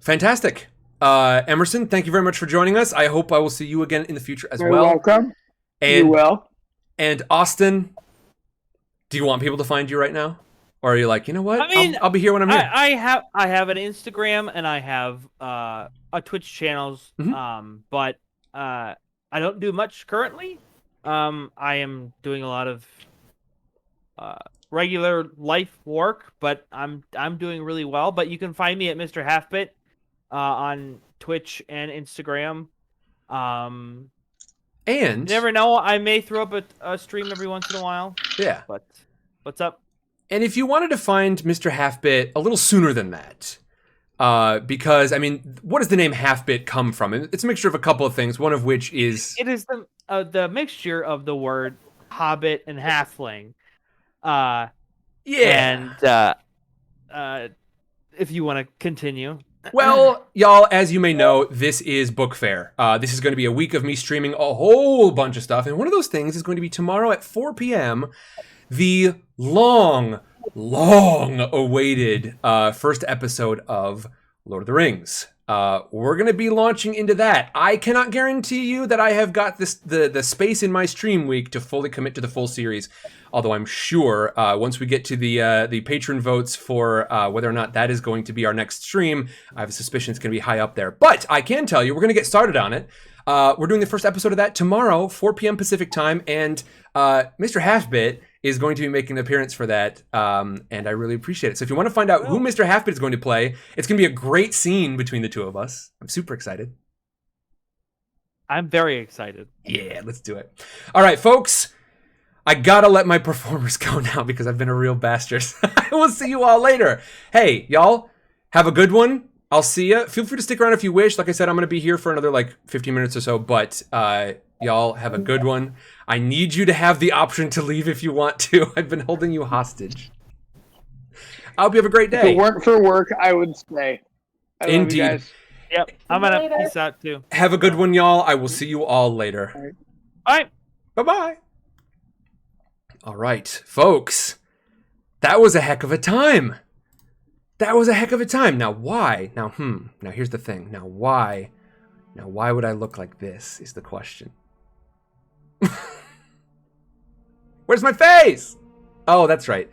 Fantastic. Emerson, thank you very much for joining us. I hope I will see you again in the future as well. You're welcome. And, you will. And Austin, do you want people to find you right now? Or are you like, you know what? I mean, I'll be here when I'm here. I have an Instagram and I have a Twitch channels, but I don't do much currently. I am doing a lot of regular life work, but I'm doing really well. But you can find me at Mr. Halfbit on Twitch and Instagram. And you never know, I may throw up a stream every once in a while. Yeah. But what's up? And if you wanted to find Mr. Halfbit a little sooner than that, because I mean, what does the name Halfbit come from? It's a mixture of a couple of things. One of which is it is the mixture of the word hobbit and halfling. And if you want to continue. Well, y'all, as you may know, this is Book Fair. This is going to be a week of me streaming a whole bunch of stuff. And one of those things is going to be tomorrow at 4 p.m., the long awaited first episode of Lord of the Rings. we're going to be launching into that. I cannot guarantee you that I have got the space in my stream week to fully commit to the full series. Although I'm sure once we get to the patron votes for whether or not that is going to be our next stream, I have a suspicion it's going to be high up there. But I can tell you, we're going to get started on it. We're doing the first episode of that tomorrow, 4 p.m. Pacific time, and Mr. Halfbit is going to be making an appearance for that, and I really appreciate it. So if you want to find out who Mr. Halfbit is going to play, it's going to be a great scene between the two of us. I'm super excited. I'm very excited. Yeah, let's do it. All right, folks. I gotta let my performers go now because I've been a real bastard. I will see you all later. Hey, y'all, have a good one. I'll see ya. Feel free to stick around if you wish. Like I said, I'm going to be here for another, 15 minutes or so. But y'all have a good one. I need you to have the option to leave if you want to. I've been holding you hostage. I hope you have a great day. If it weren't for work, I would stay. Indeed. You guys. Yep, I'm going to peace out too. Have a good one, y'all. I will see you all later. All right. Bye-bye. All right, folks. That was a heck of a time. That was a heck of a time. Now, why? Now, here's the thing. Now, why? Now, why would I look like this is the question. Where's my face? Oh, that's right.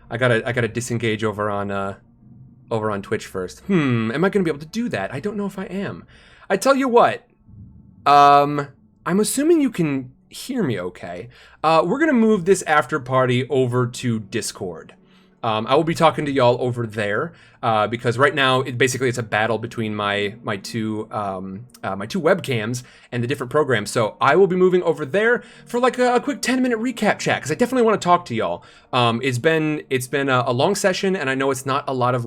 I gotta disengage over on Twitch first. Am I gonna be able to do that? I don't know if I am. I tell you what. I'm assuming you can hear me okay. We're gonna move this after party over to Discord. I will be talking to y'all over there because right now it's a battle between my two webcams and the different programs. So I will be moving over there for a quick 10-minute recap chat because I definitely want to talk to y'all. It's been a long session and I know it's not a lot of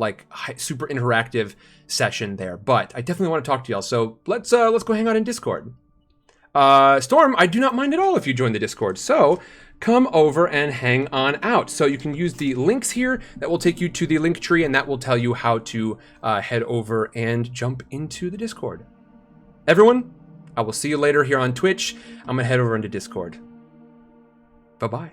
super interactive session there, but I definitely want to talk to y'all. So let's go hang out in Discord. Storm, I do not mind at all if you join the Discord. So come over and hang on out. So you can use the links here that will take you to the link tree, and that will tell you how to head over and jump into the Discord. Everyone, I will see you later here on Twitch. I'm gonna head over into Discord. Bye-bye.